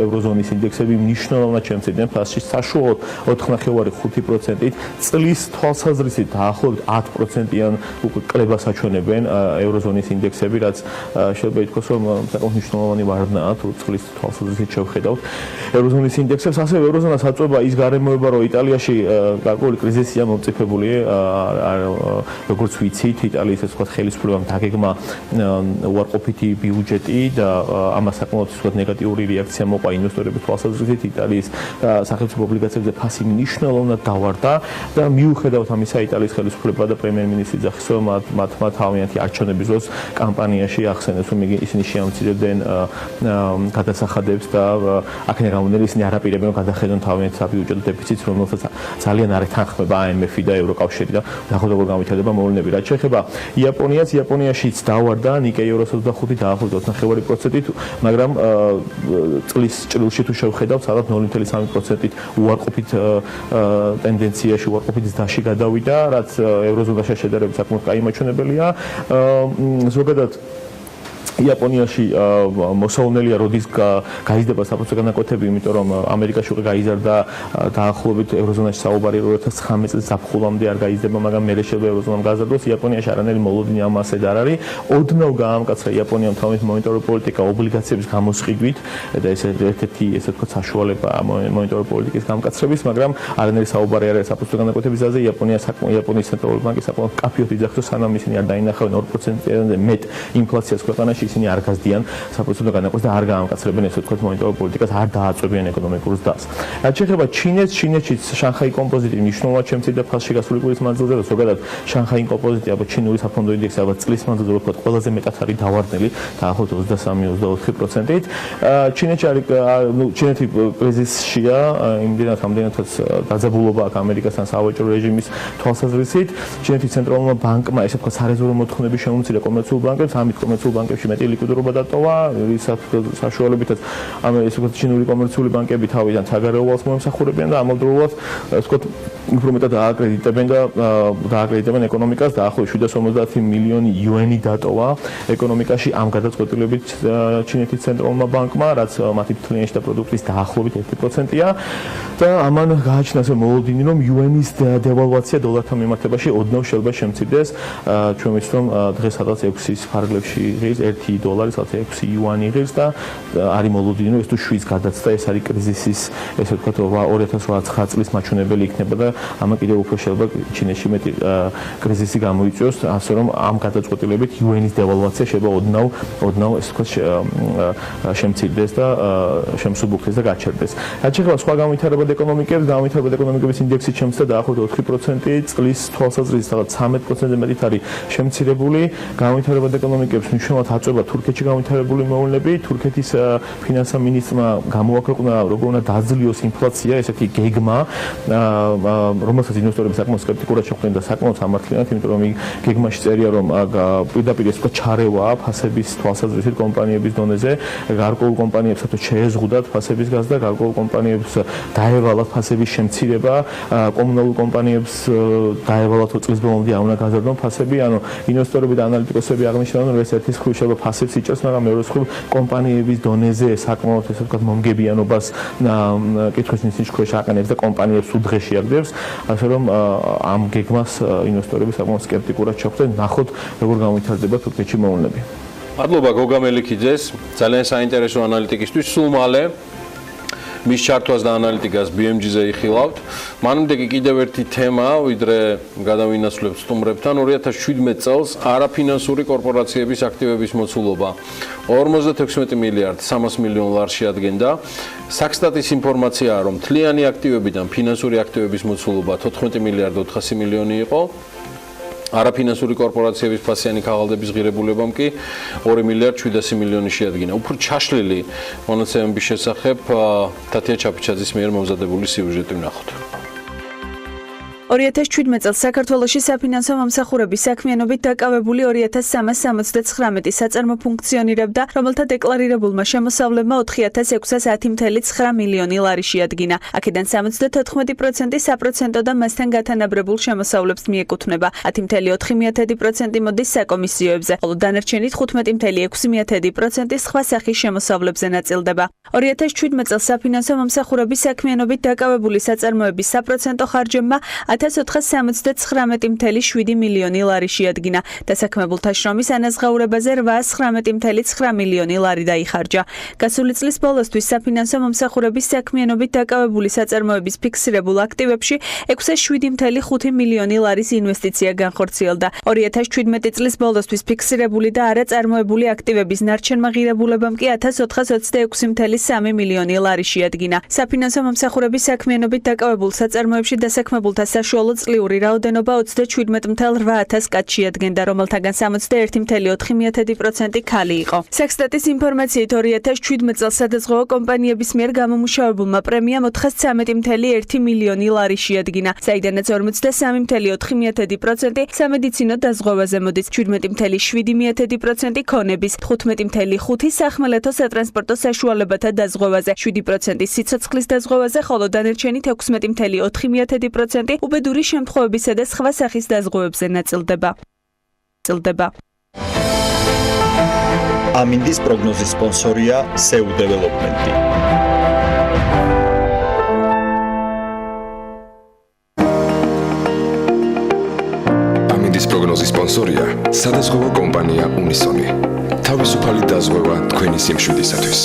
ევროზონის ინდექსები მნიშვნელოვნად შემცირდნენ ფასში, საშუალოდ 4.5%-ით, წლის თვალსაზრისით დაახლოებით 10%-იან უკვე კლება საჩვენებენ ევროზონის ინდექსები, რაც შეიძლება ითქვას, რომ საკმაოდ მნიშვნელოვანი ვარდნაა, თუ წლის თვალსაზრისით შევხედავთ ევროზონის ინდექსებს. ასევე ევროზონას აწვება ის გარემოება, რომ იტალიაში გარკვეული კრიზისია მომწიფებული, როგორც ვიცით, იტალიის ეს ვთქვათ ხელისუფლებამ დაგეგმა უარყოფითი ბიუჯეტი და ამას საკმაოდ ვთქვათ ნეგატიური რეაქცია მოყვა ინვესტორების თვალსაზრისით. იტალიის სახელმწიფო ობლიგაციებზე ფასი მნიშვნელოვნად დავარდა და მიუხედავად ამისა იტალიის ხელისუფლება და პრემიერ-მინისტრი ძახისო მათმა თავიანთი არჩევნების დროს კამპანიაში ახსენეს, რომ ისინი შეამცირებდნენ გადასახადებს და აქედან გამომდინარე ისინი არ აპირებენ რომ გადახედონ თავიანთ საბიუჯეტო დეფიციტს, რომელსაც ძალიან არ ეთანხმება IMF-ი და ევროკავშირი და ნახოთ როგორ გამოჩნდება მოვლენები. რაც შეეხება იაპონიას, იაპონიაშიც დავარდა ნიკეი 225 დაახლოებით 4.5%-ით, მაგრამ წლის ჭრილში თუ შევხედავთ, სადაც 0.3%-ით უარყოფით ტენდენციაში, უარყოფით ზრდაში გადავიდა, რაც ევროზონაში შედარებით საკმაოდ კაი მაჩვენებელია. ზოგადად იაპონიაში მოსავნელია როდის გაიზრდება საფრთხე განაკვეთები, იმიტომ რომ ამერიკაში უკვე გაიზარდა დაახლოებით ევროზონაში საუბარი 2019 წლის ზაფხულამდე არ გაიზრდება, მაგრამ მე შეიძლება ევროზონამ გაზარდოს. იაპონიაში არანაირი მოლოდინი ამასე არ არის. ოდნავ გაამკაცრა იაპონიამ თავის მონეტარული პოლიტიკა ობლიგაციების გამოსყიდვით და ეს ერთ-ერთი ესე ვთქვათ საშუალება მონეტარული პოლიტიკის გამკაცრების, მაგრამ არანაირი საუბარი არ არის საფრთხე განაკვეთების ზაზე. იაპონიის ცენტრალური ბანკი საკმაოდ კაფიოდ იძახს, სანამ ისინი არ დაინახავენ 2%-ზე მეტ ინფლაციას ქვეყანაში, ისინი არ გაზდიან საფრთხე განაკვეთს და არ გაამკაცრებენ ესე ვთქვათ მონეტარულ პოლიტიკას, არ დააწვევიან ეკონომიკურ ზრდას. რაც შეეხება ჩინეთს, ჩინეთშიც შანხაი კომპოზიტი მნიშვნელოვნად შემცირდა ფასში გასული კვირის მანძილზე და ზოგადად შანხაი კომპოზიტი ალბათ ჩინური საფონდო ინდექსი ალბათ წლის მანძილზე ვთქვათ ყველაზე მეტად არის დავარდნილი, დაახლოებით 23-24%-ით. ჩინეთში არის ჩინეთი კრიზისშია, იმდენად ამდენადაც დაძაბულობა აქვს ამერიკასთან სავაჭრო რეჟიმის თვალსაზრისით. ჩინეთის ცენტრალურმა ბანკმა ესე ვთქვათ სარეზერვო მოთხოვნები შემომცირა კომერციულ ბანკებს, ამით კომერციულ ბანკებში მეტი ლიკვიდობა დატოვა, საშუალებითაც ესე ვთქვათ ჩინური კომერციული ბანკები თავიდან საგარეო ვალს მოემსახურებიან და ამავდროულად ესე ვთქვათ უფრო მეტად დააკრედიტებენ ეკონომიკას, დაახლოებით 750 მილიონი იუენი დატოვა ეკონომიკაში ამ გადაწყვეტილებით ჩინეთის ცენტრალურმა ბანკმა, რაც მათი თლიანში და პროდუქტის დაახლოებით 1%-ია და ამან გააჩნდა ასე მოლოდინი, რომ იუენის დევალვაცია დოლართან მიმართებაში ოდნავ შეიძლება შემცირდეს. ჩვენ ვიცით, რომ დღეს სადღაც 6-ის ფარგლებში ღირს 1 დოლარი, სადღაც 6 იუანი ღირს და არის მოლოდინი, რომ ეს თუ 7-ს გადაცდა, ეს არის კრიზისის, ესე ვთქვათ 2029 წლის მაჩვენებელი იქნება და ამა კიდევ უფრო შეიძლება ჩინეთში მეტი კრიზისი გამოიწვიოს, ასე რომ ამ გადაწყვეტილებით იუენის დევალვაცია შეიძლება ოდნავ ესე ვთქვათ შემცირდეს და შემსუბუქდეს და გაჩერდეს. რაც შეეხება სხვა განვითარებად ეკონომიკების ინდექსი შემცირდა დაახლოებით 4%, წლის თვალსაზრისით სადღაც 13%-ზე მეტით არის შემცირებული. განვითარებად ეკონომიკებს მნიშვნელოვნად აწვება თურქეთში განვითარებული მოვლენები. თურქეთის ფინანსთა მინისტრმა გამოაქვეყნა როგორ უნდა დაძლიოს ინფლაცია, ესეთი გეგმა, რომელსაც ინვესტორები საკმაოდ სკეპტიკურად შეხვდნენ და საკმაოდ სამართლიანად, იმიტომ რომ გეგმაში წერია, რომ პირდაპირ ეს ვთქვათ ჩარევა ფასების თვალსაზრისით კომპანიების დონეზე, გარკვეულ კომპანიებსაც შეეზღუდათ ფასების გაზრდა, გარკვეულ კომპანიებს დაევალათ ფასების შემცირება, კომუნალურ კომპანიებს დაევალათ წლის ბოლომდე არ უნდა გაზარდონ ფასები, ანუ ინვესტორები და ანალიტიკოსები აღნიშნავენ, რომ ეს ერთის მხრივ შეიძლება ფასებს იჭერს, მაგრამ მეორეს მხრივ კომპანიების დონეზე საკმაოდ ესე ვთქვათ მომგებიანობას კითხვის ნიშნის ქვეშ აყენებს და კომპანიებს უდღეში აგდებს, ასე რომ ამ გეგმას ინვესტორები საკმაოდ სკეპტიკურად შეხვდნენ. ნახოთ როგორ განვითარდება თურქეთში მოვლენები. მადლობა გოგა მელიქიძეს, ძალიან საინტერესო ანალიტიკისთვის. სულ მალე მის ჩართვას და ანალიტიკას BMG-ზე იხილავთ. მანამდე კიდევ ერთი თემა, ვიდრე გადავინაცვლებთ სტუმრებთან, 2017 წელს არაფინანსური კორპორაციების აქტივების მოცულობა 56 მილიარდ 300 მილიონ ლარში ადგენდა. საქსტატის ინფორმაციაა, რომ თლიანი აქტივებიდან ფინანსური აქტივების მოცულობა 14 მილიარდ 400 მილიონი იყო. არაფინანსური კორპორაციების ფასიანი ქაღალდების ღირებულებამ კი 2 მილიარდ 700 მილიონი შეადგინა. უფრო ჩაშლილი მონაცემების შესახებ თათია ჩაფიჩაძის მიერ მომზადებული სიუჟეტი ვნახოთ. 2017 წელს საქართველოში საფინანსო მომსახურების საქმიანობით დაკავებული 2379 საწარმო ფუნქციონირებდა, რომელთა დეკლარირებულმა შემოსავლებმა 4610,9 მილიონი ლარი შეადგინა. აქედან 74% საპროცენტო და მასთან გათანაბრებულ შემოსავლებს მიეკუთვნება. 10,4% მოდის საკომისიოებზე, ხოლო დანარჩენი 15,6% სხვა სახის შემოსავლებზე ნაწილდება. 2017 წელს საფინანსო მომსახურების საქმიანობით დაკავებული საწარმოების საპროცენტო ხარჯებმა 1469.7 მილიონი ლარი შეადგინა. დასაქმებულთა შრომის ანაზღაურებაზე 819.9 მილიონი ლარი დაიხარჯა. გასული წლის ბოლოსთვის საფინანსო მომსახურების საქმიანობით დაკავებული საწარმოების ფიქსირებულ აქტივებში 607.5 მილიონი ლარის ინვესტიცია განხორციელდა. 2017 წლის ბოლოსთვის ფიქსირებული და არაწარმოებული აქტივების ნარჩენმა ღირებულებამ კი 1426.3 მილიონი ლარი შეადგინა. საფინანსო მომსახურების საქმიანობით დაკავებულ საწარმოებში დასაქმებულთა საშუალო წლიური რაოდენობა 37.800 კაცს შეადგენდა, რომელთაგან 61.4% ქალი იყო. საქსტატის ინფორმაციით 2017 წელს სადაზღვევო კომპანიების მიერ გამომუშავებულმა პრემიამ 413.1 მილიონი ლარი შეადგინა, საიდანაც 43.4% სამედიცინო დაზღვევაზე მოდის, 17.7% ქონების, 15.5% სახმელეთო სატრანსპორტო საშუალებათა დაზღვევაზე, 7% სიცოცხლის დაზღვევაზე, ხოლო დანარჩენი 16.4% უბედური შემთხვევებისა და სხვა სახის დაზღვევებზე ნაწილდება. ამინდის პროგნოზის სპონსორია SEU დეველოპმენტი. ამინდის პროგნოზის სპონსორია სადაზღვევო კომპანია უნისონი. თავისუფალი დაზღვევა თქვენი სიმშვიდისათვის.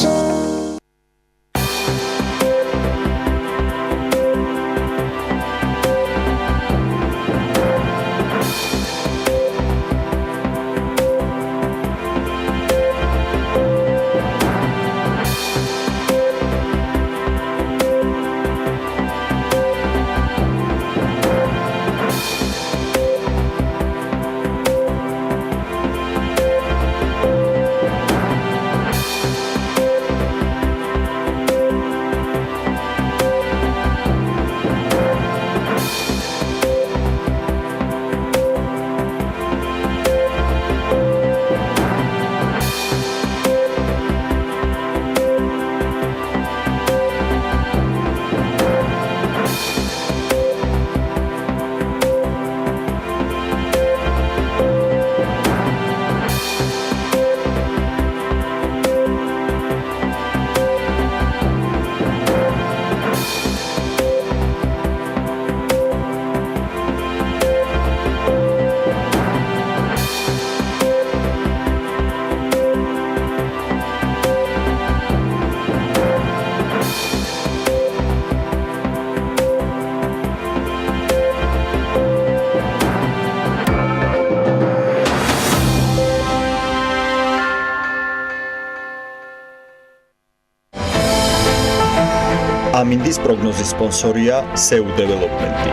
ამინდის პროგნოზის სპონსორია SEU დეველოპმენტი.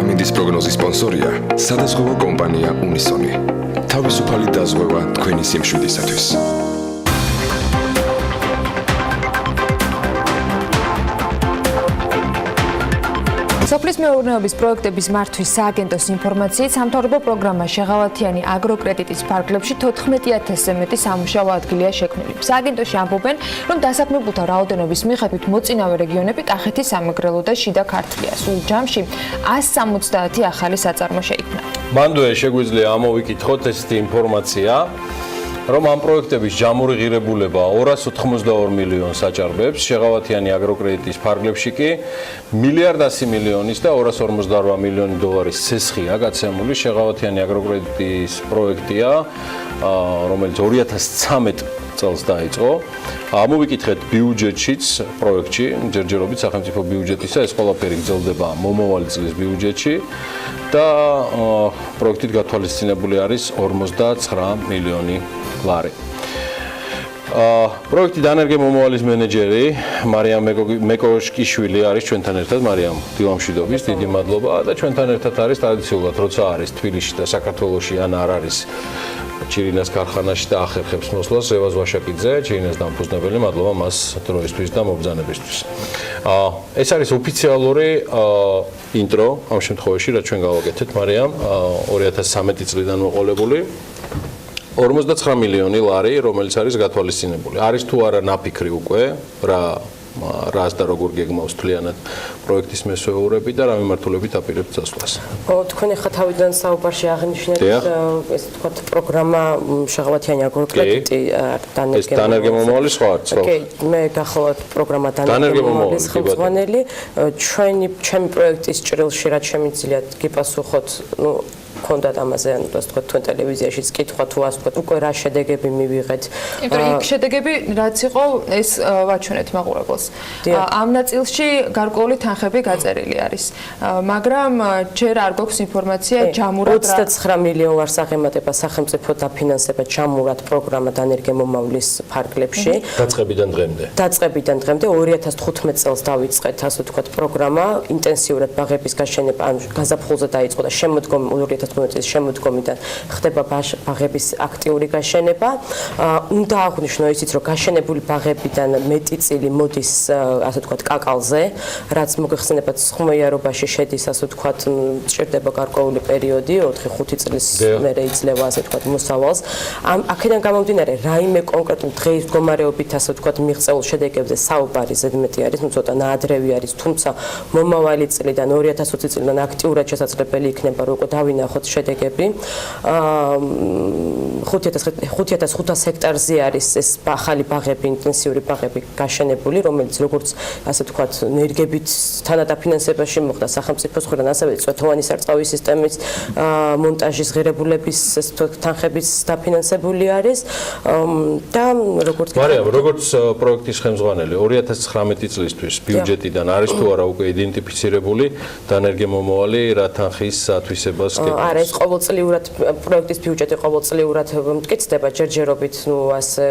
ამინდის პროგნოზის სპონსორია სადაზღვევო კომპანია უნისონი. თავისუფალი დაზღვევა თქვენი სიმშვიდისათვის. სოფლის მეურნეობის პროექტების მართვის სააგენტოს ინფორმაციით სამთავრობო პროგრამა შეღავათიანი აგროკრედიტის ფარგლებში 14,000-ზე მეტი სამუშაო ადგილია შექმნილი. სააგენტოში ამბობენ, რომ დასაქმებულთა რაოდენობის მიხედვით მოწინავე რეგიონები კახეთი, სამეგრელო და შიდა ქართლია. სულ ჯამში 170 ახალი საწარმო შეიქმნა. მანდვე შეგვიძლია ამოვიკითხოთ ესეთი ინფორმაცია, რომ ამ პროექტების ჯამური ღირებულება 282 მილიონს აჭარბებს, შეღავათიანი აგროკრედიტის ფარგლებში კი 1,100 მილიონის და 258 მილიონი დოლარის სესხია გაცემული. შეღავათიანი აგროკრედიტის პროექტია, რომელიც 2013 წელს დაიწყო. ამოვიკითხეთ ბიუჯეტშიც პროექტში, ჯერჯერობით სახელმწიფო ბიუჯეტისა, ეს ყველაფერი გრძელდება მომავალი წლის ბიუჯეტში და პროექტით გათვალისწინებული არის 59 მილიონი ლარი. პროექტი დანერგე მომავალის მენეჯერი მარიამ მეკოშკიშვილი არის ჩვენთან ერთად. მარიამ, დილამშვიდობის, დიდი მადლობა და ჩვენთან ერთად არის ტრადიციულად, როცა არის თბილისში და საქართველოში ან არ არის ჩირინას ქარხანაში და ახერხებს მოსვლას რევაზ ვაშაკიძე, ჩირინას დამფუძნებელი, მადლობა მას დროისთვის და მობრძანებისთვის. ეს არის ოფიციალური ინტრო ამ შემთხვევაში, რაც ჩვენ გავაკეთეთ, მარიამ, 2013 წლიდან მოყოლებული 59 მილიონი ლარი, რომელიც არის გათვალისწინებული. არის თუ არა ნაფიქრი უკვე, რა რას და როგორ გეგმავს თლიანად პროექტის მესვეურები და რა მიმართულებით აპირებთ წასვლას. თქვენ ახლა თავიდან საუბარში აღნიშნეთ ეს თქვა პროგრამა შეღავათიანი აგროკრედიტი დანერგემომავალი სხვა არც ხო? კი, მე გახლავთ პროგრამა დანერგემომავლის ხელმძღვანელი. ჩემი პროექტის ჭრილში რაც შემიძლიათ გიპასუხოთ, კონდათ ამაზე ანუ ასე თქვა თქვენ ტელევიზიაშიც კითხვა თუ ასე თქვა უკვე რა შედეგები მივიღეთ. იმიტომ იქ შედეგები რაც იყო ეს ვაჩვენეთ მაყურებელს. ამ ნაწილში გარკვეული თანხები გაწერილი არის. მაგრამ ჯერ არ გვაქვს ინფორმაცია ჯამურად 29 მილიონ ლარს აღემატება სახელმწიფო დაფინანსება ჯამურად პროგრამა დანერგემომავლის ფარგლებში. დაწყებიდან დღემდე. დაწყებიდან დღემდე 2015 წელს დავიწყეთ ასე თქვა პროგრამა ინტენსიურად ბაღების გაშენება ან გაზაფხულზე დაიწყო და შემოდგომი 2015 შემოდგომიდან ხდება ბაღების აქტიური გაშენება. უნდა აღვნიშნო ისიც, რომ გაშენებული ბაღებიდან მეტი წილი მოდის, ასე ვთქვათ, კაკალზე, რაც მოგეხსენებათ ხმოიარობაში შედის, ასე ვთქვათ, ჭირდება გარკვეული პერიოდი, 4-5 წლის მერე იძლევა, ასე ვთქვათ, მოსავალს. აქედან გამომდინარე, რაიმე კონკრეტულ დღის მდგომარეობით, ასე ვთქვათ, მიღწეულ შედეგებზე საუბარი ზედმეტი არის, ну ცოტა ნაადრევი არის, თუმცა მომავალი წლიდან 2020 წლიდან აქტიურად შესაძლებელი იქნება, რომ უკვე დავინახოთ შედეგები. 5500 ჰექტარზე არის ეს ახალი ბაღები, ინტენსიური ბაღები გაშენებული, რომელიც როგორც ასე ვთქვათ, ენერგებით თანადაფინანსებაში მოხდა სახელმწიფოს მხრიდან, ასევე წვეთოვანი სარწყავი სისტემის მონტაჟის ღირებულების თანხების დაფინანსებული არის და როგორც პროექტის ხელმძღვანელი 2019 წლისთვის ბიუჯეტიდან არის თუ არა უკვე იდენტიფიცირებული დანერგემომავალი რა თანხის ათვისებას არა, ეს ყოველწლიურად პროექტის ბიუჯეტი ყოველწლიურად მტკიცდება ჯერჯერობით, ну ასე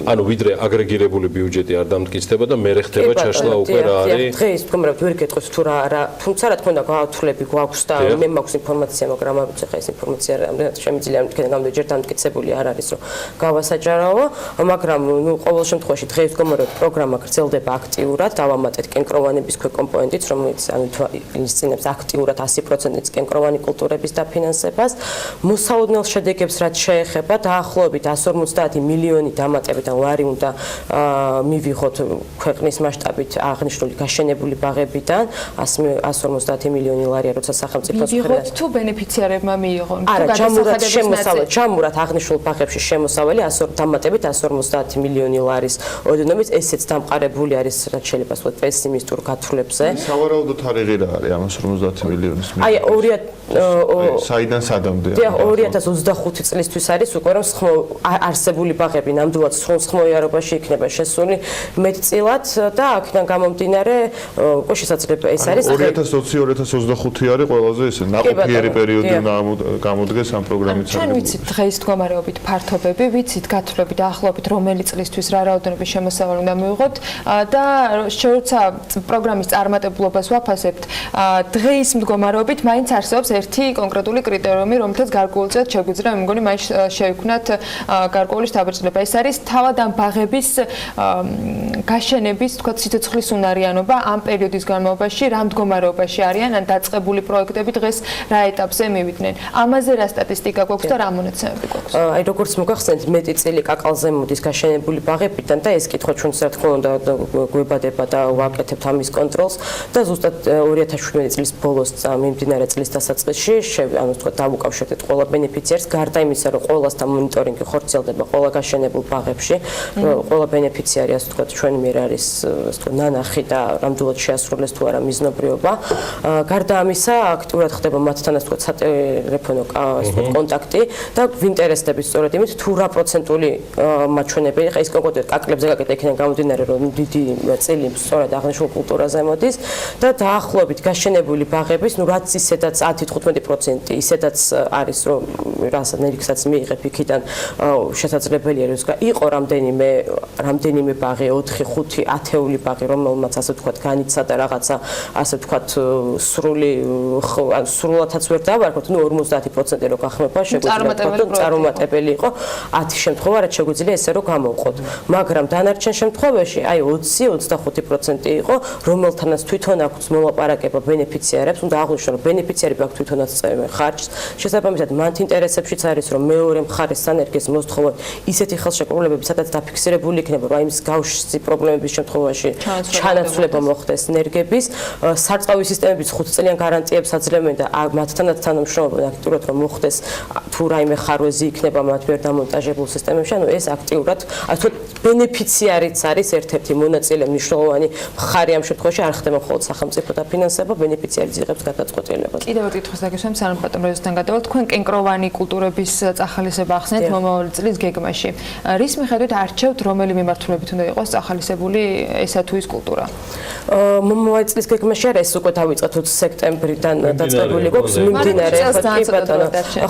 ანუ ვიდრე აგრეგირებული ბიუჯეტი არ დამტკიცდება და მერე ხდება ჩაშლა უკვე რა არის. დღეს მგონია ვერ გეტყვის თუ რა, თუმცა რა თქმა უნდა გაათვლები გვაქვს და მე მაქვს ინფორმაცია, მაგრამ ახლა ეს ინფორმაცია რამდენად შემიძლია თქვენ გამოდე ჯერ დამტკიცებული არ არის, რომ გავასაჯარაო, მაგრამ ну ყოველ შემთხვევაში დღეს მგონია პროგრამა გრძელდება აქტიურად, დავამატეთ კენკროვანების ქვეკომპონენტიც, რომელიც ანუ ისწინებს აქტიურად 100%-ით კენკროვანი კულტურების დაფინანსებას. მოსაოდნელ შედეგებს რაც შეეხება, დაახლოებით 150 მილიონი დამატებიდან ლარი უნდა მივიღოთ ქვეყნის მასშტაბით აღნიშნული გაშენებული ბაღებიდან 150 მილიონი ლარია, როცა სახელმწიფოს მივიღოთ თუ ბენეფიციარებმა მიიღონ. არა, ჯამურად აღნიშნულ ბაღებში შემოსავალი დამატებით 150 მილიონი ლარის ოდენობით, ესეც დამყარებული არის რაც შეიძლება ვთქვათ პესიმისტურ გათვლებზე. სავარაუდოდ თარიღი რა არის 150 მილიონის? აი საიდან სადამდე? 2025 წლისთვის არის უკვე რომ არსებული ბაღები ნამდვილად სხმოიარობაში იქნება შესული მეტწილად და აქედან გამომდინარე უკვე შესაძლებელი ეს არის 2020-2025 არის ყველაზე ესე ნაყოფიერი პერიოდი უნდა გამოდგეს ამ პროგრამით. ჩვენ ვიცით დღეს მდგომარეობით ფართობები, ვიცით გათვლები დაახლოებით რომელი წლისთვის რა რაოდენობის შემოსავალი უნდა მივიღოთ და როცა პროგრამის წარმატებულობას ვაფასებთ, დღეს მდგომარეობით მაინც არსებობს ერთი კონკრეტული კრიტერიუმი, რომელთაც გარკვეულწილად შეგვიძლია, მე მგონი, მაინც შევიქნათ გარკვეული შთაბეჭდილება. ეს არის თავად ამ ბაღების გაშენების, თქვათ, სიცოცხლის უნარიანობა ამ პერიოდის განმავლობაში, რა მდგომარეობაში არიან, ან დაწყებული პროექტები დღეს რა ეტაპზე მივიდნენ. ამაზე რა სტატისტიკა გვაქვს და რა მონაცემები გვაქვს? აი, როგორც მოგახსენეთ, მეტი წილი კაკალზე მოდის გაშენებული ბაღებიდან და ეს კითხვა ჩვენს რა თქმა უნდა გვებადება და ვაკეთებთ ამის კონტროლს და ზუსტად 2017 წლის ბოლოს მიმდინარე წლის დასაწყისში, ანუ თქვათ, დავუკავშირდით ყველა ბენეფიციარს, გარდა იმისა, რომ ყველასთან მონიტორინგი ხორციელდება ყველა გაშენებულ ბაღებში, ყველა ბენეფიციარი, ასე ვთქვათ, ჩვენ მიერ არის, ასე ვთქვათ, ნანახი და რამდულად შეასრულეს თუ არა მიზნობრიობა. გარდა ამისა, აქტიურად ხდება მათთან, ასე ვთქვათ, სატელეფონო კონტაქტი და ვინტერესდებით სწორედ იმით, თუ რა პროცენტული მაჩვენებელი, ხა ის კონკრეტულად კაკლებზე გაკეთდა იქიდან გამომდინარე, რომ დიდი წილი სწორედ აღნიშნულ კულტურაზე მოდის და დაახლოებით გაშენებული ბაღების, ну რაც ისედაც 10-15% ისედაც არის, რომ რასაც ნერიქსაც მიიღებ იქიდან შესაძლებელია რომ იყო რამდენიმე ბაღი 4-5 ათეული ბაღი რომელმაც ასე ვთქვათ განიცადა რაღაცა ასე ვთქვათ სრულადაც ვერ დავარქოთ, ну 50% რო გახმება შეგვიძლია წარუმატებელი იყო 10 შემთხვევა რაც შეგვიძლია ესე რომ გამოვყოთ, მაგრამ დანარჩენ შემთხვევაში აი 20-25% იყო რომელთანაც თვითონ აქვს მოლაპარაკება ბენეფიციარებს, უნდა აღვნიშნო რომ ბენეფიციარები აქვს თვითონაც წერენ ხარჯს. შესაბამისად, მათ ინტერესებშიც არის, რომ მეორე მხარეს სანერგეს მოსთხოვონ ისეთი ხელშეკრულებები, სადაც დაფიქსირებული იქნება, რომ ის გავშის პრობლემების შემთხვევაში ჩანაცვლება მოხდეს ნერგების, სარწყავი სისტემების 5 წლიან გარანტიებს აძლევენ და მათთანაც თანამშრომლობა აქტიურად რომ მოხდეს, თუ რაიმე ხარვეზი იქნება მათ მიერ დამონტაჟებულ სისტემებში, ანუ ეს აქტიურად, ასე ბენეფიციარიც არის ერთ-ერთი მონაწილე მნიშვნელოვანი მხარე ამ შემთხვევაში არ ხდება მხოლოდ სახელმწიფო დაფინანსება, ბენეფიციარიც იღებს გადაწყვეტილებას. კიდევ ერთ კითხვას დაგისვამ, სანამ ბატონ როზისთან გადავალ, თქვენ კენკროვანი კულტურების წახალისება ახსნეთ მომავალი წლის გეგმაში. რის მიხედვით არჩევთ, რომელი მიმართულებით უნდა იყოს წახალისებული ესა თუ ის კულტურა? მომავალი წლის გეგმაში არის უკვე დავიწყეთ 20 სექტემბრიდან დაწყებული გვაქვს მიმდინარე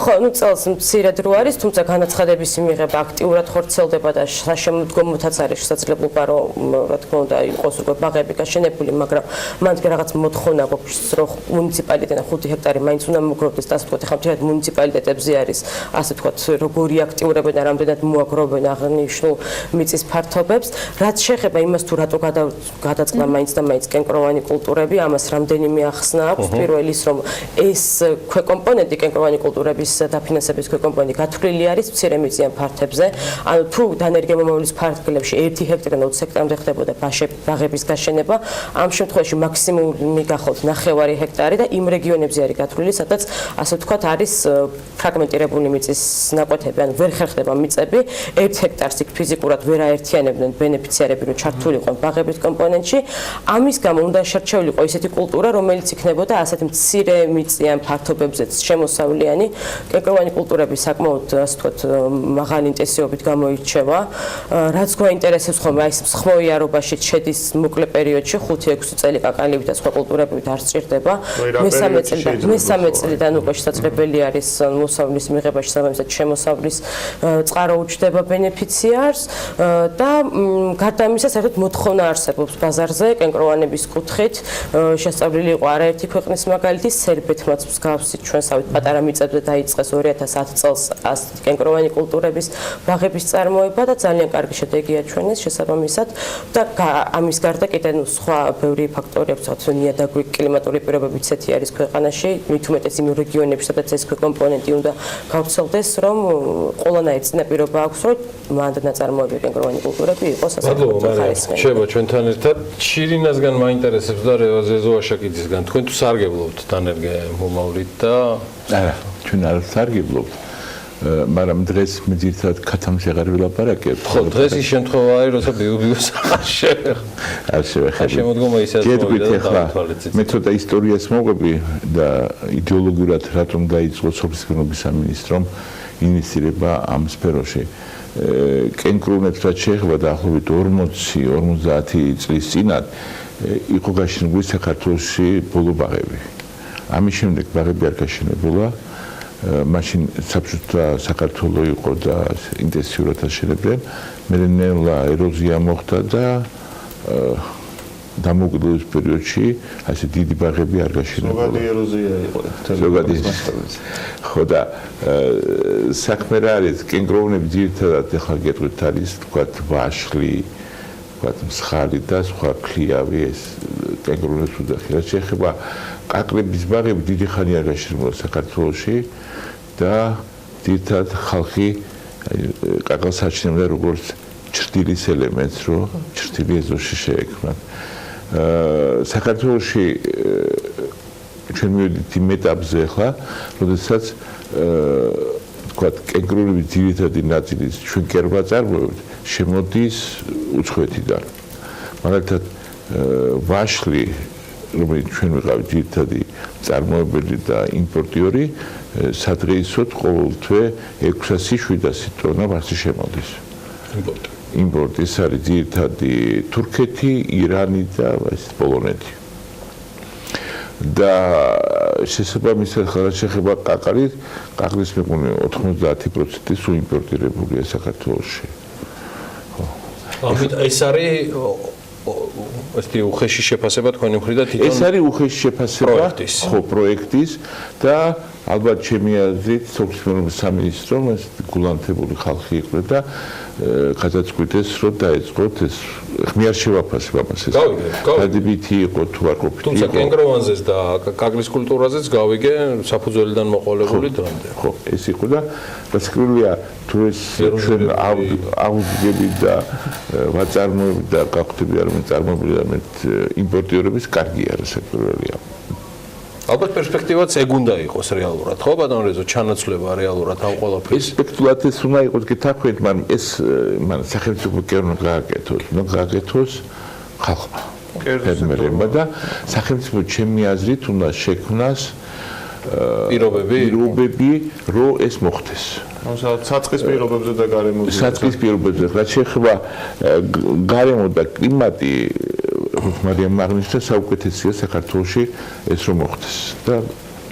ხო, ну წელს მცირედ რო არის, თუმცა განაცხადების მიღება აქტიურად ხორციელდება და საშემოდგომოთაც არის შესაძლებლობა რომ რა თქმა უნდა იყოს უკვე ბაღები გაშენებული, მაგრამ მანდ რაღაც მოთხოვნა გვაქვს რომ მუნიციპალიტეტიდან 5 ჰექტარი მაინც უნდა მოგროვდეს და ასე ვთქვათ, ახლა მთლიანად მუნიციპალიტეტებზე არის ასე ვთქვათ, როგორი აქტიურებენ და რამდენად მოაგროვებენ აღნიშნულ მიწის ფართობებს. რაც შეეხება იმას თუ რატო გადაწყდა მაინც და მაინც კენკროვანი კულტურები, ამას რამდენიმე ახსნა აქვს. პირველი ის რომ ეს ქვეკომპონენტი კენკროვანი კულტურების დაფინანსების ქვეკომპონენტი გათვლილი არის მცირე მიწიან ფართებზე. ანუ თუ დანერგე მომავლის ფარგლებში 1 ჰექტარიდან 20 ჰექტარამდე ხდებოდა ბაღების გაშენება, ამ შემთხვევაში მაქსიმუმი გახოლთ 9 ჰექტარი და იმ რეგიონებზე არის გათვლილი, სადაც ასე ვთქვათ არის ფრაგმენტირებული მიწის ნაკვეთები, ანუ ვერ ხერხდება მიწები, 1 ჰექტარს იქ ფიზიკურად ვერ აერთიანებდნენ ბენეფიციარები, რომ ჩართულიყვნენ ბაღების კომპონენტში. ამის გამო უნდა შერჩეულიყო ისეთი კულტურა, რომელიც იქნებოდა ასეთ მცირე მიწიან ფართობებზეც შემოსავლიანი. კენკროვანი კულტურები საკმაოდ ასე ვთქვათ მაღალი ინტენსივობით გამოირჩევა. რაც გვაინტერესებს ხოლმე აი ეს მსხმოიარობაში შედის მოკლე პერიოდში 5-6 წელი კაკალიებით და სხვა კულტურებით არ სჭირდება. მესამე წლიდან უკვე შესაძლებელი არის მოსავლის მიღება, შესაბამისად შემოსავლის წყარო უჩნდება ბენეფიციარს და გარდა ამისა საერთოდ მოთხოვნა არსებობს ბაზარზე კენკროვანების კუთხით. შესწავლილი იყო არაერთი ქვეყნის მაგალითი, სერბეთმაც მსგავსი ჩვენსავით პატარა მიწებზე დაიწყეს 2010 წელს კენკროვანი კულტურების ბაღების წარმოება და ძალიან კარგი შედეგია ჩვენს შესაბამისად და ამის გარდა კიდევ სხვა ბევრი ფაქტორი აქვს, თუმცა ნიადაგი კლიმატური პირობები ცეთი არის ქვეყანაში, მით უმეტეს იმ რეგიონებში, სადაც ეს კომპონენტი უნდა გავრცელდეს, რომ ყველანაირ წინაპირობა აქვს, რომ მანდ ნაწარმოები კენკროვანი კულტურები იყოს ასე ხარისხიანი. შეება ჩვენთან ერთად შირინასგან მაინტერესებს და რევაზეზო აშაკიძისგან. თქვენ თუ სარგებლობთ დანერგე მომავლით და არა, ჩვენ არ სარგებლობთ. მაგრამ დღეს მე ძირითადად ქათამს აღარ ვილაპარაკებ. ხო, დღეს ის შემთხვევაა, როცა ბიუბიოს არ შევეხები. შემოდგომა ისე მე ცოტა ისტორიას მოვყვები და იდეოლოგიურად რატომ დაიწყო სოფლის მეურნეობის სამინისტრომ ინიციირება ამ სფეროში. კენკროვნებს რაც შეეხება დაახლოებით 40 წლის წინათ იყო გაშენებული საქართველოში ბოლო ბაღები. ამის შემდეგ ბაღები არ გაშენებულა. მაშინ საბჭოთა საქართველო იყო და ინტენსიურად აშენებდნენ. მე ნელა ეროზია მოხდა და დამოუკიდებლობის პერიოდში ასე დიდი ბაღები არ გაშენებულა. ზოგადი ეროზია იყო. ზოგადი. ხო და საქმე რა არის, კენკროვნები ძირითადად ახლა გეტყვით არის თქვათ ვაშლი, თქვათ მსხალი და სხვა ქლიავი ეს კენკროვნებს უძახი. რაც შეეხება კაკლების ბაღები დიდი ხანი არ გაშენებულა საქართველოში და ძირითადად ხალხი კაკალს აჩნევდა როგორც ჭრტილის ელემენტს, რომ ჭრტილი ეზოში შეექმნათ. საქართველოში ჩვენ მივედით იმ ეტაპზე ახლა, როდესაც თქვათ კენკროვნების ძირითადი ნაწილი ჩვენ კერვა წარმოებთ, შემოდის უცხოეთიდან. მაგალითად ვაშლი, რომელიც ჩვენ ვიყავით ძირითადი წარმოებელი და იმპორტიორი, სადღეისოდ ყოველთვე 600-700 ტონა ვარსი შემოდის. იმპორტი ეს არის ძირითადი თურქეთი, ირანი და პოლონეთი. და შესაბამისად ხალხს შეეხება კაკალით, კაკლის მეკონე 90% სულ იმპორტირებულია საქართველოში. ამით ეს არის ესეთი უხეში შეფასება თქვენი მხრიდან თვითონ ეს არის უხეში შეფასება ხო პროექტის და ალბათ ჩემი აზრით სოფლის მეურნეობის სამინისტრომ ეს გულანთებული ხალხი იყო და გადაწყვიტეს, რომ დაეწყოთ ეს ხმიარ შევაფასებ ამას ეს. დადებითი იყო თუ არ ყოფილი. თუმცა კენგროვანზეც და კაკლის კულტურაზეც გავიგე საფუძველიდან მოყოლებული დრომდე. ხო, ეს იყო და რასაკვირველია თუ ეს ჩვენ აუგებით და ვაწარმოებით და გახვდები არ მეწარმოებული და მე იმპორტიორების კარგია რასაკვირველია. ალბათ პერსპექტივაც ეგ უნდა იყოს რეალურად, ხო ბატონ რეზო, ჩანაცვლება რეალურად ამ ყველაფრის. პერსპექტივაც ეს უნდა იყოს გეთაქვით, მაგრამ ეს სახელმწიფო კერნო გააკეთოს ხალხმა. ფერმერებმა და სახელმწიფო ჩემი აზრით უნდა შექმნას პირობები, რომ ეს მოხდეს. საწყის პირობებზე და გარემოზე. საწყის პირობებზე, რაც შეეხება გარემო და კლიმატი მარიამ აღნიშნა საუკეთესოა საქართველოში ეს რომ მოხდეს და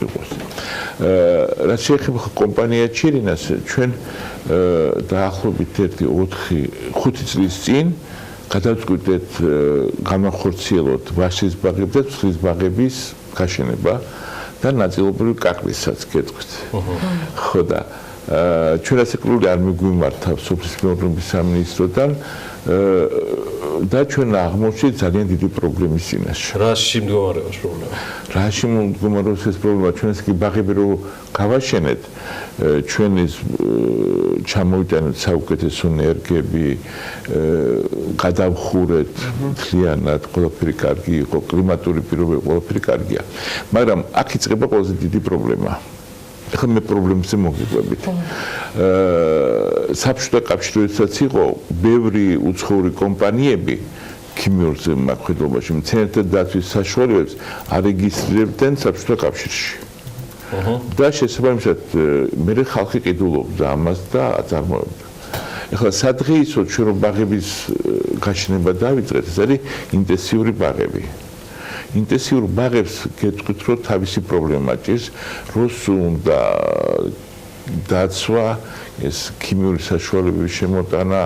იყოს. რაც შეეხება კომპანია ჩირინას ჩვენ დაახლოებით 1-5 წლის წინ გადავწყვიტეთ განახორციელოთ ვაშის ბაღების და ცხვრის ბაღების გაშენება და ნაწილობრივ კაკლისაც გეტყვით. ხო და ჩვენ რასაკვირველი არ მიგვიმართა სოფლის მეურნეობის სამინისტროდან და ჩვენ აღმოჩნდით ძალიან დიდი პრობლემის წინაშე. რაში მდგომარეობს პრობლემა? რაში მდგომარეობს ეს პრობლემა? ჩვენ ეს კი ბაღები რო გავაშენეთ, ჩვენ ეს ჩამოვიტანეთ საუკეთესო ენერგიები, გადავხურეთ მთლიანად, ყველაფერი კარგი იყო, კლიმატური პირობები ყველაფერი კარგია. მაგრამ აქ იწყება ყველაზე დიდი პრობლემა. ახლა მე პრობლემებზე მოგიყვებით. საბჭოთა კავშირშიც იყო ბევრი უცხოური კომპანიები ქიმიურ ზემოქმედობაში მცენარეთა დაცვის საშუალებებს არეგისტრირებდნენ საბჭოთა კავშირში. და შესაბამისად მე ხალხი ყიდულობდა ამას და აწარმოებდა. ახლა სადღეისოდ ჩვენ რომ ბაღების გაშენება დავიწყეთ, ეს არის ინტენსიური ბაღები. ინტენსიურ ბაღებს გეტყვით, რომ თავისი პრობლემა ჭირს, რომ უნდა დაცვა, ეს ქიმიური საშუალებების შემოტანა,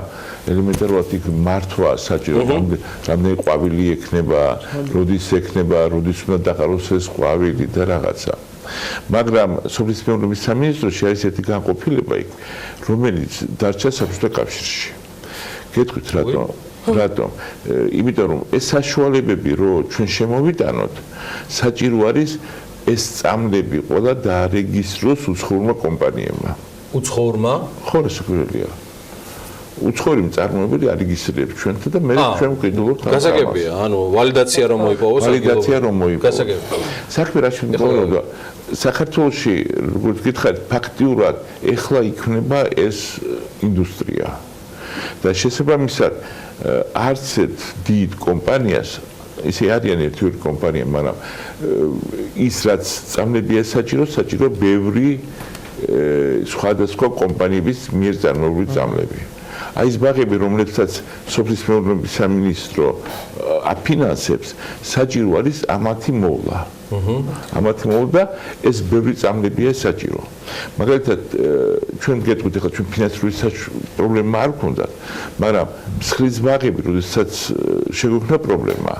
ელემენტარულად იქ მართვა საჭირო, რამდენი ყვავილი ექნება, როდის ექნება, როდის უნდა დაყაროს ეს ყვავილი და რაღაცა. მაგრამ სოფლის მეურნეობის სამინისტროში არის ერთი განყოფილება იქ, რომელიც დარჩა საბჭოთა კავშირში. გეტყვით რატომ? რატომ? იმიტომ რომ ეს საშუალებები რო ჩვენ შემოვიტანოთ, საჭირო არის ეს წამლები ყველა დაარეგისტროს უცხოურმა კომპანიებმა. უცხოურმა? ხო, რასაკვირველია. უცხოური მწარმოებელი არეგისტრირებს ჩვენთან და მე ჩვენ ვყიდულობთ ამ გასაგებია, ანუ ვალიდაცია რომ მოიპოვოს, ვალიდაცია რომ მოიპოვოს. გასაგებია. საქმე რაში მდგომარეობა? საქართველოში, როგორც გითხარით, ფაქტიურად ეხლა იქნება ეს ინდუსტრია. და შესაბამისად არც ერთ დიდ კომპანიას ისე არიან ერთ-ერთი კომპანია, მაგრამ ის რაც წამლებია საჭირო ბევრი სხვადასხვა კომპანიების მიერ წარმოებული წამლები. აი ეს ბაღები, რომლებსაც სოფლის მეურნეობის სამინისტრო აფინანსებს, საჭირო არის ამათი მოვლა. ამათი მოვლა ეს ბევრი წამლებია საჭირო. მაგალითად, ჩვენ გეტყვით, ახლა ჩვენ ფინანსური პრობლემა არ გქონდათ, მაგრამ მსხლის ბაღები, როდესაც შეგვექნა პრობლემა,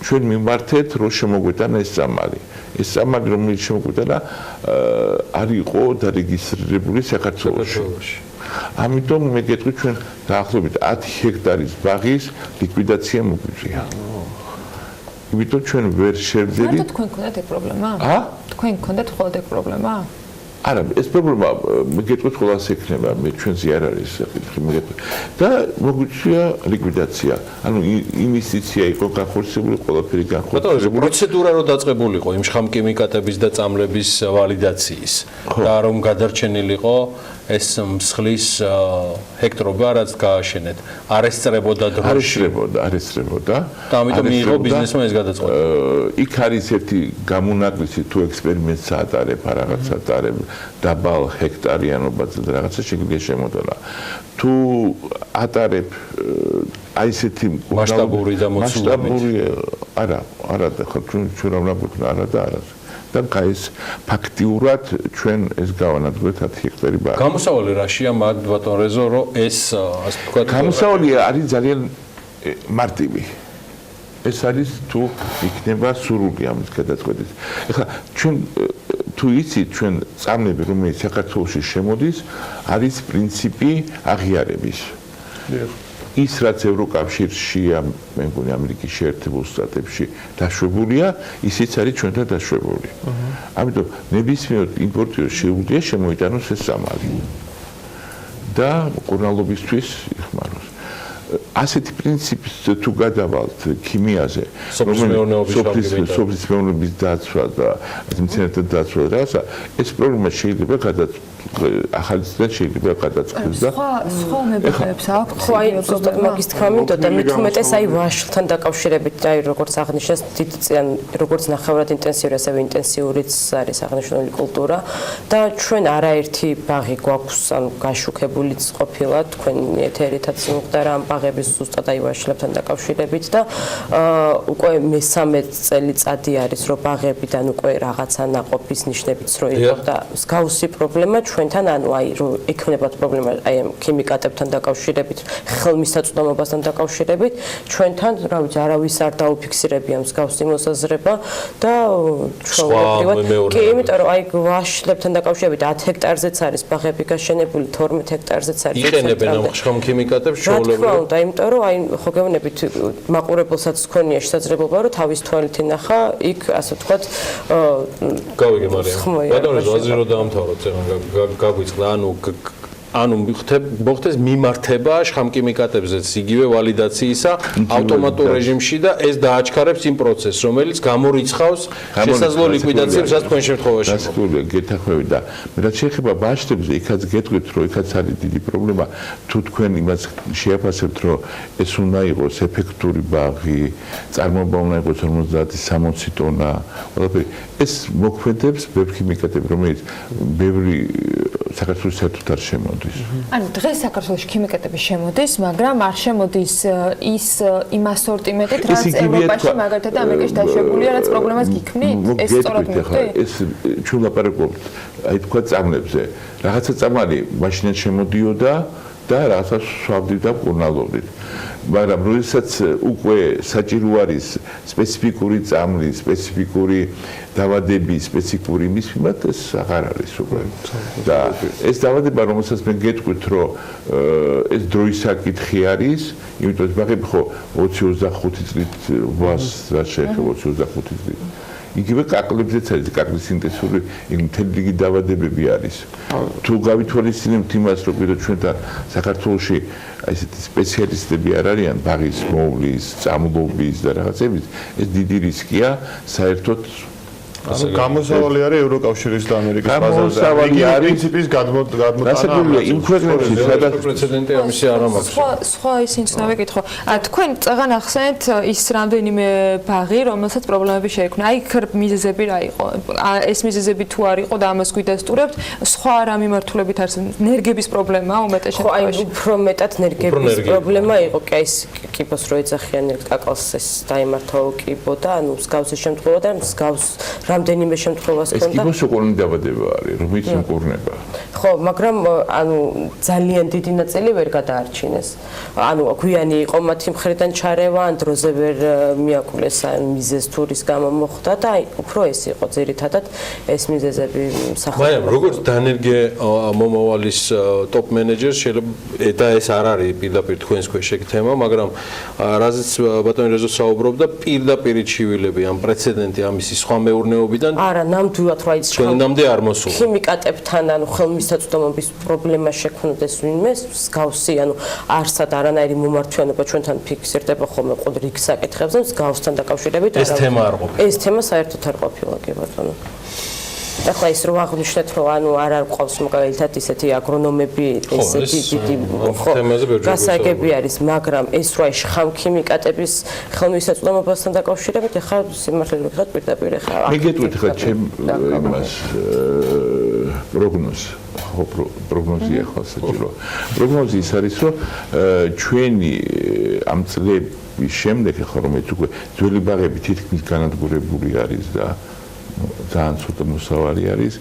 ჩვენ მიმართეთ, რომ შემოგვეტანა ეს წამალი. ეს წამალი, რომელიც შემოგვეტანა, არ იყო დარეგისტრირებული საქართველოში. ამიტომ მე გეტყვით, ჩვენ დაახლოებით 10 ჰექტარის ბაღის ლიკვიდაცია მოგვიწია. იმიტომ ჩვენ ვერ შევძლებთ. მარტო თქვენ გქონდათ ეგ პრობლემა? თქვენ გქონდათ ხოლმე ეგ პრობლემა? არა, ეს პრობლემა მე გეტყვით ყველას ექნება, მე ჩვენზე არ არის საკითხი, მე გეტყვით. და მოგვიწია ლიკვიდაცია. ანუ ინვესტიცია იყო განხორციელებული, ყველაფერი განხორციელებული. პროცედურა რო დაწყებულიყო იმ შხამკიმიკატების და წამლების ვალიდაციის და რომ გადარჩენილიყო ეს მსხლის ჰექტრობა, რაც გააშენეთ, არ ესწრებოდა დროში. არ ესწრებოდა. და ამიტომ მიიღო ბიზნესმა ეს გადაწყვეტა. იქ არის ერთი გამონაკლისი თუ ექსპერიმენტს ატარებ, რაღაცა ატარებ, დაბალ ჰექტარიანობაზე და რაღაცა შეგვიძლია შემოდანა. თუ ატარებ აი ესეთი მასშტაბური და მოცულობითი. არა და ხო ჩვენ რა გვქნა არა და არა. და გაის ფაქტიურად ჩვენ ეს გავანადგურეთ 10 ჰექტარი ბაღი. გამოსავალი რაშია მაგ ბატონ რეზო, რომ ეს ასე ვთქვათ, გამოსავალი არის ძალიან მარტივი. ეს არის თუ იქნება სურვილი ამის გადაწყვეტის. ეხლა ჩვენ თუ იცით ჩვენ წამლები, რომელიც საქართველოში შემოდის, არის პრინციპი აღიარების. ის რაც ევროკავშირშია, მე მგონი ამერიკის შეერთებულ შტატებში დაშვებულია, ისიც არის ჩვენთან დაშვებული. ამიტომ ნებისმიერ იმპორტიორს შეუძლია შემოიტანოს ეს წამალი და მკურნალობისთვის იხმაროს. ასეთი პრინციპს თუ გადავალთ ქიმიაზე, სოფლის მეურნეობის დაცვა და მცენარეთა დაცვა რაღაცა, ეს პრობლემა შეიძლება ახალი წლიდან შეიძლება გადაწყდეს და სხვა მებრძოლებს აქვს. ხო, აი ზუსტად მაგის თქმა მინდოდა, მით უმეტეს აი ვაშლთან დაკავშირებით, აი როგორც აღნიშნეს, დიდწიან როგორც ნახევრად ინტენსიური, ასევე ინტენსიურიც არის აღნიშნული კულტურა და ჩვენ არაერთი ბაღი გვაქვს, ანუ გაშუქებულიც ყოფილა თქვენი ეთერითაც მომხდარა ამ ბაღების ზუსტად აი ვაშლებთან დაკავშირებით და უკვე მესამე წელიწადი არის, რომ ბაღებიდან უკვე რაღაცა ნაყოფის ნიშნებიც რო იყო და მსგავსი პრობლემა ჩვენთან, ანუ აი რომ ექნებათ პრობლემა აი ამ ქიმიკატებთან დაკავშირებით, ხელმისაწვდომობასთან დაკავშირებით, ჩვენთან, რა ვიცი, არავის არ დაუფიქსირებია მსგავსი მოსაზრება და ჩვეულებრივად კი, იმიტომ რომ აი ვაშლებთან დაკავშირებით 10 ჰექტარზეც არის ბაღები გაშენებული, 12 ჰექტარზეც არის. იყენებენ ამ ხშხამ ქიმიკატებს ჩვეულებრივად. რა თქმა უნდა, იმიტომ რომ აი ხო გეუბნებით მაყურებელსაც ქონია შესაძლებლობა რომ თავის თვალით ინახა იქ ასე ვთქვათ გავიგე მარიამ. ბატონო ზაზი რო დაამთავროთ გაგვიწყდა ანუ მოხდეს მიმართება შხამქიმიკატებზეც იგივე ვალიდაციისა ავტომატურ რეჟიმში და ეს დააჩქარებს იმ პროცესს, რომელიც გამორიცხავს შესაძლო ლიკვიდაციებს, რაც თქვენ შემთხვევაში. გასაგებია, გეთანხმებით და მე რაც შეეხება ბაშტებზე, იქაც გეტყვით, რომ იქაც არის დიდი პრობლემა, თუ თქვენ იმას შეაფასებთ, რომ ეს უნდა იყოს ეფექტური ბაღი, წარმოება უნდა იყოს 50-60 ტონა, ყველაფერი ეს მოქმედებს ბევრ ქიმიკატებს, რომელიც ბევრი საქართველოს საერთოდ არ შემოდის. ანუ დღეს საქართველოში ქიმიკატები შემოდის, მაგრამ არ შემოდის ის იმ ასორტიმენტით, რაც ევროპაში მაგალითად ამერიკაში დაშვებულია, რაც პრობლემას გიქმნით? ეს სწორად მივხვდი? ეს ჩვენ ლაპარაკობთ, აი თქვა წამლებზე. რაღაცა წამალი მაშინაც შემოდიოდა და რაღაცა სვავდით და მკურნალობდით. მაგრამ როდესაც უკვე საჭირო არის სპეციფიკური წამლი, სპეციფიკური დავადები, სპეციფიკური იმის მიმართ ეს აღარ არის უკვე. და ეს დავადება, რომელსაც მე გეტყვით, რომ ეს დროის საკითხი არის, იმიტომ რომ ბაღები ხო 20-25 წლით ვას რა შეეხება 20-25 წლით. იგივე კაკლებზეც არის, კაკლის ინტენსიური მთელი რიგი დავადებები არის. თუ გავითვალისწინებთ იმას, რომ კიდევ ჩვენთან საქართველოში აი ესეთი სპეციალისტები არ არიან ბაღის მოვლის, წამლობის და რაღაცების, ეს დიდი რისკია საერთოდ გამოსავალი არის ევროკავშირის და ამერიკის ბაზარზე. გამოსავალი არის პრინციპის გადმოტანა. გასაგებია იმ ქვეყნებში, სადაც პრეცედენტი ამისი არ მაქვს. სხვა ისინი უნდა ვეკითხო. თქვენ წაღან ახსენეთ ის რამდენიმე ბაღი, რომელსაც პრობლემები შეექმნა. აი მიზეზები რა იყო? ეს მიზეზები თუ არ იყო და ამას გვიდასტურებთ, სხვა რა მიმართულებით არსებობს? ნერგების პრობლემა უმეტეს შემთხვევაში. უფრო მეტად ნერგების პრობლემა იყო, კი ეს კიბოს რო ეძახიან კაკალს ეს დაიმართა კიბო და ანუ მსგავსი შემთხვევა და მსგავს რამდენიმე შემთხვევას ქონდა. ეს კიბოს უყურნი დაბადება არის, რომელიც მკურნება. ხო, მაგრამ ანუ ძალიან დიდი ნაწილი ვერ გადაარჩინეს. ანუ გვიანი იყო მათი მხრიდან ჩარევა, ან დროზე ვერ მიაკვლეს მიზეზ თურის გამო მოხდა და აი უფრო ეს იყო ძირითადად ეს მიზეზები მსახურობდა. მაგრამ როგორც დანერგე მომავალის ტოპ მენეჯერს შეიძლება და ეს არ არის პირდაპირ თქვენს ქვეშ ეგ თემა, მაგრამ რაზეც ბატონი რეზო საუბრობდა, პირდაპირ ჩივილები ამ პრეცედენტი ამისი სხვა მეურნეობიდან არა, ნამდვილად რა ის ჩვენამდე არ მოსულა. ქიმიკატებთან ანუ ხელმისაწვდომობის პრობლემა შექმნდეს ვინმე, მსგავსი ანუ არსად არანაირი მომართვიანობა ჩვენთან ფიქსირდება ხოლმე ყოდ რიგ საკითხებზე, მსგავსთან დაკავშირებით ეს თემა არ ყოფილა. ეს თემა საერთოდ არ ყოფილა, კი ბატონო. ახლა ის რო აღნიშნეთ, რომ ანუ არ ყავს მაგალითად ისეთი აგრონომები, ესეთი დიდი გასაგები არის, მაგრამ ეს რო აი შხამქიმიკატების ხელმისაწვდომობასთან დაკავშირებით, ახლა სიმართლე ვიხოთ პირდაპირ ახლა. მე გეტყვით ხა ჩემ იმას პროგნოზია ხო საჭირო. პროგნოზი ის არის, რომ ჩვენი ამ წლების შემდეგ ხო რომელიც უკვე ძველი ბაღები თითქმის განადგურებული არის და ძალიან ცოტა მოსავალი არის.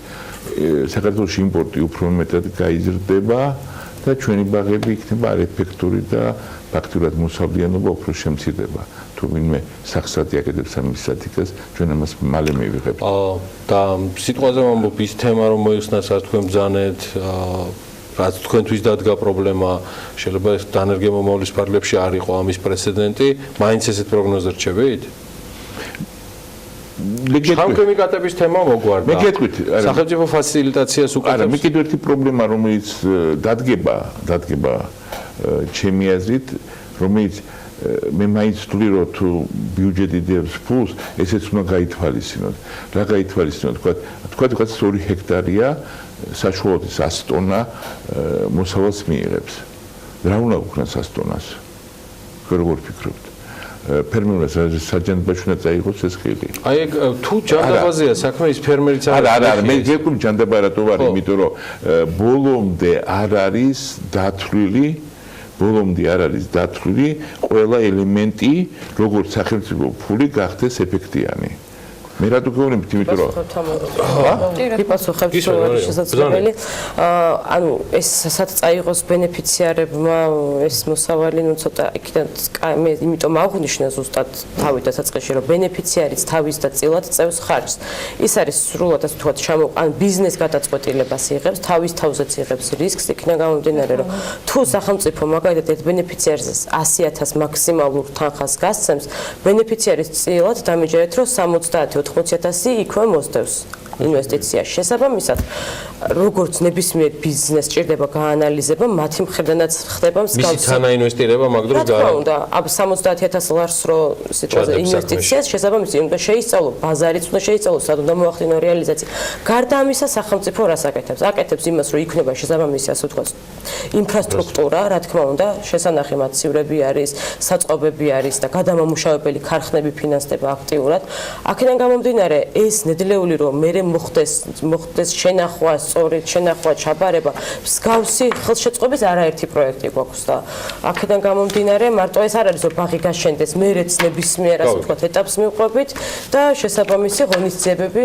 საქართველოში იმპორტი უფრო მეტად გაიზრდება და ჩვენი ბაღები იქნება არეფექტური და ფაქტურად მოსავლიანობა უფრო შემცირდება. თუ ვინმე სახსრად აკეთებს ამ სტატიკას, ჩვენ ამას მალე მივიღებთ. და სიტყვაზე ვამბობ, ის თემა რომ მოიხსნა, სადაც თქვენ ბრძანეთ, რაც თქვენთვის დადგა პრობლემა, შეიძლება დანერგემომავლის ფარგლებში არ იყო ამის პრეცედენტი, მაინც ესეთ პროგნოზი რჩებით? შხამქიმიკატების თემა მოგვარდა. მე გეტყვით, სახელმწიფო ფასილიტაციას უკეთებს. არა, მე კიდევ ერთი პრობლემა, რომელიც დადგება ჩემი აზრით, რომელიც მე მაინც ვთვლი, რომ თუ ბიუჯეტი დევს ფულს, ესეც უნდა გაითვალისწინოთ. რა გაითვალისწინოთ? თქვა 2 ჰექტარია საშუალოდ 100 ტონა მოსავალს მიიღებს. რა უნდა უქნას 100 ტონას? როგორ ფიქრობთ? ფერმერს საჯანდაბაში უნდა წაიღოს ეს ხილი. აი თუ ჯანდაბაზია საქმე ის ფერმერიც არის. არა, მე გეკუმ ჯანდაბა რატო ვარ, იმიტომ რომ ბოლომდე არ არის დათვლილი ყველა 엘ემენტი, როგორც სახელმწიფო ფული გახდეს ეფექტიანი. მე რატო გეუბნებით, იმიტომ რომ გიპასუხებ შესაძლებელი. ანუ ეს სადაც წაიღოს ბენეფიციარებმა ეს მოსავალი, ну ცოტა იქიდან მე იმიტომ აღვნიშნე ზუსტად თავი დასაწყისში, რომ ბენეფიციარიც თავის და წილად წევს ხარჯს. ის არის სრულად ასე ვთქვათ, ან ბიზნეს გადაწყვეტილებას იღებს, თავის თავზეც იღებს რისკს, იქიდან გამომდინარე, რომ თუ სახელმწიფო მაგალითად ერთ ბენეფიციარზე 100.000 მაქსიმალურ თანხას გასცემს, ბენეფიციარის წილად დამიჯერეთ, რომ 70-80.000 იქვე მოსდევს ინვესტიციაში. შესაბამისად, როგორც ნებისმიერ ბიზნესს ჭირდება გაანალიზება, მათი მხრიდანაც ხდება მსგავსი. მისი თანაინვესტირება მაგდროს რა თქმა უნდა, ab 70.000 ლარს რო სიტუაცია ინვესტიციას შესაბამისად უნდა შეისწავლო, ბაზარიც უნდა შეისწავლო, სად უნდა მოახდინო რეალიზაცია. გარდა ამისა, სახელმწიფო რას აკეთებს? აკეთებს იმას, რომ იქნება შესაბამისი, ასე ვთქვათ, ინფრასტრუქტურა, რა თქმა უნდა, შესანახი მაცხოვრები არის, საწყობები არის და გადამამუშავებელი ქარხნები ფინანსდება აქტიურად. აქედან გამომდინარე, ეს ნედლეული რომ მე მოხდეს შენახვა, სწორედ შენახვა, ჩაბარება, მსგავსი ხელშეწყობის არაერთი პროექტი გვაქვს და აქედან გამომდინარე, მარტო ეს არ არის რომ ბაღი გაშენდეს, მერეც ნებისმიერ ასე ვთქვათ ეტაპს მივყვებით და შესაბამისი ღონისძიებები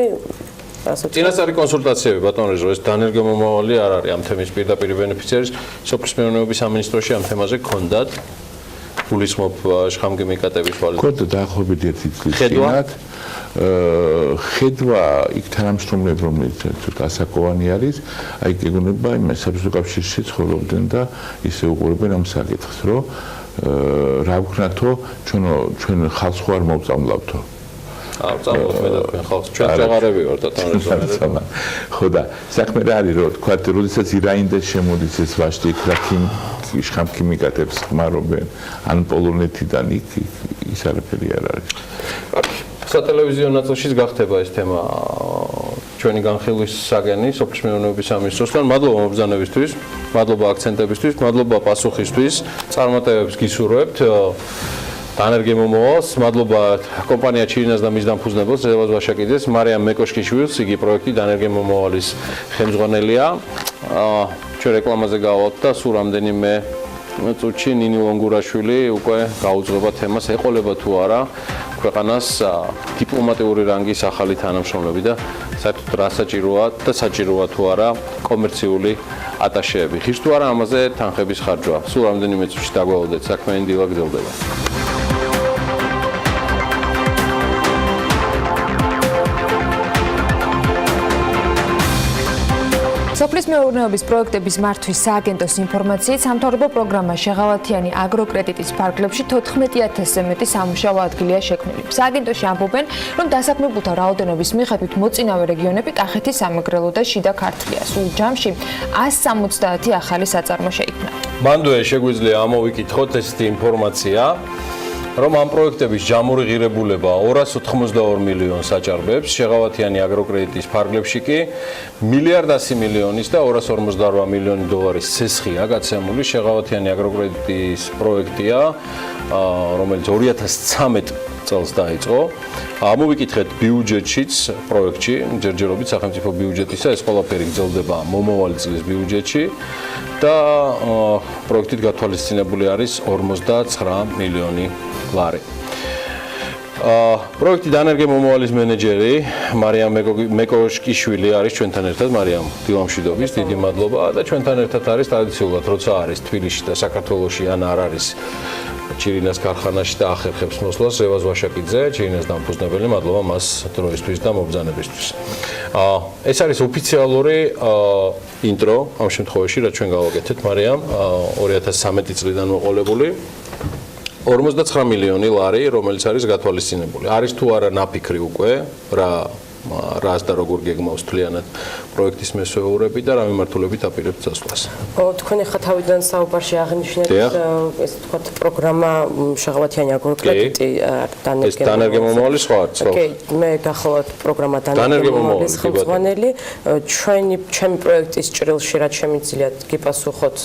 წინასწარი კონსულტაციები ბატონ რეზო, ეს დანერგემომავალი არ არის ამ თემის პირდაპირ ბენეფიციარის, სოფლის მეურნეობის სამინისტროში ამ თემაზე გქონდათ გულისხმობ შხამქიმიკატების ვალიდation. გქონდა დაახლოებით 1 წლის წინათ. ხედვა იქ თანამშრომლები, რომელიც ცოტა ასაკოვანი არის, აი გეგონება იმას საბჭოთა კავშირში ცხოვრობდნენ და ისე უყურებენ ამ საკითხს, რომ რა ვქნათო, ჩვენ ხალხს ხო არ მოვწამლავთო. წამოვთ მე და თქვენ ხალხს ჩვენ წაღარები ვართ და თანამშრომლები. ხო და საქმე რა არის, რომ თქვა, როდესაც ირაინდეს შემოდის ეს ვაშტი იქ რა შხამქიმიკატებს ხმარობენ, ან პოლონეთიდან იქ ის არაფერი არ არის. სატელევიზიო ნაწილშიც გახდება ეს თემა ჩვენი განხილვის საგანი სოფლის მეურნეობის სამინისტროსთან. მადლობა მობრძანებისთვის, მადლობა აქცენტებისთვის, მადლობა პასუხისთვის, წარმატებებს გისურვებთ. დანერგემომავალს, მადლობა კომპანია ჩირინას და მის დამფუძნებელს ზევას ვაშაკიძეს, მარიამ მეკოშკიშვილს, იგი პროექტი დანერგემომავალის ხელმძღვანელია. ჩვენ რეკლამაზე გავალთ და სულ რამდენიმე წუთში ნინი ლონგურაშვილი უკვე გაუძღება თემას, ეყოლება თუ არა ქვეყანას დიპლომატიური რანგის ახალი თანამშრომლები და საერთოდ რა საჭიროა და საჭიროა თუ არა კომერციული ატაშეები. ხის თუ არა ამაზე თანხების ხარჯვა. სულ რამდენიმე წუთში დაგვალოდეთ, საქმიანი დილა გრძელდება. სოფლის მეურნეობის პროექტების მართვის სააგენტოს ინფორმაციით, სამთავრობო პროგრამა შეღავათიანი აგროკრედიტის ფარგლებში 14,000-ზე მეტი სამუშაო ადგილია შექმნილი. სააგენტოში ამბობენ, რომ დასაქმებულთა რაოდენობის მიხედვით მოწინავე რეგიონები კახეთი, სამეგრელო და შიდა ქართლია. სულ ჯამში 170 ახალი საწარმო შეიქმნა. მანდვე შეგვიძლია ამოვიკითხოთ ესეთი ინფორმაცია, რომ ამ პროექტების ჯამური ღირებულება 282 მილიონს აჭარბებს, შეღავათიანი აგროკრედიტის ფარგლებში კი 1,100 მილიონის და 258 მილიონი დოლარის ცესხია გაცემული. შეღავათიანი აგროკრედიტის პროექტია, რომელიც 2013 წელს დაიწყო. ამოვიკითხეთ ბიუჯეტშიც პროექტში, ჯერჯერობით სახელმწიფო ბიუჯეტისა, ეს ყველაფერი გრძელდება მომავალი წლის ბიუჯეტში და პროექტით გათვალისწინებული არის 59 მილიონი ლარი. პროექტი დანერგემომავალის მენეჯერი მარიამ მეკოშკიშვილი არის ჩვენთან ერთად. მარიამ, დილამშვიდობის, დიდი მადლობა და ჩვენთან ერთად არის ტრადიციულად, როცა არის თბილისში და საქართველოში ან არ არის ჩირინას ქარხანაში და ახერხებს მოსვლას რევაზ ვაშაკიძე, ჩირინას დამფუძნებელი, მადლობა მას დროისთვის და მობრძანებისთვის. ეს არის ოფიციალური ინტრო ამ შემთხვევაში, რაც ჩვენ გავაკეთეთ, მარიამ, 2013 წლიდან მოყოლებული 59 მილიონი ლარი, რომელიც არის გათვალისწინებული. არის თუ არა ნაფიქრი უკვე, რას და როგორ გეგმავს თლიანად პროექტის მესვეურები და რა მიმართულებით აპირებთ წასვლას. თქვენ ახლა თავიდან საუბარში აღნიშნეთ ესე ვთქვათ პროგრამა შაღავათიანი აგროკრედიტი დანერგემომავალი სხვა არც ხო? კი, მე გახლავთ პროგრამა დანერგემომავლის ხელმძღვანელი. ჩემი პროექტის ჭრილში რაც შემიძლიათ გიპასუხოთ,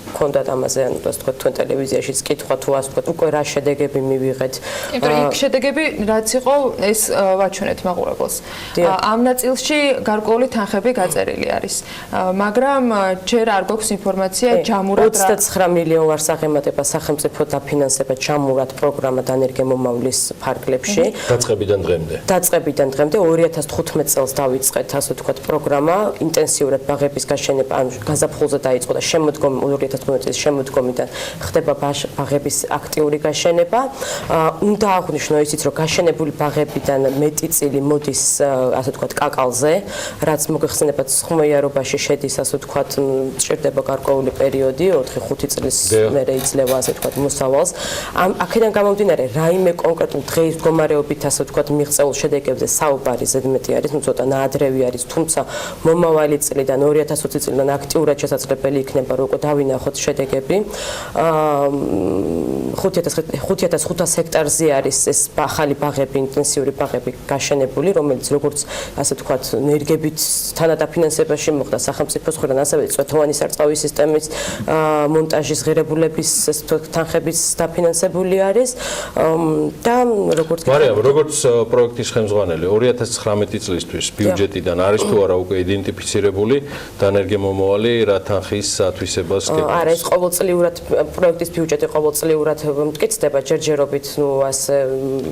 ქონდათ ამაზე, ანუ ასე ვთქვათ, თქვენ ტელევიზიაშიც კითხვა თუ ასე ვთქვათ, უკვე რა შედეგები მივიღეთ. იმიტომ იქ შედეგები რაც იყო, ეს ვაჩვენეთ მაყურებელს. ამ ნაწილში გარკვეული თანხები გაწერილი არის. მაგრამ ჯერ არ გვაქვს ინფორმაცია ჯამურად 29 მილიონ ლარს აღემატება სახელმწიფო დაფინანსება ჯამურად პროგრამა დანერგემომავლის ფარგლებში. დაწყებიდან დღემდე. დაწყებიდან დღემდე 2015 წელს დავიწყეთ, ასე ვთქვათ, პროგრამა ინტენსიურად ბაღების გაშენება, ანუ გაზაფხულზე დაიწყო და შემოდგომი 2015 წლის შემოდგომიდან ხდება ბაღების აქტიური გაშენება. უნდა აღვნიშნო ისიც, რომ გაშენებული ბაღებიდან მეტი წილი მოდის, ასე ვთქვათ, კაკალზე, რაც მოგეხსენებათ ხმოიარობაში შედის, ასე ვთქვათ, ჭირდება გარკვეული პერიოდი, 4-5 წლის მერე იძლევა, ასე ვთქვათ, მოსავალს. აქედან გამომდინარე, რაიმე კონკრეტულ დღის მდგომარეობით, ასე ვთქვათ, მიღწეულ შედეგებზე საუბარი ზედმეტი არის, ну ცოტა ნაადრევი არის, თუმცა მომავალი წლიდან 2020 წლიდან აქტიურად შესაძლებელი იქნება, რომ უკვე დავინახოთ შედეგები. 5500 ჰექტარზე არის ეს ახალი ბაღები, ინტენსიური ბაღები გაშენებული, რომელიც როგორც ასე ვთქვათ, ენერგებით თანადაფინანსებაში მოხდა სახელმწიფოს მხრიდან, ასევე წვეთოვანი სარწყავი სისტემის მონტაჟის ღირებულების თანხების დაფინანსებული არის და როგორც პროექტის ხელმძღვანელი 2019 წლისთვის ბიუჯეტიდან არის თუ არა უკვე იდენტიფიცირებული დანერგემომავალი რა თანხის ათვისებას გეგმავს? არა, ეს ყოველწლიურად პროექტის ბიუჯეტი ყოველწლიურად მტკიცდება ჯერჯერობით, ну ასე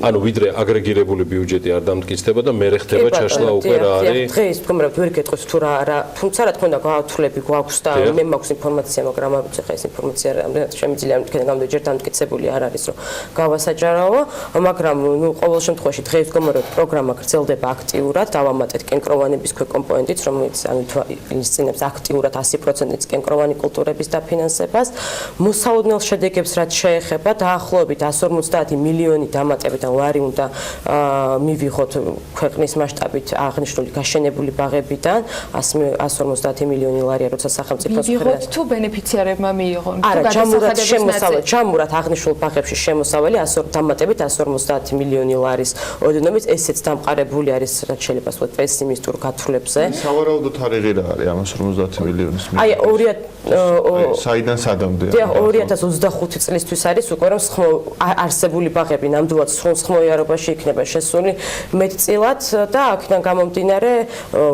ანუ ვიდრე აგრეგირებული ბიუჯეტი არ დამტკიცდება და მე ხდება ჩაშლა უკვე რა არის დღეს მდგომარეობით ვერ გეტყვის თუ რა თუმცა რა თქმა უნდა გაათვლები გვაქვს და მე მაქვს ინფორმაცია, მაგრამ ახლა ეს ინფორმაცია რამდენად შემიძლია თქვენ გამდე ჯერ დამტკიცებული არ არის, რომ გავასაჯარაო, მაგრამ ну ყოველ შემთხვევაში დღეს მდგომარეობით პროგრამა გრძელდება აქტიურად, დავამატეთ კენკროვანების კომპონენტიც, რომელიც ანუ ისწინებს აქტიურად 100%-ით კენკროვანი კულტურების დაფინანსებას. მოსაოდნელ შედეგებს რაც შეეხება, დაახლოებით 150 მილიონი დამატებიდან ლარი უნდა მივიღოთ ქვეყნის მასშტაბით აღნიშნული გაშენებული ბაღებიდან, 150 მილიონი ლარია, როცა სახელმწიფოს მივიღოთ თუ ბენეფიციარებმა მიიღონ. არა, ჯამურად აღნიშნულ ბაღებში შემოსავალი დამატებით 150 მილიონი ლარის ოდენობით, ესეც დამყარებული არის, რაც შეიძლება ვთქვათ, პესიმისტურ გათვლებზე. სავარაუდოდ არიღი რა არის 150 მილიონის მიღება? აი, საიდან სადამდე? 2025 წლისთვის არის უკვე რომ არსებული ბაღები ნამდვილად სრულ ხმოიარობაში იქნება შესული მეტწილად და აქედან გამომდინარე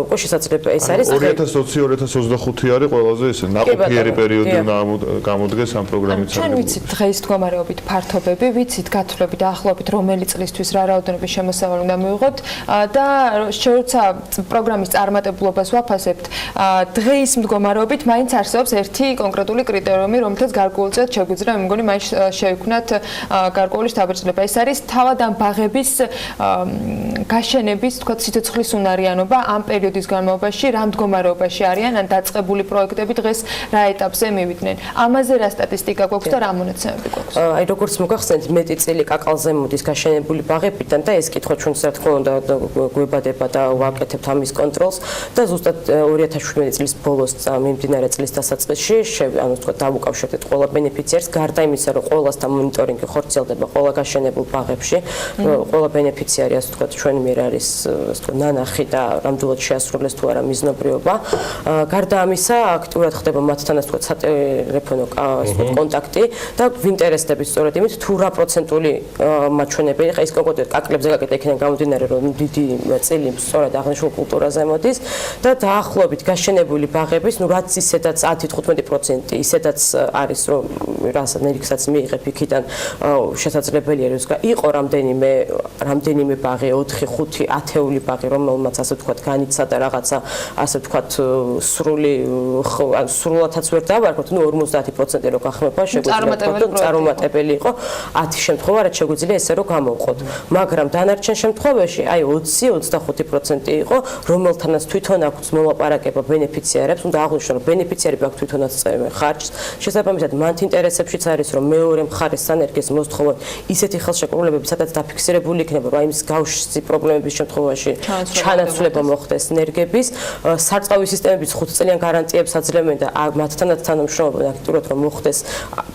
უკვე შესაძლებელი ეს არის 2020-2025 არის ყველაზე ესე ნაყოფიერი პერიოდი უნდა გამოდგეს ამ პროგრამით. ჩვენ ვიცით დღეს მდგომარეობით ფართობები, ვიცით გათვლები დაახლოებით რომელი წლისთვის რა რაოდენობის შემოსავალი უნდა მივიღოთ და როცა პროგრამის წარმატებულობას ვაფასებთ, დღეს მდგომარეობით მაინც არსებობს ერთი კონკრეტული კრიტერიუმი, რომელთაც გარკვეულწილად შეგვიძლია, მე მგონი, მაინც შევქმნათ გარკვეული შთაბეჭდილება. ეს არის თავად ამ ბაღების გაშენების, თქვათ, სიცოცხლის უნარიანობა ამ პერიოდის განმავლობაში, რა მდგომარეობაში არიან, ან დაწყებული პროექტები დღეს რა ეტაპზე მივიდნენ. ამაზე რა სტატისტიკა გვაქვს და რა მონაცემები გვაქვს? აი, როგორც მოგახსენეთ, მეტი წილი კაკალზე მოდის გაშენებული ბაღებიდან და ეს კითხვა ჩვენს რა თქმა უნდა გვებადება და ვაკეთებთ ამის კონტროლს და ზუსტად 2017 წლის ბოლოს მიმდინარე წლის დასაწყისში, ანუ თქვა დავუკავშირდეთ ყველა ბენეფიციარს, გარდა იმისა, რომ ყველასთან მონიტორინგი ხორციელდება ყველა გაშენებულ ბაღებში, ყველა ბენეფიციარი, ასე ვთქვათ, ჩვენი მიერ არის, ასე ვთქვათ, ნანახი და ნამდვილად შეასრულეს თუ არა მიზნობრიობა. გარდა ამისა, აქტიურად ხდება მათთანაც თქვა სატელეფონო კონტაქტი და გვინტერესდებით სწორედ იმით, თუ რა პროცენტული მაჩვენებელი, ხა ის კონკრეტულად კაკლებზე გაკეთდა იქიდან გამომდინარე, რომ დიდი წილი სწორედ აღნიშნულ კულტურაზე მოდის და დაახლოებით გაშენებული ბაღების, ну რაც ისედაც 10-15% ისედაც არის, რომ რასაც ნერიქსაც მიიღებ იქიდან შესაძლებელია, რომ იყო რამდენიმე ბაღი 4-5 ათეული ბაღი, რომელმაც ასე ვთქვათ, განიცადა რაღაცა, ასე ვთქვათ, სრულათაც ვერ დავარქვათ, 50% რო გახმება, შეგვიძლია წარუმატებელი იყო 10 შემთხვევა, რაც შეგვიძლია ესე რომ გამოვყოთ. მაგრამ დანარჩენ შემთხვევაში, აი 20-25% იყო, რომელთანაც თვითონ აქვს მოლაპარაკება ბენეფიციარებს, უნდა აღვნიშნო, რომ ბენეფიციარები აქვს თვითონაც წერენ ხარჯს. შესაბამისად, მანთ ინტერესებშიც არის, რომ მეორე მხარეს სანერგეს მოსთხოვონ ისეთი ხელშეკრულებები, სადაც დაფიქსირებული იქნება, რომ აი ის გავში პრობლემების შემთხვევაში ჩანაცვლება მოხდეს ენერგების, სარწყავი სისტემების 5 წლიან გარანტიებს აძლევენ და მათთანაც თანამშრომლობენ აქტიურად, რომ მოხდეს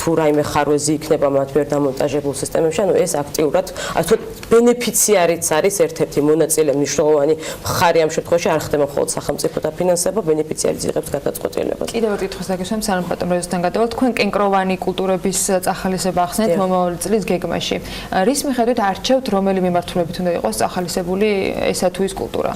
თუ რაიმე ხარვეზი იქნება მათ ვერ დამონტაჟებულ სისტემებში, ანუ ეს აქტიურად, ასე ბენეფიციარიც არის ერთ-ერთი მონაწილე მნიშვნელოვანი მხარე ამ შემთხვევაში არ ხდება მხოლოდ სახელმწიფო დაფინანსება, ბენეფიციარიც იღებს გადაწყვეტილებას. კიდევ ერთ კითხვას დაგესვამ, სანამ ბატონ რეზოსთან გადავალთ, თქვენ კენკროვანი კულტურების წახალისება ახსნეთ მომავალი წლის გეგმაში. რის მიხედვით არჩევთ, რომელი მიმართულებით უნდა იყოს წახალისებული ესა თუ ის კულტურა?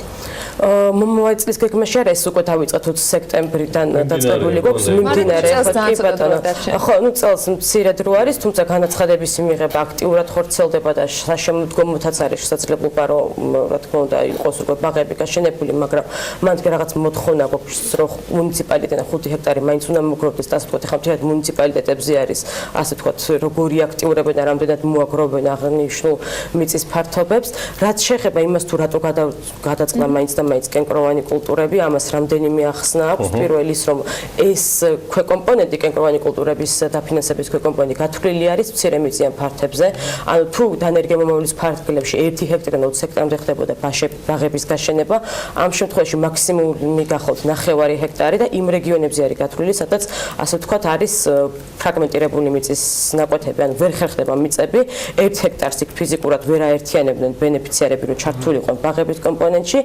მომავალი წლის გეგმაში არა, ეს უკვე დავიწყეთ 20 სექტემბრიდან დაწყებული გვაქვს მიმდინარე კი ბატონო. ხო, ნუ წელს მცირედ რო არის, თუმცა განაცხადების მიღება აქტიურად ხორციელდება და საშემოდგომოთაც არის შესაძლებლობა, რომ რა თქმა უნდა იყოს უკვე ბაღები გაშენებული, მაგრამ მანდ რაღაც მოთხოვნა გვაქვს, რომ მუნიციპალიტეტიდან 5 ჰექტარი მაინც უნდა მოგროვდეს და ასე ვთქვათ, ახლა მთლიანად მუნიციპალიტეტებზე არის, ასე ვთქვათ, როგორი აქტიურებენ და რამდენად მოაგროვებენ აღნიშნულ მიწის ფართობებს. რაც შეეხება იმას, თუ რატო გადაწყდა მაინც და მაინც კენკროვანი კულტურები, ამას რამდენიმე ახსნა აქვს. პირველი ის, რომ ეს ქვეკომპონენტი კენკროვანი კულტურების დაფინანსების ქვეკომპონენტი გათვლილი არის მცირე მიწიან ფართებზე. ანუ თუ დანერგემომავლის ფარგლებში 1 ჰექტარიდან 20 ჰექტარამდე ხდებოდა ბაღების გაშენება, ამ შემთხვევაში მაქსიმუმი გახოთ 9 ჰექტარი და იმ რეგიონებზე არის გათვლილი, სადაც ასე ვთქვათ, არის ფრაგმენტირებული მიწის ნაკვეთები, ანუ ვერ ხერხდება მიწები, 1 ჰექტარს იქ ფიზიკურად ვერ აერთიანებდნენ ბენეფიციარები, რომ ჩართულიყვნენ ბაღების კომპონენტში.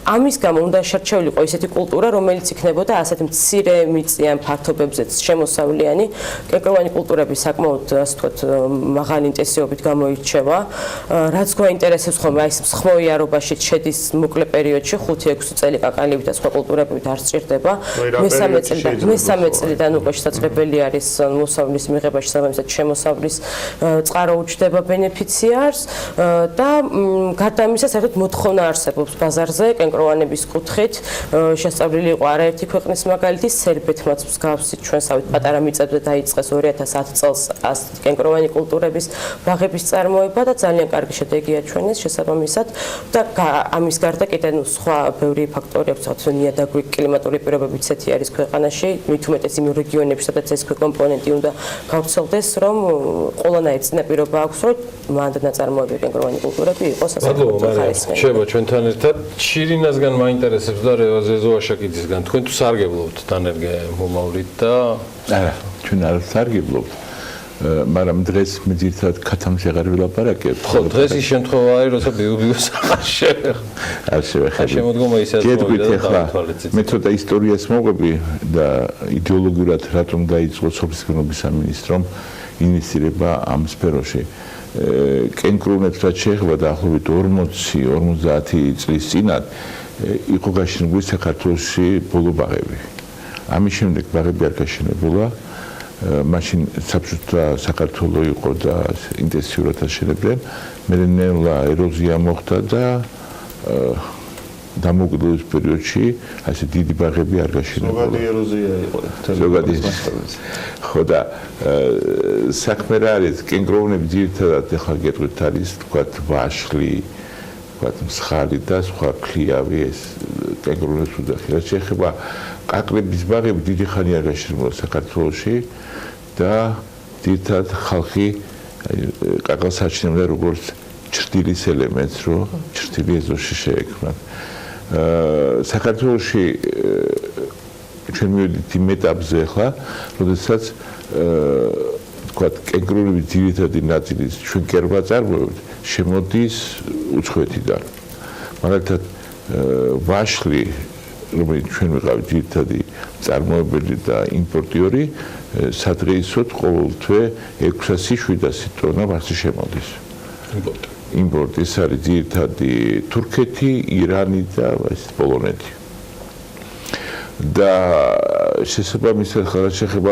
ამის გამო უნდა შერჩეულიყო ისეთი კულტურა, რომელიც იქნებოდა ასეთ მცირე მიწიან ფართობებზეც შემოსავლიანი. კენკროვანი კულტურები საკმაოდ, ასე ვთქვათ, მაღალი ინტენსივობით გამოირჩევა. რაც გვაინტერესებს ხოლმე, აი ეს მსხმოიარობაში შედის მოკლე პერიოდში 5-6 წელი კაკალივით და სხვა კულტურებით არ სჭირდება. მესამე წლიდან უკვე შესაძლებელი არის მოსავლის მიღება, შესაბამისად შემოსავლის წყარო უჩნდება ბენეფიციარს და გარდა ამისა, საერთოდ მოთხოვნა არსებობს ბაზარზე კენკროვანების კუთხით. შესწავლილი იყო არაერთი ქვეყნის მაგალითი, სერბეთმაც მსგავსი ჩვენსავით პატარა მიწებზე დაიწყეს 2010 წელს კენკროვანი კულტურების ბაღების წარმოება და ძალიან კარგი შედეგი აჩვენეს შესაბამისად და ამის გარდა კიდევ სხვა ბევრი ფაქტორი აქვს, თუმცა ნიადაგვი კლიმატური პირობებიც ისეთი არის ქვეყანაში, მით უმეტეს იმ რეგიონებში, სადაც ეს კომპონენტი უნდა გავრცელდეს, რომ ყველანაირ წინაპირობა აქვს, რომ მანდ ნაწარმოები კენკროვანი კულტურები იყოს სასწავლო ხარისხი. შევა ჩვენთან ერთად შირინასგან მაინტერესებს და ზეზოაშაკიძისგან, თქვენ თუ სარგებლობთ დანერგემომავლით და არა, ჩვენ არ სარგებლობთ. მაგრამ დღეს მე ძირითადად ქათამს აღარ ვილაპარაკებ. ხო, დღეს ის შემთხვევა არის, როცა ბიუბიოს არ შევეხები. შემოდგომა ისე მე ცოტა ისტორიას მოვყვები და იდეოლოგიურად რატომ დაიწყო სოფლის გენობის სამინისტრომ ინიციირება ამ სფეროში. კენკროვნებს რაც შეეხება დაახლოებით 40-50 წლის წინათ იყო გაშენებული საქართველოში ბოლო ბაღები. ამის შემდეგ ბაღები არ გაშენებულა. მაშინ საბჭოთა საქართველო იყო და ინტენსიურად აშენებდნენ. მე ნელა ეროზია მოხდა და დამოუკიდებლობის პერიოდში ასე დიდი ბაღები არ გაშენებულა. ზოგადი ეროზია იყო. ზოგადი. ხო და საქმე რა არის, კენკროვნები ძირითადად ახლა გეტყვით არის თქვათ ვაშლი, თქვათ მსხალი და სხვა ქლიავი ეს კენკროვნებს უძახიან. შეეხება კაკლების ბაღები დიდი ხანი არ გაშენებულა საქართველოში და ძირითადად ხალხი კაკალს აჩნევდა როგორც ჩრდილის ელემენტს, რომ ჩრდილი ეზოში შეექმნათ. საქართველოში ჩვენ მივედით იმ ეტაპზე ახლა, როდესაც თქვათ კენკროვნების ძირითადი ნაწილი ჩვენ კერვა წარმოებთ შემოდის უცხოეთიდან. მაგალითად ვაშლი, რომელიც ჩვენ ვიყავით ძირითადი წარმოებელი და იმპორტიორი, სადღეისოდ ყოველთვე 600-700 ტონა ვაშლი შემოდის. იმპორტი ეს არის ძირითადი თურქეთი, ირანი და პოლონეთი. და შესაბამისად ხალხი შეხება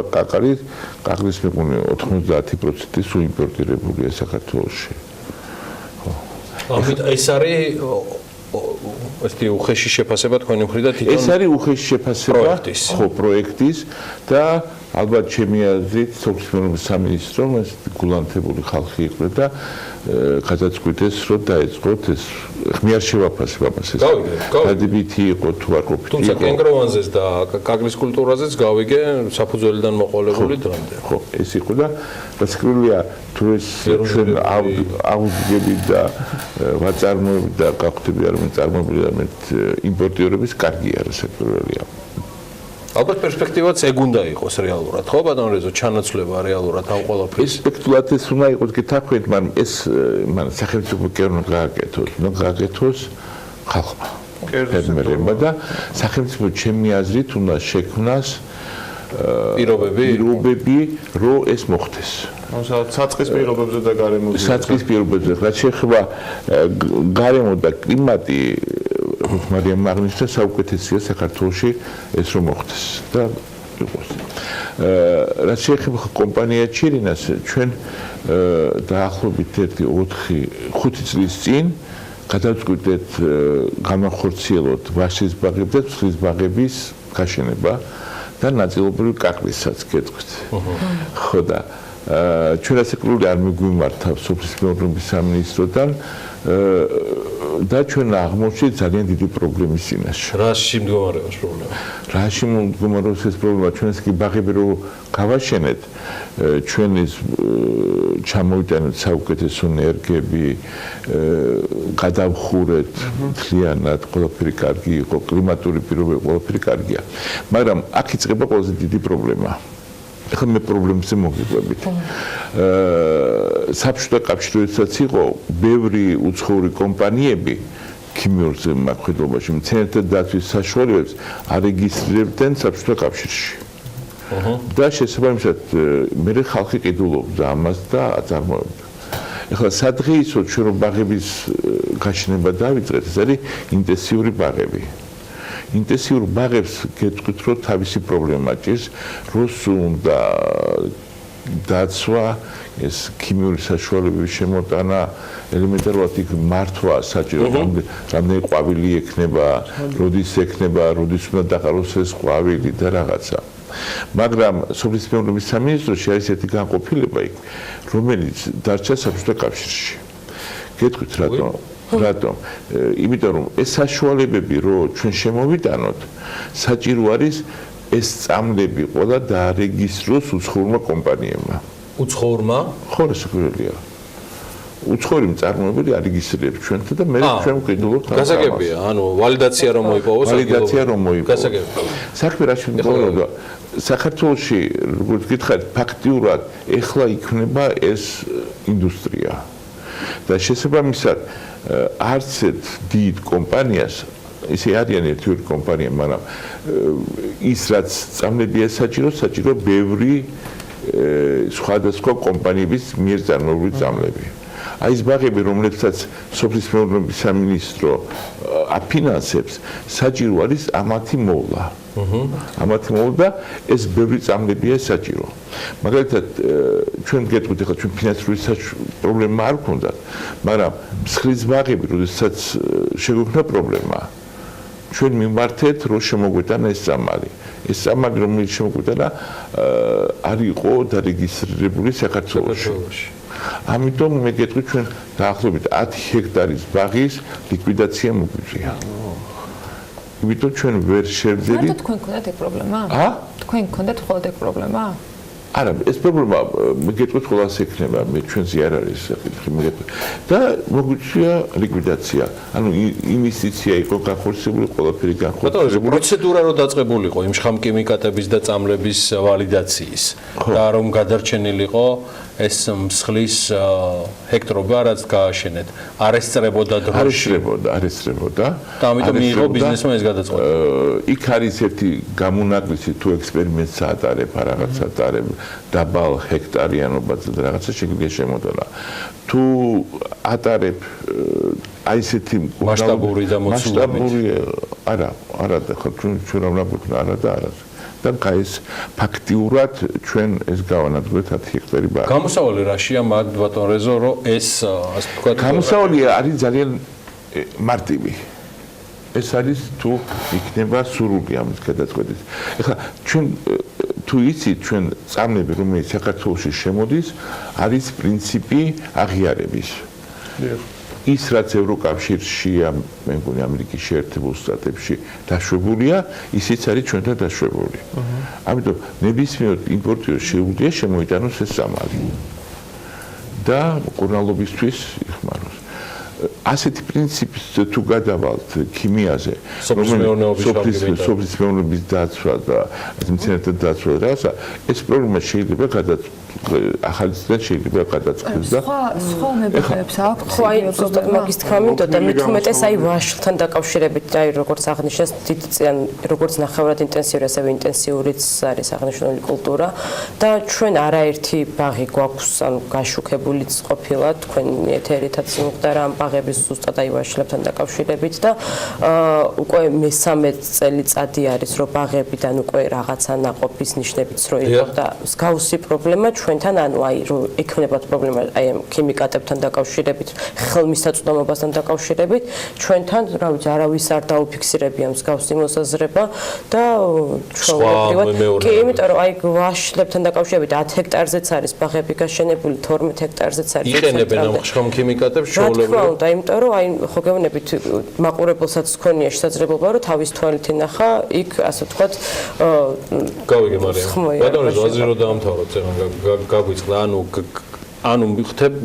კაკლის მიყვნე 90% სულ იმპორტირებულია საქართველოში. ხო. ამით ეს არის ესეთი უხეში შეფასება თქვენი მხრიდან თვითონ ეს არის უხეში შეფასება ხო პროექტის და ალბათ ჩემი აზრით სოფლის მეურნეობის სამინისტრომ ეს გულანთებული ხალხი იყო და გადაწყვიტეს რომ დაეწყოთ ეს ხმი არ შევაფასებ ამას ეს დადებითი იყო თუ არ ყოფილი თუმცა კენგროვანზეც და კაკლის კულტურაზეც გავიგე საფუძველიდან მოყოლებული დრამდე ხო ეს იყო და რასაკვირველია თუ ეს ჩვენ აუგებით და ვაწარმოებით და გახვდები არ მეწარმოებული და მე იმპორტიორების კარგია რასაკვირველია ალბათ პერსპექტივაც ეგ უნდა იყოს რეალურად ხო ბატონ რეზო ჩანაცვლება რეალურად ამ ყველაფერს პერსპექტივაც ეს უნდა იყოს გითაქვით მაგრამ ეს მან სახელმწიფო კერნო გააკეთოს ხალხმა ფერმერებმა და სახელმწიფო ჩემი აზრით უნდა შექმნას პირობები რომ ეს მოხდეს საწყის პირობებზე და გარემოზე საწყის პირობებზე რაც შეეხება გარემო და კლიმატი მარიამ მაგნისთა საუკეთესია საქართველოში ეს რომ მოხდეს და იყოს. რაც შეეხება კომპანია ჩირინას ჩვენ დაახლოებით 1-5 წლის წინ გადავწყვიტეთ განახორციელოთ ვაშლის ბაღების და ცხლის ბაღების გაშენება და ნაწილობრივ კაკლისაც გეტყვით. ხო და ჩვენ რასაკვირველია არ მიგვიმართა სოფლის მეურნეობის სამინისტროდან და ჩვენ აღმოჩნდით ძალიან დიდი პრობლემის წინაშე. რაში მდგომარეობს პრობლემა? რაში მდგომარეობს ეს პრობლემა? ჩვენ ეს კი ბაღები რო გავაშენეთ, ჩვენ ეს ჩამოვიტანეთ საუკეთესო ენერგიები, გადავხურეთ მთლიანად, ყველაფერი კარგი იყო, კლიმატური პირობები ყველაფერი კარგია. მაგრამ აქ იწყება ყველაზე დიდი პრობლემა. ახლა მე პრობლემებზე მოგიყვებით. საბჭოთა კავშირშიც იყო ბევრი უცხოური კომპანიები ქიმიურ ზემოქმედობაში მცენარეთა დაცვის საშუალებებს არეგისტრირებდნენ საბჭოთა კავშირში. და შესაბამისად მე ხალხი ყიდულობდა ამას და აწარმოებდა. ახლა სადღეისო ჩვენ რომ ბაღების გაშენება დავიწყეთ, ეს არის ინტენსიური ბაღები. ინტენსიურ ბაღებს გეტყვით რომ თავისი პრობლემა ჭირს, როსუ და დაცვა, ეს ქიმიური საშუალებების შემოტანა, ელემენტარულად იქ მართვა საჭირო, რამდენი ყვავილი ექნება, როდის ექნება, როდის უნდა დაყაროს ეს ყვავილი და რაღაცა. მაგრამ სოფლის მეურნეობის სამინისტროში არის ერთი განყოფილება იქ, რომელიც დარჩა საბჭოთა კავშირში. გეტყვით რატომ? რატომ? იმიტომ რომ ეს საშუალებები რო ჩვენ შემოვიტანოთ, საჭირო არის ეს წამლები ყველა დაარეგისტროს უცხოურმა კომპანიებმა. უცხოურმა? ხო, რასაკვირველია. უცხოური მწარმოებელი არეგისტრირებს ჩვენთან და მე ჩვენ ვყიდულობთ ამას. გასაგებია, ანუ ვალიდაცია რომ მოიპოვოს, ვალიდაცია რომ მოიპოვოს. გასაგებია. საქმე რაში მდგომარეობა? საქართველოში, როგორც გითხარით, ფაქტიურად ეხლა იქნება ეს ინდუსტრია. და შესაბამისად არც ერთ დიდ კომპანიას ისე არიან ერთი-ორი კომპანია, მაგრამ ის რაც წამლებია საჭირო ბევრი სხვადასხვა კომპანიების მიერ წარმოებული წამლები. აი ეს ბაღები, რომლებსაც სოფლის მეურნეობის სამინისტრო აფინანსებს, საჭირო არის ამათი მოვლა. ამათი მოვლა ეს ბევრი წამლებია საჭირო. მაგალითად, ჩვენ გეტყვით, ახლა ჩვენ ფინანსური პრობლემა არ გქონდათ, მაგრამ მსხლის ბაღები, როდესაც შეგვექნა პრობლემა, ჩვენ მიმართეთ, რომ შემოგვეტანა ეს წამალი. ეს წამალი, რომელიც შემოგვეტანა, არ იყო დარეგისტრირებული საქართველოში. ამიტომ მე გეტყვით, ჩვენ დაახლოებით 10 ჰექტარის ბაღის ლიკვიდაცია მოგვიწია. იმიტომ ჩვენ ვერ შევძლებთ. მარტო თქვენ გქონდათ ეგ პრობლემა? თქვენ გქონდათ ხოლმე ეგ პრობლემა? არა, ეს პრობლემა მე გეტყვით ყველას ექნება, მე ჩვენზე არ არის საკითხი მე გეტყვით. და მოგვიწია ლიკვიდაცია. ანუ ინვესტიცია იყო განხორციელებული, ყველაფერი განხორციელებული. პროცედურა რო დაწყებულიყო იმ შხამკიმიკატების და წამლების ვალიდაციის და რომ გადარჩენილიყო ეს მსხლის ჰექტრობა რაც გააშენეთ, არ ესწრებოდა დროში. არ ესწრებოდა. და ამიტომ მიიღო ბიზნესმა ეს გადაწყვეტა. იქ არის ერთი გამონაკლისი თუ ექსპერიმენტს ატარებ, რაღაცა ატარებ, დაბალ ჰექტარიანობაზე და რაღაცა შეგვიძლია შემოდანა. თუ ატარებ აი ესეთი მასშტაბური და მოცულობითი. არა, ხო ჩვენ რა ვნა არა და არა. და ამასთან კაის ფაქტიურად ჩვენ ეს გავანადგურეთ 10 ჰექტარი ბაღი. გამოსავალი რაშია მაგ ბატონ რეზო რომ ეს ასე ვთქვათ გამოსავალი არის ძალიან მარტივი. ეს არის თუ იქნება სრული ამის გადაწყვეტის. ეხლა ჩვენ თუ იცით ჩვენ წამლები რომელიც საქართველოში შემოდის არის პრინციპი აღიარების. ის რაც ევროკავშირშია, მე მგონი ამერიკის შეერთებულ შტატებში დაშვებულია, ისიც არის ჩვენთან დაშვებული. ამიტომ ნებისმიერ იმპორტიორს შეუძლია შემოიტანოს ეს სამალი და მკურნალობისთვის იხმაროს. ასეთი პრინციპის თუ გადავალთ ქიმიაზე, სოფლის მეურნეობის დაცვა და მცენარეთა დაცვა და რაღაცა, ეს პრობლემა შეიძლება ახალისგან შეიძლება გადაწყდეს და სხვა მებრძოლებს აქვს. ხო, აი ზუსტად მაგის თქვა მინდოდა, მით უმეტეს აი ვაშლთან დაკავშირებით, აი როგორც აღნიშნეს, დიდწიან როგორც ნახევრად ინტენსიური, ასევე ინტენსიურიც არის აღნიშნული კულტურა და ჩვენ არაერთი ბაღი გვაქვს, ანუ გაშუქებულიც ყოფილა თქვენი ეთერითაც მოხდა ამ ბაღების ზუსტად აი ვაშლებთან დაკავშირებით და უკვე მესამე წელიწადი არის, რომ ბაღებიდან უკვე რაღაცა ნაყოფის ნიშნებიც რო იყო და მსგავსი პრობლემა ჩვენთან ანუ აი რომ ექნებათ პრობლემა აი ამ ქიმიკატებთან დაკავშირებით, ხელმისაწვდომობასთან დაკავშირებით, ჩვენთან რა ვიცი არავის არ დაუფიქსირებია მსგავსი მოსაზრება და ჩვეულებრივად კი, იმიტომ რომ აი ვაშლებთან დაკავშირებით 10 ჰექტარზეც არის ბაღები გაშენებული, 12 ჰექტარზეც არის. იყენებენ ამ ხშხამ ქიმიკატებს ჩვეულებრივად. რა თქმა უნდა, იმიტომ რომ აი ხო გეუბნებით მაყურებელსაც ქონია შესაძლებლობა რომ თავის თვალით ინახა იქ ასე ვთქვათ გავიგე მარიამ. ბატონო ზაზი რო დაამთავროთ გაგვიწყდა ანუ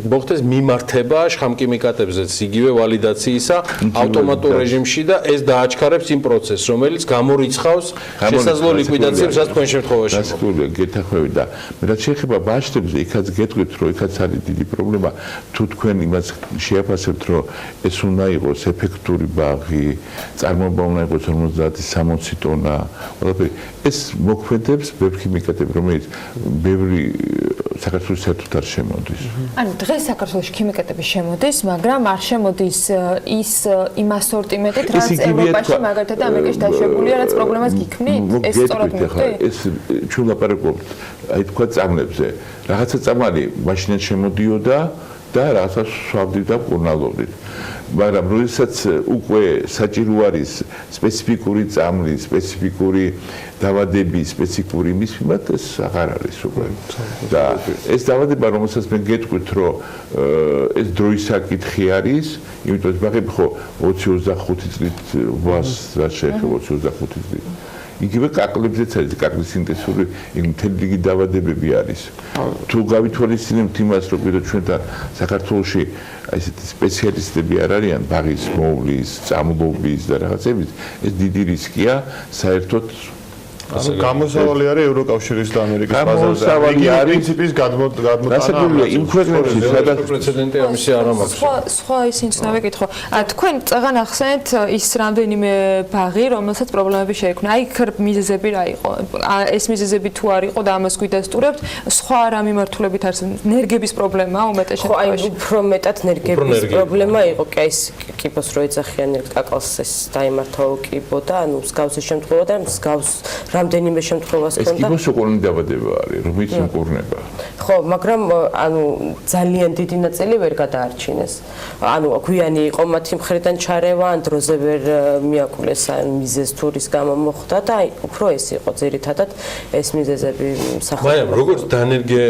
მოხდეს მიმართება შხამკიმიკატებზეც იგივე ვალიდაციისა ავტომატურ რეჟიმში და ეს დააჩქარებს იმ პროცესს რომელიც გამორიცხავს შესაძლო ლიკვიდაციებს რაც თქვენ შემთხვევაში გასაგებია გეთახვევი და მე რაც შეეხება ბაშტებზე იქაც გეტყვით რომ იქაც არის დიდი პრობლემა თუ თქვენ იმას შეაფასებთ რომ ეს უნდა იყოს ეფექტური ბაღი წარმოება უნდა იყოს 50-60 ტონა ყველაფერი ეს მოქმედებს ბებქიმიკატები რომელიც ბევრი საქართველოს საერთოდ არ შემოდის. ანუ დღეს საქართველოს ქიმიკატები შემოდის, მაგრამ არ შემოდის ის იმ ასორტიმენტით, რაც ევროპაში მაგალითად ამერიკაში დაშვებულია, რაც პრობლემას გიქმნით? ეს სწორად მოვხდი? ეს ჩვენ ლაპარაკობთ, აი თქვა წამლებზე. რაღაცა წამალი მაშინაც შემოდიოდა და რაღაცა სვავდით და კურნალობდით. მაგრამ როდესაც უკვე საჭირო არის სპეციფიკური წამლი, სპეციფიკური დავადები, სპეციფიკური იმის მიმართ ეს აღარ არის უკვე. და ეს დავადება, რომელსაც მე გეტყვით, რომ ეს დროის საკითხი არის, იმიტომ რომ ბაღები ხო 20-25 წლით ვას რა შეეხება 20-25 წლით. იგივე კაკლებზეც არის, კაკლის ინტენსიური მთელი რიგი დავადებები არის. თუ გავითვალისწინებთ იმას, რომ კიდევ ჩვენთან საქართველოში ესეთი სპეციალისტები არ არიან ბაღის მოვლის, წამლობის და რაღაცების, ეს დიდი რისკია საერთოდ გამოსავალი არის ევროკავშირის და ამერიკის ბაზარზე. იგი პრინციპის გადმოტანა. გასაგებია იმ ქვეყნებში სადაც პრეცედენტი ამისი არ მაქვს. სხვა ის ინცნავე კითხვა. თქვენ წაღან ახსენეთ ის რამდენიმე ბაღი, რომელსაც პრობლემები შეექმნა. აი მიზეზები რა იყო? ეს მიზეზები თუ არ იყო და ამას გვიდასტურებთ, სხვა რა მიმართულებით არსებობს? ნერგების პრობლემა უმეტეს შემთხვევაში. ხო, აი უფრო მეტად ნერგების პრობლემა იყო, კი ეს კიბოს რო ეძახიან კაკალს ეს დაიმართა უკიბო და ანუ მსგავსი შემთხვევა და მსგავს რამდენიმე შემთხვევას ხონდა. ეს კიბოს უყურნი დაბადება არის, რომელიც იმკურნება. ხო, მაგრამ ანუ ძალიან დიდი ნაწილი ვერ გადაარჩინეს. ანუ გვიანი იყო მათი მხრიდან ჩარევა, ან დროზე ვერ მიაკვლეს ან მიზეზ თურის გამო მოხდა და აი უფრო ეს იყო ძირითადად ეს მიზეზები მსახურობდა. მაგრამ როგორც დანერგე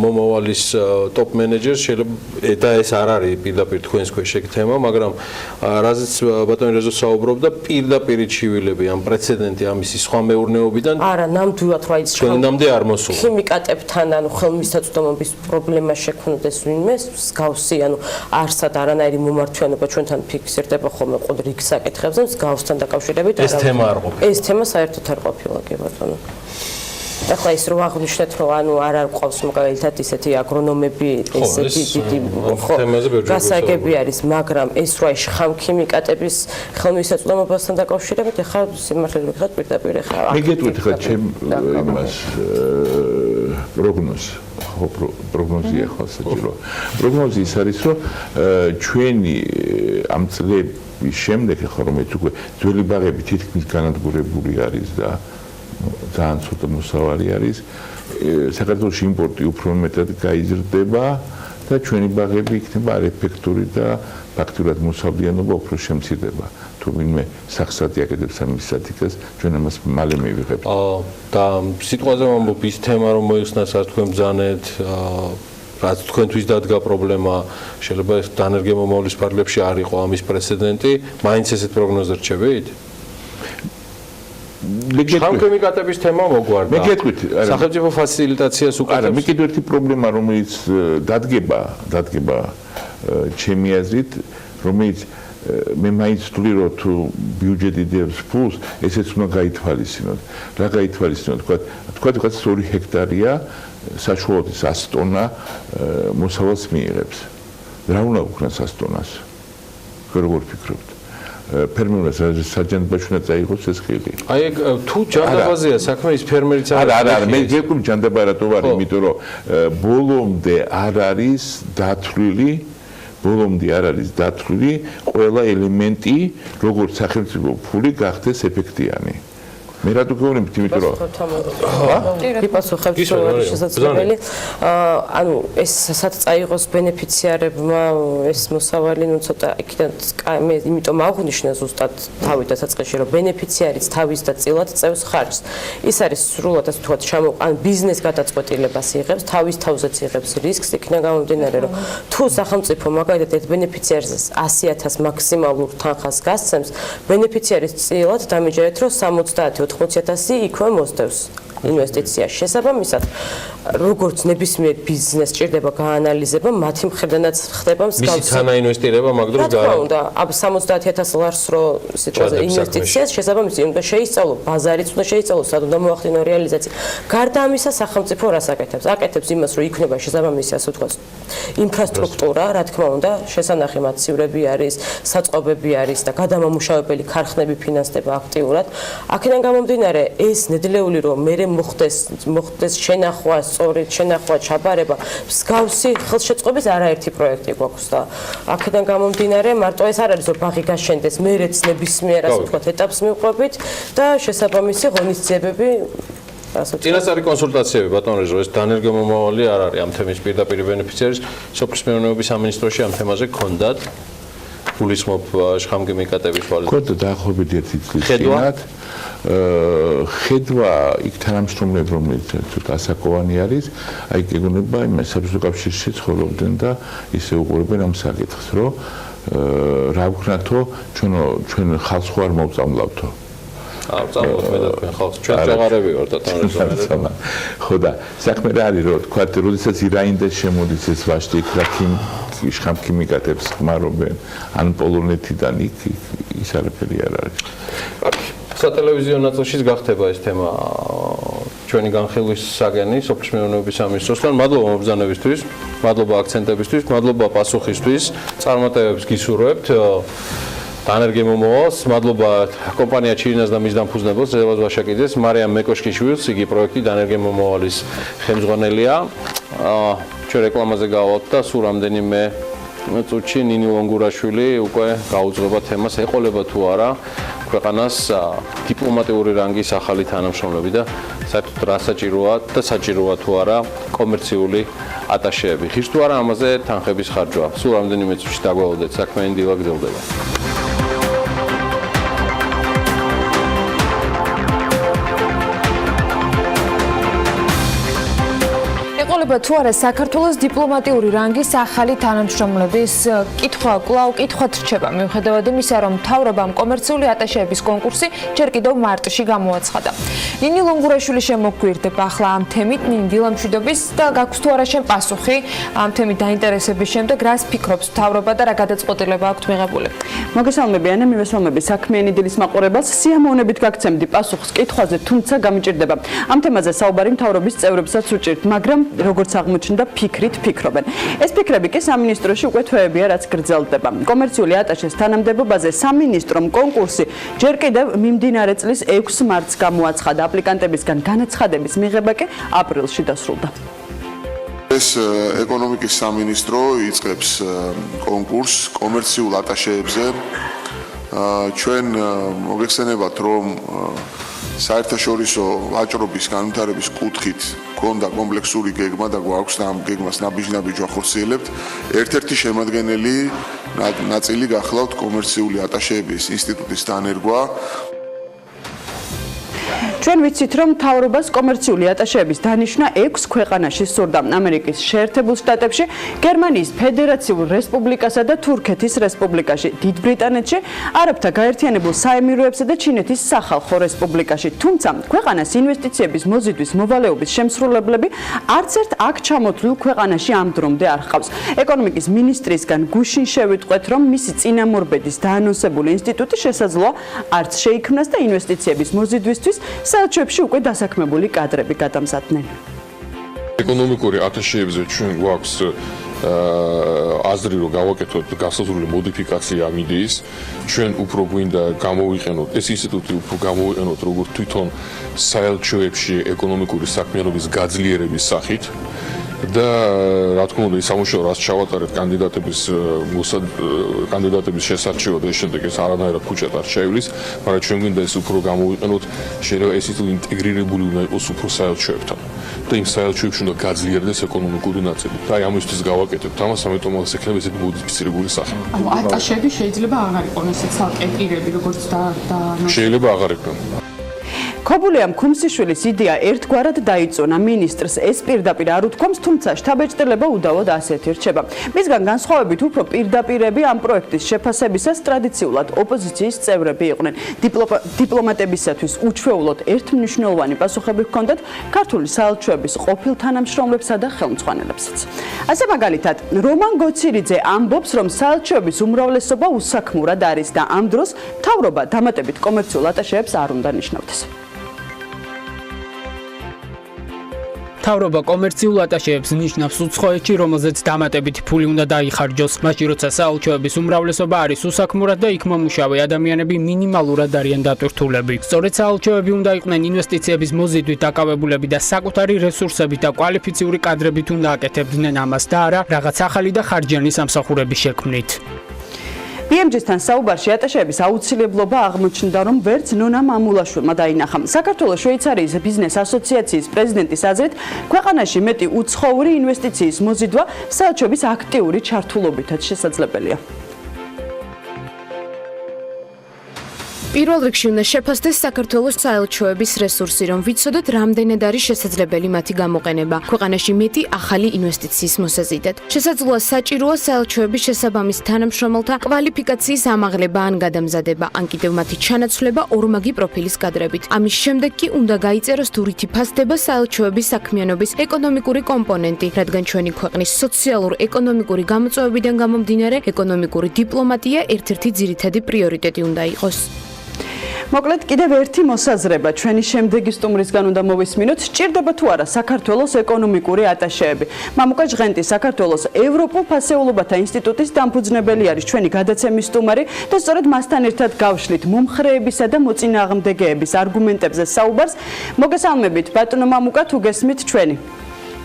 მომავალის ტოპ მენეჯერს შეიძლება და ეს არ არის პირდაპირ თქვენს ქვეშ ეგ თემა, მაგრამ რაზეც ბატონი რეზო საუბრობდა პირდაპირ ჩივილები ამ პრეცედენტი ამისი სხვა მეურნეობიდან არა, ნამდვილად რა ის ჩვენამდე არ მოსულა. ქიმიკატებთან ანუ ხელმისაწვდომობის პრობლემა შექმნდეს ვინმე მსგავსი, ანუ არსად არანაირი მომართვიანობა ჩვენთან ფიქსირდება ხოლმე ყოდ რიგ საკითხებზე მსგავსთან დაკავშირებით ეს თემა არ ყოფილა. ეს თემა საერთოდ არ ყოფილა კი ბატონო. ახლა ის რო აღნიშნეთ რომ ანუ არ ყავს მაგალითად ისეთი აგრონომები ესეთი დიდი გასაგები არის, მაგრამ ეს რო აი შხამქიმიკატების ხელმისაწვდომობასთან დაკავშირებით ახლა სიმართლე ვიხოთ პირდაპირ ახლა მე გეტყვით ხა ჩემ იმას პროგნოზია ხო საჭირო. პროგნოზი ის არის რომ ჩვენი ამ წლების შემდეგ ახლა რომ ეს უკვე ძველი ბაღები თითქმის განადგურებული არის და ძალიან ცოტა მოსავალი არის. საქართველოში იმპორტი უფრო მეტად გაიზრდება და ჩვენი ბაღები იქნება არეფექტური და ფაქტურად მოსავლიანობა უფრო შემცირდება. თუ ვინმე სახსრად იაკეთებს ამ სტატიკას, ჩვენ ამას მალე მივიღებთ. და სიტყვაზე ვამბობ, ის თემა რომ მოიხსნა რაც თქვენ ბრძანეთ, რაც თქვენთვის დადგა პრობლემა, შეიძლება დანერგემომავლის ფარგლებში არ იყო ამის პრეცედენტი, მაინც ესეთ პროგნოზზე რჩებით? შხამქემიკატების თემა მოგვარდა. მე გეტყვით, სახელმწიფო ფასილიტაციას უკეთებს. არა, მე კიდევ ერთი პრობლემა, რომელიც დადგება ჩემი აზრით, რომელიც მე მაინც ვთვლი, რომ თუ ბიუჯეტი დევს ფულს, ესეც უნდა გაითვალისწინოთ. რა გაითვალისწინოთ? თქვა 2 ჰექტარია საშუალოდ 100 ტონა მოსავალს მიიღებს. რა უნდა უქნას 100 ტონას? როგორ ფიქრობთ? ფერმერს საჯანდაბაში უნდა წაიღოს ეს ხილი. აი ეგ თუ ჯანდაბაზია საქმე ის ფერმერიც არის. არა, მე გეკული ჯანდაბა რატო ვარ, იმიტომ რომ ბოლომდე არ არის დათვლილი ყველა ელემენტი, როგორც სახელმწიფო ფული გახდეს ეფექტიანი. მე რატო გეუბნებით, იმიტომ რომ იპასუხებ სრულად შესაძლებელი. ანუ ეს სასაც წაიღოს ბენეფიციარებმა ეს მოსავალი, ნუ ცოტა იქიდან მე იმიტომ აღვნიშნე ზუსტად თავი დასაწყისში, რომ ბენეფიციარიც თავის და წილად წევს ხარჯს. ის არის სრულად ასე ვთქვათ, ან ბიზნეს გადაწყვეტილებას იღებს, თავის თავზეც იღებს რისკს, იქიდან გამომდინარე, რომ თუ სახელმწიფო მაგალითად ერთ ბენეფიციარს 100.000 მაქსიმალურ თანხას გასცემს, ბენეფიციარის წილად დამიჯერეთ, რომ 70-80.000 იქვე მოსდევს ინვესტიციაში. შესაბამისად, როგორც ნებისმიერ ბიზნესს ჭირდება გაანალიზება, მათი მხრიდანაც ხდება მსგავსი. მისი თანაინვესტირება მაგ დროს რა თქმა უნდა, ab 70.000 ლარს რო სიტყვაზე ინვესტიციას შესაბამისად უნდა შეისწავლო ბაზარიც, უნდა შეისწავლო სად უნდა მოახდინო რეალიზაცია. გარდა ამისა, სახელმწიფო რას აკეთებს? აკეთებს იმას, რომ იქნება შესაბამისი, ასე ვთქვათ, ინფრასტრუქტურა, რა თქმა უნდა, შესანახი მაცივრები არის, საწყობები არის და გადამამუშავებელი ქარხნები ფინანსდება აქტიურად. აქედან გამომდინარე, ეს ნედლეული რომ მე მოხდეს შენახვა, სწორედ შენახვა, ჩაბარება, მსგავსი ხელშეწყობის არაერთი პროექტი გვაქვს და აქედან გამომდინარე, მარტო ეს არ არის რომ ბაღი გაშენდეს, მერეც ნებისმიერ ასე ვთქვათ ეტაპს მივყვებით და შესაბამისი ღონისძიებები წინასწარი კონსულტაციები ბატონ რეჟო, ეს დანერგემომავალი არ არის ამ თემის პირდაპირ ბენეფიციარის, სოფლის მეურნეობის სამინისტროში ამ თემაზე გქონდათ გულისხმობ შხამქემიკატების ვალზე. გქონდა დაახლოებით 1 წლის წინათ. ხედვა იქ თანამშრომლები, რომელიც ცოტა ასაკოვანი არის, აი გეგონება იმ საბჭოთა კავშირში ცხოვრობდნენ და ისე უყურებენ ამ საკითხს, რომ რა ვქნათო, ჩვენ ხალხს ხო არ მოვწამლავთო. წამოვთ მე და თქვენ ხალხს ჩვენ წაღარები ვართ თამაშობენ. ხო და საქმე რა არის, რომ თქვა, როდესაც ირაინდეს შემოდის ეს ვაშტი იქ რა შხამქიმიკატებს ხმარობენ, ან პოლონეთიდან იქ ის არაფერი არ არის. სატელევიზიო ნაწილშიც გახდება ეს თემა ჩვენი განხილვის საგანი სოფლის მეურნეობის სამინისტროსთან. მადლობა მობრძანებისთვის, მადლობა აქცენტებისთვის, მადლობა პასუხისთვის, წარმატებებს გისურვებთ. დანერგემომავალს, მადლობა კომპანია ჩირინას და მის დამფუძნებელს ზევას ვაშაკიძეს, მარიამ მეკოშკიშვილს, იგი პროექტი დანერგემომავალის ხელმძღვანელია. ჩვენ რეკლამაზე გავალთ და სულ რამდენიმე წუთში ნინი ლონგურაშვილი უკვე გაუძღვება თემას, ეყოლება თუ არა ქვეყანას დიპლომატიური რანგის ახალი თანამშრომლები და საერთოდ რა საჭიროა და საჭიროა თუ არა კომერციული ატაშეები. ხშირ თუ არა ამაზე თანხების ხარჯვა. სულ რამდენიმე წუთში დაგვალოდეთ, საქმიანი დილა გრძელდება. თუ არა საქართველოს დიპლომატიური რანგის ახალი თანამშრომლების კითხვად რჩება მიუხედავად იმისა, რომ მთავრობამ კომერციული ატაშეების კონკურსი ჯერ კიდევ მარტში გამოაცხადა. ნინი ლონგურაშვილი შემოგვირდება ახლა ამ თემით, ნინი დილამშვიდობის და გაქვს თუ არა შენ პასუხი ამ თემით დაინტერესების შემდეგ, რას ფიქრობს მთავრობა და რა გადაწყვეტილება აქვთ მიღებული? მოგესალმები, ანა, მივესალმები საქმიანი დილის მაყურებელს. სიამოვნებით გაგცემდი პასუხს კითხვაზე, თუმცა გამიჭირდება. ამ თემაზე საუბარი მთავრობის წევრებსაც უჭირთ, მაგრამ როგორც აღმოჩნდა, ფიქრით ფიქრობენ. ეს ფიქრები კი სამინისტროში უკვე თვეებია, რაც გრძელდება. კომერციული ატაშეს თანამდებობაზე სამინისტრომ კონკურსი ჯერ კიდევ მიმდინარე წლის 6 მარტს გამოაცხადა. აპლიკანტებისგან განაცხადების მიღება კი აპრილში დასრულდა. ეს ეკონომიკის სამინისტრო იწყებს კონკურსს კომერციულ ატაშეებზე. ჩვენ მოგეხსენებათ, რომ საერთაშორისო ვაჭრობის განვითარების კუთხით გქონდა კომპლექსური გეგმა და გვაქვს და ამ გეგმას ნაბიჯ-ნაბიჯ ვახორციელებთ. ერთ-ერთი შემადგენელი ნაწილი გახლავთ კომერციული ატაშეების ინსტიტუტის დანერგვა. ჩვენ ვიცით, რომ მთავრობას კომერციული ატაშეების დანიშვნა 6 ქვეყანაში სურდა: ამერიკის შეერთებულ შტატებში, გერმანიის ფედერაციულ რესპუბლიკასა და თურქეთის რესპუბლიკაში, დიდ ბრიტანეთში, არაბთა გაერთიანებულ საემიროებსა და ჩინეთის სახალხო რესპუბლიკაში. თუმცა, ქვეყანას ინვესტიციების მოზიდვის მოვალეობის შემსრულებლები არც ერთ აქ ჩამოთვლილ ქვეყანაში ამ დრომდე არ ჰყავს. ეკონომიკის მინისტრისგან გუშინ შევიტყვეთ, რომ მისი წინამორბედის დაანონსებული ინსტიტუტი შესაძლოა არც შეიქმნას და ინვესტიციების მოზიდვისთვის საელჩოებში უკვე დასაქმებული კადრები გადამზადდნენ. ეკონომიკური ატაშეებზე ჩვენ გვაქვს აზრი, რომ გავაკეთოთ გასაზრდელი მოდიფიკაცია ამ იდეის. ჩვენ უფრო გვინდა გამოვიყენოთ ეს ინსტიტუტი, უფრო გამოვიყენოთ როგორც თვითონ საელჩოებში ეკონომიკური საქმიანობის გაძლიერების სახით. და რა თქმა უნდა, ის სამუშაო, რაც ჩავატარეთ კანდიდატების შესარჩევად, ეს შემდეგ ეს არანაირად ქუჩად არ შეივლის, მაგრამ ჩვენ გვინდა ეს უფრო გამოვიყენოთ, შეიძლება ეს ისე ინტეგრირებული უნდა იყოს უფრო საელჩოებთან. და იმ საელჩოებში უნდა გაძლიერდეს ეკონომიკური ნაწილი. და აი ამისთვის გავაკეთებთ ამას, ამიტომ ეს ექნება ესეთი მოდიფიცირებული სახე. ანუ ატაშები შეიძლება აღარ იყოს ესე ცალკე პირები, როგორც და შეიძლება აღარ იქნან. ქობულიამ ქუმსიშვილის იდეა ერთგვარად დაიწონა მინისტრს. ეს პირდაპირ არ უთქვამს, თუმცა შთაბეჭდილება უდავოდ ასეთი რჩება. მისგან განსხვავებით უფრო პირდაპირები ამ პროექტის შეფასებისას ტრადიციულად ოპოზიციის წევრები იყვნენ. დიპლომატებისათვის უჩვეულოდ ერთმნიშვნელოვანი პასუხები ჰქონდათ ქართული საელჩოების ყოფილ თანამშრომლებსა და ხელმძღვანელებსაც. ასე მაგალითად, რომან გოცირიძე ამბობს, რომ საელჩოების უმრავლესობა უსაქმურად არის და ამ დროს მთავრობა დამატებით კომერციულ ატაშეებს არ უნდა ნიშნავდეს. მთავრობა კომერციულ ატაშეებს ნიშნავს უცხოეთში, რომელზეც დამატებითი ფული უნდა დაიხარჯოს. მაშინ როცა საელჩოების უმრავლესობა არის უსაქმურად და იქ მომუშავე ადამიანები მინიმალურად არიან დატვირთულები. სწორედ საელჩოები უნდა იყვნენ ინვესტიციების მოზიდვით დაკავებულები და საკუთარი რესურსებით და კვალიფიციური კადრებით უნდა აკეთებდნენ ამას და არა რაღაც ახალი და ხარჯიანი სამსახურების შექმნით. BMG-სთან საუბარში ატაშეების აუცილებლობა აღმოჩნდა, რომ ვერც ნონა მამულაშვილმა დაინახა. საქართველოს შვეიცარიის ბიზნეს ასოციაციის პრეზიდენტის აზრით, ქვეყანაში მეტი უცხოური ინვესტიციის მოზიდვა საელჩოების აქტიური ჩართულობითაც შესაძლებელია. პირველ რიგში უნდა შეფასდეს საქართველოს საელჩოების რესურსი, რომ ვიცოდოთ, რამდენად არის შესაძლებელი მათი გამოყენება. ქვეყანაში მეტი ახალი ინვესტიციის მოსაზიდად. შესაძლოა საჭიროა საელჩოების შესაბამის თანამშრომელთა კვალიფიკაციის ამაღლება ან გადამზადება, ან კიდევ მათი ჩანაცვლება ორმაგი პროფილის კადრებით. ამის შემდეგ კი უნდა გაიწეროს თუ რითი ფასდება საელჩოების საქმიანობის ეკონომიკური კომპონენტი, რადგან ჩვენი ქვეყნის სოციალურ-ეკონომიკური გამოწვევებიდან გამომდინარე, ეკონომიკური დიპლომატია ერთ-ერთი ძირითადი პრიორიტეტი უნდა იყოს. მოკლედ კიდევ ერთი მოსაზრება ჩვენი შემდეგი სტუმრისგან უნდა მოვისმინოთ, სჭირდება თუ არა საქართველოს ეკონომიკური ატაშეები. მამუკა ჟღენტი საქართველოს ევროპულ ფასეულობათა ინსტიტუტის დამფუძნებელი არის ჩვენი გადაცემის სტუმარი და სწორედ მასთან ერთად გავშლით მომხრეებისა და მოწინააღმდეგეების არგუმენტებზე საუბარს. მოგესალმებით ბატონო მამუკა, თუ გესმით ჩვენი.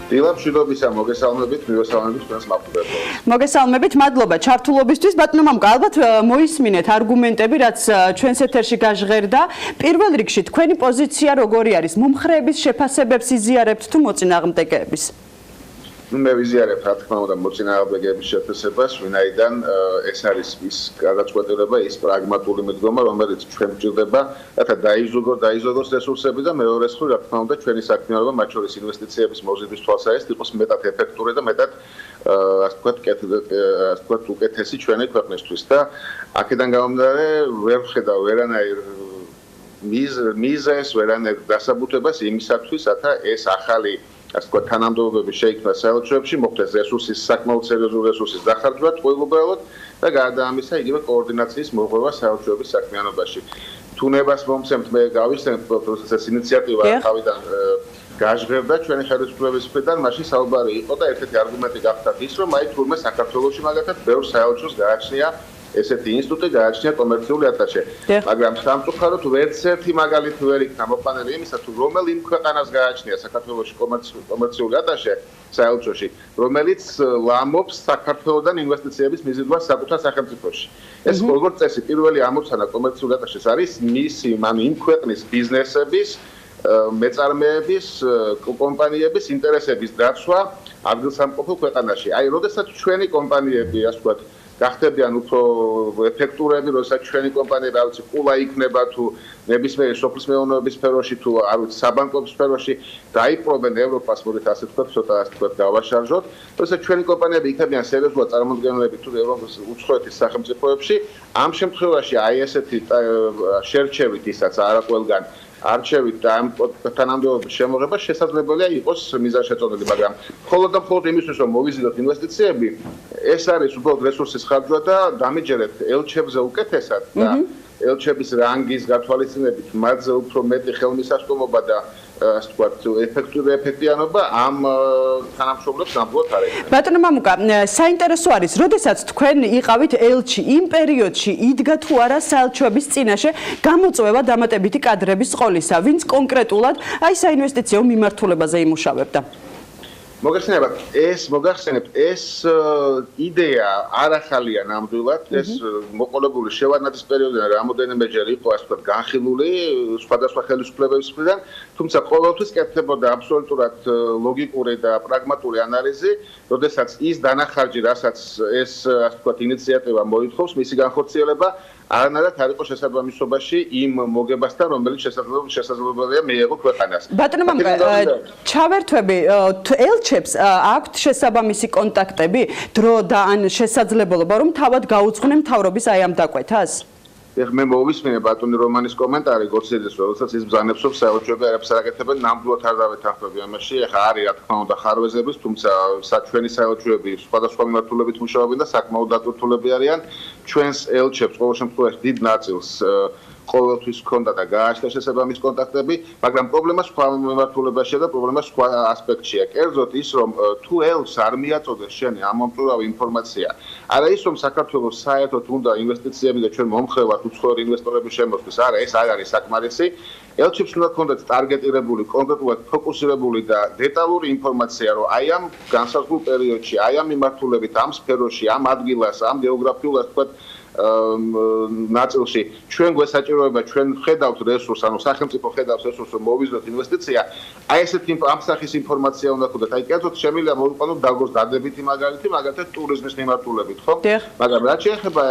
დილა, მშვიდობისა, მოგესალმებით, მივესალმებით ჩვენს მაყურებელს. მოგესალმებით, მადლობა ჩართულობისთვის. ბატონო მამუკა, ალბათ მოისმინეთ არგუმენტები, რაც ჩვენს ეთერში გაჟღერდა. პირველ რიგში თქვენი პოზიცია როგორი არის? მომხრეების შეფასებებს იზიარებთ თუ მოწინააღმდეგეების? მე ვიზიარებ, რა თქმა უნდა, მოწინააღმდეგეების შეფასებას, ვინაიდან ეს არის ის გადაწყვეტილება, ის პრაგმატული მიდგომა, რომელიც ჩვენ გვჭირდება, რათა დაიზოგოს რესურსები და მეორე მხრივ, რა თქმა უნდა, ჩვენი საქმიანობა, მათ შორის ინვესტიციების მოზიდვის თვალსაჩინო იყოს მეტად ეფექტური და მეტად ასე ვთქვათ, უკეთესი ჩვენი ქვეყნისთვის და აქედან გამომდინარე, ვერ ვხედავ ვერანაირ მიზეზს, ვერანაირ დასაბუთებას იმისათვის, რათა ეს ახალი ასე ვთქვათ, თანამდებობები შეიქმნას საელჩოებში, მოხდეს რესურსის საკმაოდ სერიოზული რესურსის დახარჯვა ტყუილობრივად და გარდა ამისა, იგივე კოორდინაციის მოღვევა საელჩოების საქმიანობაში. თუ ნებას მომცემთ, მე გავიხსენებ, როდესაც ეს ინიციატივა თავიდან გაჟღერდა ჩვენი ხელისუფლების მხრიდან, მაშინ საუბარი იყო და ერთ-ერთი არგუმენტი გახდა ის, რომ აი თურმე საქართველოში მაგალითად ბევრ საელჩოს გააჩნია ესეთი ინსტიტუტი გააჩნია კომერციული ატაშე. მაგრამ სამწუხაროდ ვერც ერთი მაგალითი ვერ იქნა მოყვანილი იმისა, თუ რომელ იმ ქვეყანას გააჩნია საქართველოში კომერციული ატაშე საელჩოში, რომელიც ლამობს საქართველოსთან ინვესტიციების მიზიდვას საკუთარ სახელმწიფოში. ეს როგორც წესი პირველი ამოცანა კომერციული ატაშეს არის მისი, ანუ იმ ქვეყნის ბიზნესების მეწარმეების კომპანიების ინტერესების დაცვა ადგილსამყოფელ ქვეყანაში. აი, როდესაც ჩვენი კომპანიები, ასე ვთქვათ, გახდებიან უფრო ეფექტურები, როდესაც ჩვენი კომპანიები, რა ვიცი, ყულა იქნება თუ ნებისმიერი სოფლის მეურნეობის სფეროში თუ არ ვიცი, საბანკო სფეროში დაიპყრობენ ევროპას, მოდით ასე ვთქვათ, ცოტა ასე ვთქვათ, დავაშარჟოთ. როდესაც ჩვენი კომპანიები იქნებიან სერიოზულად წარმოდგენილები თუ ევროპის უცხოეთის სახელმწიფოებში, ამ შემთხვევაში აი ესეთი შერჩევით ისაც არა ყველგან არჩევით და ამ თანამდებობის შემოღება შესაძლებელია იყოს მიზანშეწონილი, მაგრამ მხოლოდ და მხოლოდ იმისთვის, რომ მოვიზიდოთ ინვესტიციები, ეს არის უბრალოდ რესურსის ხარჯვა და დამიჯერეთ ელჩებზე უკეთესად და ელჩების რანგის გათვალისწინებით მათზე უფრო მეტი ხელმისაწვდომობა და ასე ვთქვათ, ეფექტიანობა ამ თანამშრომლებს ნამდვილად არ ექნება. ბატონო მამუკა, საინტერესო არის, როდესაც თქვენ იყავით ელჩი, იმ პერიოდში იდგა თუ არა საელჩოების წინაშე გამოწვევა დამატებითი კადრების ყოლისა, ვინც კონკრეტულად აი საინვესტიციო მიმართულებაზე იმუშავებდა? მოგახსენებთ, ეს იდეა არ ახალია ნამდვილად, ეს მოყოლებული შევარდნაძის პერიოდიდან რამოდენიმეჯერ იყო, ასე ვთქვათ, განხილული სხვადასხვა ხელისუფლებების მხრიდან, თუმცა ყოველთვის კეთდებოდა აბსოლუტურად ლოგიკური და პრაგმატული ანალიზი, როდესაც ის დანახარჯი, რასაც ეს, ასე ვთქვათ, ინიციატივა მოითხოვს, მისი განხორციელება არანაირად არ იყო შესაბამისობაში იმ მოგებასთან, რომელიც შესაძლებელია მიეღო ქვეყანას. ბატონო მამუკა, ჩავერთვები ელჩებს აქვთ შესაბამისი კონტაქტები, დრო და ან შესაძლებლობა, რომ თავად გაუძღვნեն მთავრობის აი ამ დაკვეთას? მე მოვისმინე ბატონი რომანის კომენტარი გორცეძეს, როდესაც ის ბრძანებს საელჩოები არაფერს არ აკეთებენ, ნამდვილად არ დავეთანხმები ამაში. ეხლა არის რა თქმა უნდა ხარვეზების, თუმცა ჩვენი საელჩოები სხვადასხვა მიმართულებით მუშაობენ და საკმაოდ დატვირთულები არიან. ჩვენს ელჩებს ყოველ შემთხვევაში დიდ ნაწილს ყოველთვის ჰქონდა და გააჩნდა შესაბამის კონტაქტები, მაგრამ პრობლემა სხვა მიმართულებაშია და პრობლემა სხვა ასპექტშია. კერძოდ ის, რომ თუ ელჩს არ მიაწოდეს შენი ამომწურავი ინფორმაცია, არა ის, რომ საქართველოს საერთოდ უნდა ინვესტიციები და ჩვენ მომხრევართ უცხოური ინვესტორების შემოსვლის, არა, ეს არ არის საკმარისი. ელჩებს უნდა ჰქონდეთ ტარგეტირებული, კონკრეტულად ფოკუსირებული და დეტალური ინფორმაცია, რომ აი ამ განსაზღვრულ პერიოდში, აი ამ მიმართულებით, ამ სფეროში, ამ ადგილას, ამ გეოგრაფიულ, ასე ვთქვათ, ნაწილში ჩვენ გვესაჭიროება, ჩვენ ხედავთ რესურს, ანუ სახელმწიფო ხედავს რესურსს, რომ მოვიზნოთ ინვესტიცია, აი ესეთი ამ სახის ინფორმაცია უნდა ჰქონდეთ. აი კერძოდ შემიძლია მოვიყვანოთ დაგოს დადებითი მაგალითი, მაგალითად ტურიზმის მიმართულებით, ხო? მაგრამ რაც შეეხება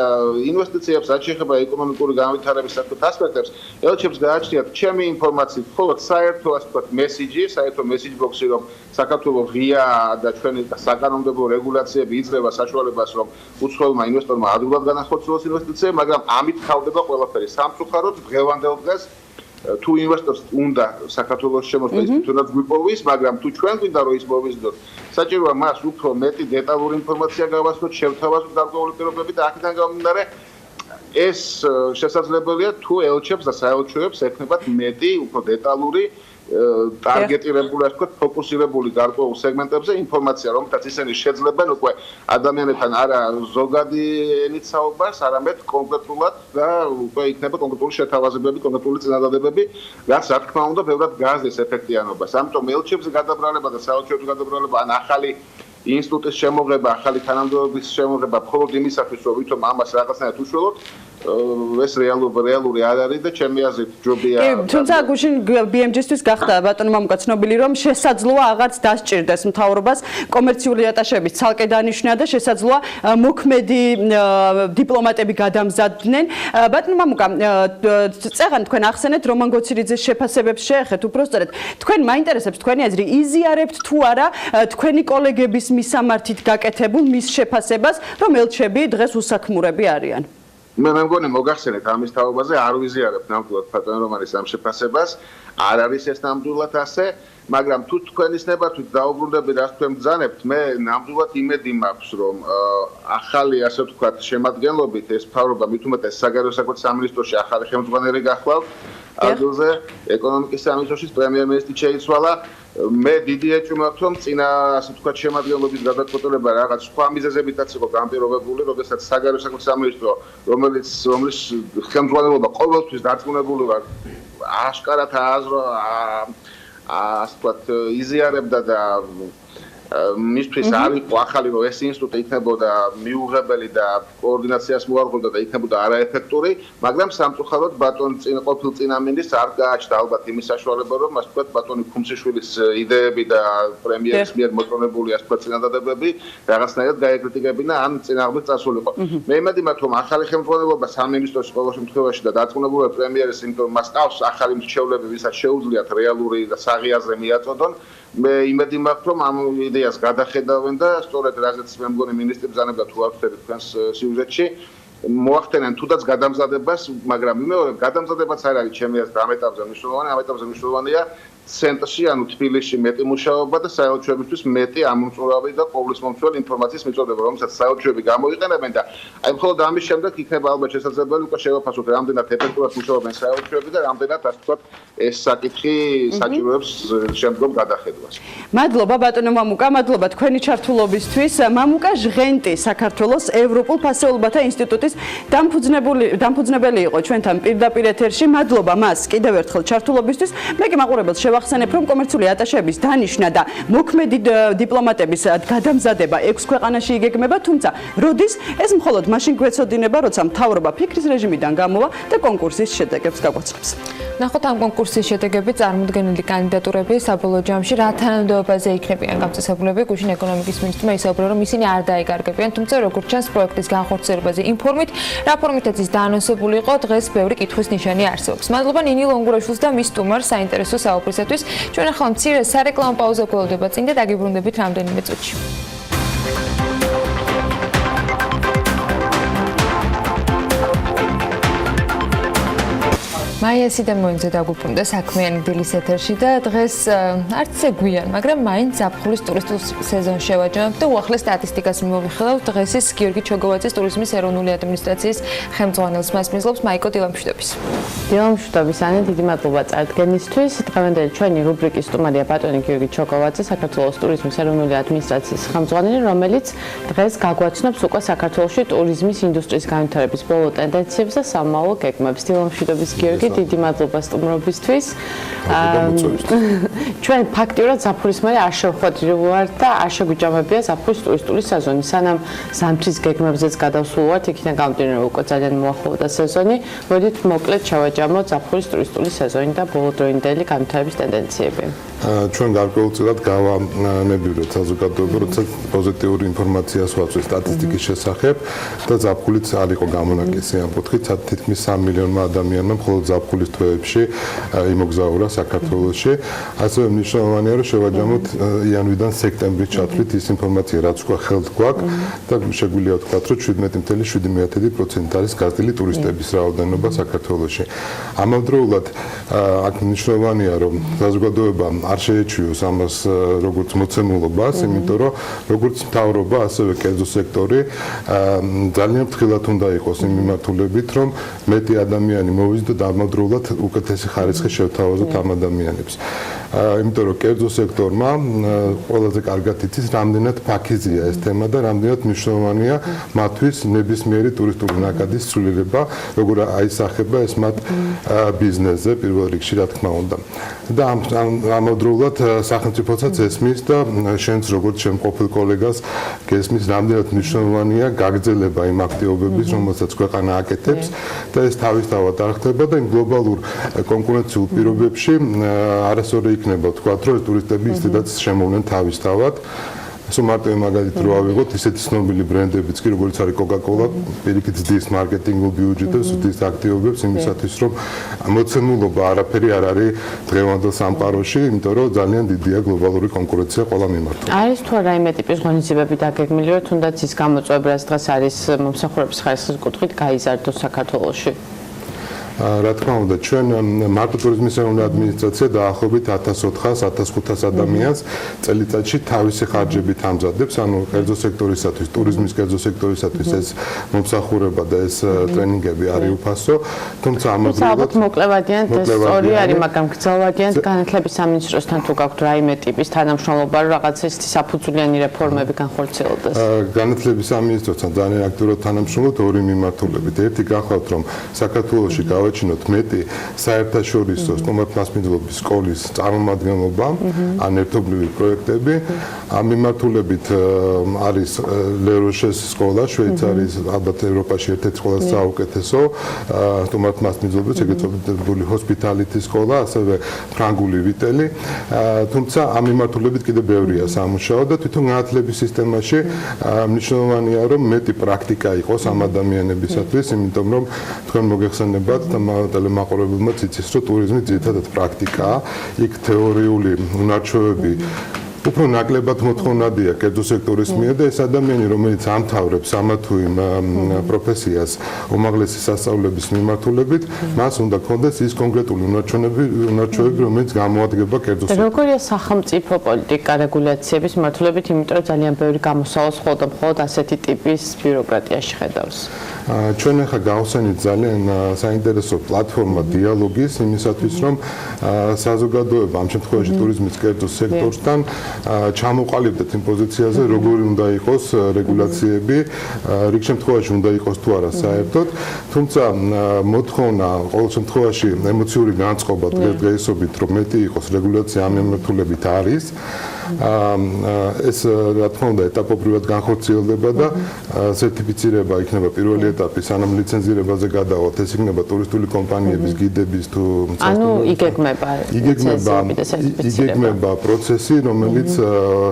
ინვესტიციებს, რაც შეეხება ეკონომიკური განვითარების ასპექტებს, ელჩებს გააჩნიათ ჩემი ინფორმაციით მხოლოდ საერთო, ასე ვთქვათ, მესიჯი, საერთო მესიჯ ბოქსი, რომ საქართველოს ღია და ჩვენი საკანონმდებლო რეგულაციები იძლევა საშუალებას, რომ უცხოელმა ინვესტორმა ადვილად განახორციელოს ინვესტიციები, მაგრამ ამით ხავდება ყველაფერი. სამწუხაროდ დღევანდელ დღეს თუ ინვესტორს უნდა საქართველოს შემოსვლა, ის თუნდაც გვიპოვის, მაგრამ თუ ჩვენ გვინდა რომ ის მოვიზიდოთ, საჭიროა მას უფრო მეტი დეტალური ინფორმაცია გავასწროთ, შევთავაზოთ გარკვეული პირობები და აქედან გამომდინარე ეს შესაძლებელია თუ ელჩებს და საელჩოებს ექნებათ მეტი, უფრო დეტალური ტარგეტირებული, ასე ვთქვათ, ფოკუსირებული გარკვეულ სეგმენტებზე ინფორმაცია, რომელთაც ისინი შეძლებენ უკვე ადამიანებთან არა ზოგადი ენით საუბარს, არამედ კონკრეტულად და უკვე იქნება კონკრეტული შეთავაზებები, კონკრეტული წინადადებები, რაც რა თქმა უნდა, ბევრად გააზრდეს ეფექტიანობას. ამიტომ ელჩებზე გადაბრალება და საელჩოების გადაბრალება ან ახალი ინსტიტუტის შემოღება, ახალი თანამდებობის შემოღება მხოლოდ იმისათვის, რომ ვითომ ამას რაღაცნაირად უშველოთ, ეს რეალური არ არის და ჩემი აზრით ჯობია. თუმცა გუშინ BMG-ისთვის გახდა ბატონო მამუკა ცნობილი, რომ შესაძლოა აღარც დასჭირდეს მთავრობას კომერციული ატაშეების ცალკე დანიშვნა და შესაძლოა მოქმედი დიპლომატები გადამზადდნენ. ბატონო მამუკა, წეღან თქვენ ახსენეთ რომან გოცირიძის შეფასებებს შეეხეთ, უბრალოდ თქვენ მაინტერესებს თქვენი აზრი, იზიარებთ თუ არა თქვენი კოლეგების მისამართით გაკეთებულ მის შეფასებას, რომ ელჩები დღეს უსაქმურები არიან? მე მგონი მოგახსენეთ ამის თაობაზე არ ვიზიარებ ნამდვილად ბატონო რომანის ამ შეფასებას, არ არის ეს ნამდვილად ასე, მაგრამ თუ თქვენ ისნებართვით დაუბრუნდები რას თქვენ ბრძანებთ, მე ნამდვილად იმედი მაქვს, რომ ახალი, ასე ვთქვათ, შემადგენლობით ეს მთავრობა მით უმეტეს საგარეო საქმეთა სამინისტროში ახალი ხელმძღვანელი გახლავთ. ადგილზე ეკონომიკის სამინისტროში პრემიერ-მინისტრი შეიცვალა. მე დიდი ეჭვი მაქვს, რომ წინა ასე ვთქვათ შემადგენლობის გადაწყვეტილება რაღაც სხვა მიზეზებითაც იყო განპირობებული, როდესაც საგარეო საქმეთა სამინისტრო, რომლის ხელმძღვანელობა ყოველთვის დარწმუნებული ვარ, აშკარად ასე ვთქვათ იზიარებდა და მისთვის არ იყო ახალი რომ ეს ინსტიტუტი იქნებოდა მიუღებელი და კოორდინაციას მოარღვევდა და იქნებოდა არაეფექტური, მაგრამ სამწუხაროდ ბატონი ყოფილ წინამინისტრს არ გააჩნდა ალბათ იმის საშუალება, რომ ასე ვთქვათ ბატონი ქუმსიშვილის იდეები და პრემიერის მიერ მოწონებული ასე ვთქვათ წინადადებები რაღაცნაირად გაეკრიტიკებინა ან წინააღმდეგ წასულიყო. მე იმედი მაქვს, რომ ახალი ხელმძღვანელობა სამინისტროს ყოველ შემთხვევაში და დარწმუნებულია პრემიერის, იმიტომ რომ მას ყავს ახალი მრჩევლები, ვისაც შეუძლიათ რეალური და საღიაზე მიაწოდონ. მე იმედი მაქვს, რომ ამ იდეას გადახედავენ და სწორედ რაზეც მე მგონი მინისტრი ბრძანებდა თუ არ ვთქვი თქვენს სიუჟეტში მოახდენენ თუდაც გადამზადებას, მაგრამ მეორე გადამზადებაც არ არის ჩემი აზრით ამ ეტაპზე მნიშვნელოვანი, ამ ეტაპზე მნიშვნელოვანია ცენტრში, ანუ თბილისში მეტი მუშაობა და საელჩოებისთვის მეტი ამომწურავი და ყოვლისმომცველი ინფორმაციის მიწოდება, რომელსაც საელჩოები გამოიყენებენ და აი მხოლოდ ამის შემდეგ იქნება ალბათ შესაძლებელი უკვე შევაფასოთ რამდენად ეფექტურად მუშაობენ საელჩოები და რამდენად ასე ვთქვათ ეს საკითხი საჭიროებს შემდგომ გადახედვას. მადლობა ბატონო მამუკა, მადლობა თქვენი ჩართულობისთვის. მამუკა ჟღენტი საქართველოს ევროპულ ფასეულობათა ინსტიტუტის დამფუძნებელი იყო ჩვენთან პირდაპირ ეთერში. მადლობა მას კიდევ ერთხელ ჩართულობისთვის. მე კი მაყურებელს შევახსენებ, რომ კომერციული ატაშეების დანიშნა და მოქმედი დიპლომატების გადამზადება 6 ქვეყანაში იგეგმება, თუმცა როდის ეს მხოლოდ მაშინ გვეცოდინება, როცა მთავრობა ფიქრის რეჟიმიდან გამოვა და კონკურსის შედეგებს გაგვაცხადებს. ნახოთ ამ კონკურსის შედეგები, წარმოდგენილი კანდიდატურები საბოლოო ჯამში რა თანამდებობაზე იქნებიან გამწესებულები. გუშინ ეკონომიკის მინისტრმა ისაუბრა, რომ ისინი არ დაეკარგებიან, თუმცა როგორც ჩანს პროექტის განხორციელებაზე ინფორმით, რა ფორმითაც ის დაანონსებული იყო, დღეს ბევრი კითხვის ნიშანი არსებობს. მადლობა ნინი ლონგურაშვილს და მის სტუმარს საინტერესო საუბრისათვის. ჩვენ ახლა მცირე სარეკლამო პაუზა გველოდება წინ და დაგიბრუნდებით რამდენიმე წუთში. მაიასი და მოინძე დაგვიბრუნდა საქმიანი დილის ეთერში და დღეს არც ისე გვიან, მაგრამ მაინც ზაფხულის ტურისტულ სეზონს შევაჯამებთ და უახლეს სტატისტიკას მივიხილავთ. დღეს ის გიორგი ჩოგოვაძის ტურიზმის ეროვნული ადმინისტრაციის ხელმძღვანელს მას მისლობს მაიკო დილამშვიდობის. დილამშვიდობის ანი, დიდი მადლობა წარდგენისთვის. დღევანდელი ჩვენი რუბრიკის სტუმარია ბატონი გიორგი ჩოგოვაძე, საქართველოს ტურიზმის ეროვნული ადმინისტრაციის ხელმძღვანელი, რომელიც დღეს გაგვაცნობს უკვე საქართველოში ტურიზმის ინდუსტრიის განვითარების ბოლო ტენდენციებს და სამმავალ გეგმებს. დილამშვიდობის გიორგი, დიდი მადლობა სტუმრობისთვის. ჩვენ ფაქტიურად ზაფხულის მერე არ შევხვედრილ ვართ და არ შეგვიჭამებია ზაფხულის ტურისტული სეზონი. სანამ ზამთრის გეგმებზეც გადავსულ ვართ, იქიდან გამომდინარე უკვე ძალიან მოახლოვდა სეზონი. მოდით მოკლედ შევაჯამოთ ზაფხულის ტურისტული სეზონი და ბოლოდროინდელი განვითარების ტენდენციები. ჩვენ გარკვეულწილად გავანებივრეთ საზოგადოება, როცა პოზიტიური ინფორმაციას ვაწვევთ სტატისტიკის შესახებ და ზაფხულიც არ იყო გამონაკისი ამ კუთხით, თითქმის 3 მილიონმა ადამიანმა მხოლოდ ზაფხულის თვეებში იმოგზაურა საქართველოში. ასევე მნიშვნელოვანია, რომ შევაჯამოთ იანვრიდან სექტემბრის ჩათვლით ის ინფორმაცია, რაც უკვე ხელთ გვაქვს და შეგვიძლია ვთქვათ, რომ 17.7% არის გაზრდილი ტურისტების რაოდენობა საქართველოში. ამავდროულად აქ მნიშვნელოვანია, რომ საზოგადოება არ შეეჩვიოს ამას როგორც მოცემულობას, იმიტომ რომ როგორც მთავრობა, ასევე კერძო სექტორი ძალიან ფრთხილად უნდა იყოს იმ მიმართულებით, რომ მეტი ადამიანი მოვიზრდეთ და ამავდროულად უკეთესი ხარისხი შევთავაზოთ ამ ადამიანებს. იმიტომ რომ კერძო სექტორმა ყველაზე კარგად იცის, რამდენად ფაქიზია ეს თემა და რამდენად მნიშვნელოვანია მათთვის ნებისმიერი ტურისტული ნაკადის ცვლილება, როგორ აისახება ეს მათ ბიზნესზე პირველ რიგში, რა თქმა უნდა. და ამავდროულად სახელმწიფოსაც ესმის და შენც როგორც ჩემ ყოფილ კოლეგას გესმის, რამდენად მნიშვნელოვანია გაგრძელება იმ აქტივობების, რომელსაც ქვეყანა აკეთებს და ეს თავისთავად არ ხდება და იმ გლობალურ კონკურენციულ პირობებში არასორი იქნება თქვა, რომ ტურისტები ისედაც შემოვლენ თავისთავად. მარტო მაგალითად რო ავიღოთ ისეთი ცნობილი ბრენდებიც კი როგორც არის Coca-Cola, პირიქით ზრდის მარკეტინგულ ბიუჯეტებს, ზრდის აქტივობებს იმისათვის, რომ მოცემულობა არაფერი არ არის დღევანდელ სამყაროში, იმიტომ რომ ძალიან დიდია გლობალური კონკურენცია ყველა მიმართულებით. არის თუ რაიმე ტიპის ღონისძიებები დაგეგმილი, რომ თუნდაც ის გამოწვევები, რაც დღეს არის მომსახურების ხარისხის კუთხით გაიზარდოს საქართველოში? რა თქმა უნდა, ჩვენ მარტო ტურიზმის ეროვნული ადმინისტრაცია დაახლოებით 1400-1500 ადამიანს წელიწადში თავისი ხარჯებით ამზადებს, ანუ კერძო სექტორისათვის, ტურიზმის კერძო სექტორისათვის ეს მომსახურება და ეს ტრენინგები არის უფასო, თუმცა ამავდროულად მოკლევადიან და სწორი არის, მაგრამ გრძელვადიან განათლების სამინისტროსთან თუ გაქვთ რაიმე ტიპის თანამშრომლობა, რომ რაღაც ეს საფუძვლიანი რეფორმები განხორციელდეს. განათლების სამინისტროსთან ძალიან აქტიურად თანამშრომლობთ ორი მიმართულებით. ერთი გახლავთ, რომ საქართველოში გავაჩინოთ მეტი საერთაშორისო სტუმართმასპინძლობის სკოლის წარმომადგენლობა, ან ერთობლივი პროექტები. ამ მიმართულებით არის ლეროშეს სკოლა, შვეიცარიის ალბათ ევროპაში ერთ-ერთი ყველაზე საუკეთესო სტუმართმასპინძლობის ეგრეთ წოდებული ჰოსპიტალიტი სკოლა, ასევე ფრანგული ვიტელი. თუმცა ამ მიმართულებით კიდევ ბევრია სამუშაო და თვითონ განათლების სისტემაში მნიშვნელოვანია, რომ მეტი პრაქტიკა იყოს ამ ადამიანებისათვის, იმიტომ რომ თქვენ მოგეხსენებათ და ტელემაყურებელმაც იცის, რომ ტურიზმი ძირითადად პრაქტიკაა, იქ თეორიული უნარჩვევები უფრო ნაკლებად მოთხოვნადია კერძო სექტორის მიერ და ეს ადამიანი, რომელიც ამთავრებს ამა თუ იმ პროფესიას უმაღლესი სასწავლების მიმართულებით, მას უნდა ქონდეს ის კონკრეტული უნარჩვევები, რომელიც გამოადგება კერძო სექტორს. როგორია სახელმწიფო პოლიტიკა რეგულაციების მიმართულებით, იმიტომ რომ ძალიან ბევრი გამოსავალს მხოლოდ ასეთი ტიპის ბიუროკრატიაში ხედავს. ჩვენ ახლა გავხსენით ძალიან საინტერესო პლატფორმა დიალოგის იმისათვის, რომ საზოგადოება ამ შემთხვევაში ტურიზმის კერძო სექტორთან ჩამოყალიბდეთ იმ პოზიციაზე, როგორი უნდა იყოს რეგულაციები, რიგ შემთხვევაში უნდა იყოს თუ არა საერთოდ, თუმცა მოთხოვნა ყოველ შემთხვევაში ემოციური განწყობა დღესდღეობით, რომ მეტი იყოს რეგულაცია ამ მიმართულებით არის. ეს რა თქმა უნდა ეტაპობრივად განხორციელდება და სერტიფიცირება იქნება პირველი ეტაპი, სანამ ლიცენზირებაზე გადავალთ, ეს იქნება ტურისტული კომპანიების გიდების თუ იგეგმება პროცესი, რომელიც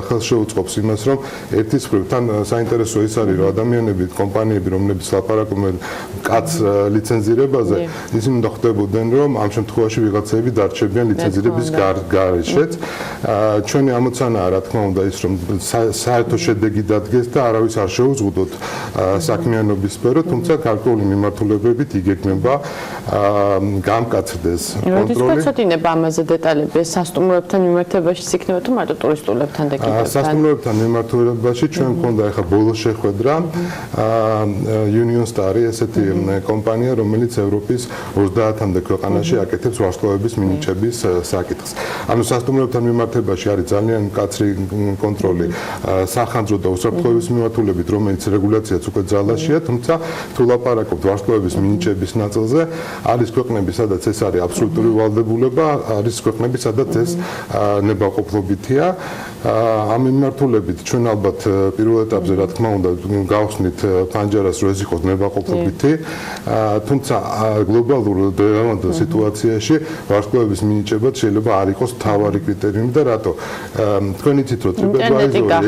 ხელს შეუწყობს იმას, რომ ერთის მხრივ თან საინტერესო ის არის, რომ ადამიანები, კომპანიები, რომლებიც ლაპარაკობენ კაც ლიცენზირებაზე, ისინი უნდა ხვდებოდნენ, რომ ამ შემთხვევაში ვიღაცები დარჩებიან ლიცენზირების გარეშეც. ჩვენი ამოცანაა, რა თქმა უნდა, ის რომ საერთო შედეგი დადგეს და არავის არ შეუზღუდოთ საქმიანობის სფერო, თუმცა გარკვეული მიმართულებებით იგეგმება გამკაცრდეს კონტროლი. როდის გაწოდინება ამაზე დეტალები? სასტუმროებთან მიმართებაში იქნება თუ მარტო ტურისტულებთან და კიდევ სასტუმროებთან მიმართულებაში ჩვენ მქონდა ახლა ბოლოს შეხვედრა Union Star-ი, ესეთი კომპანია, რომელიც ევროპის 30-მდე ქვეყანაში აკეთებს ვარსკვლავების მინიჭების საკითხს. ანუ სასტუმროებთან მიმართებაში არის ძალიან მკაცრი კონტროლი სახანძრო და უსაფრთხოების მიმართულებით, რომელიც რეგულაციაც უკვე ძალაშია, თუმცა თუ ლაპარაკობთ ვარსკვლავების მინიჭების ნაწილზე, არის ქვეყნები, სადაც ეს არის აბსოლუტური ვალდებულება, არის ქვეყნები, სადაც ეს ნებაყოფლობითია. ამ მიმართულებით ჩვენ ალბათ პირველ ეტაპზე, რა თქმა უნდა, გავხსნით ფანჯარას, რომ ეს იყოს ნებაყოფლობითი, თუმცა გლობალურ სიტუაციაში ვარსკვლავების მინიჭება შეიძლება არ იყოს მთავარი კრიტერიუმი და რატო? თქვენ იცით, რომ TripAdvisor-ი,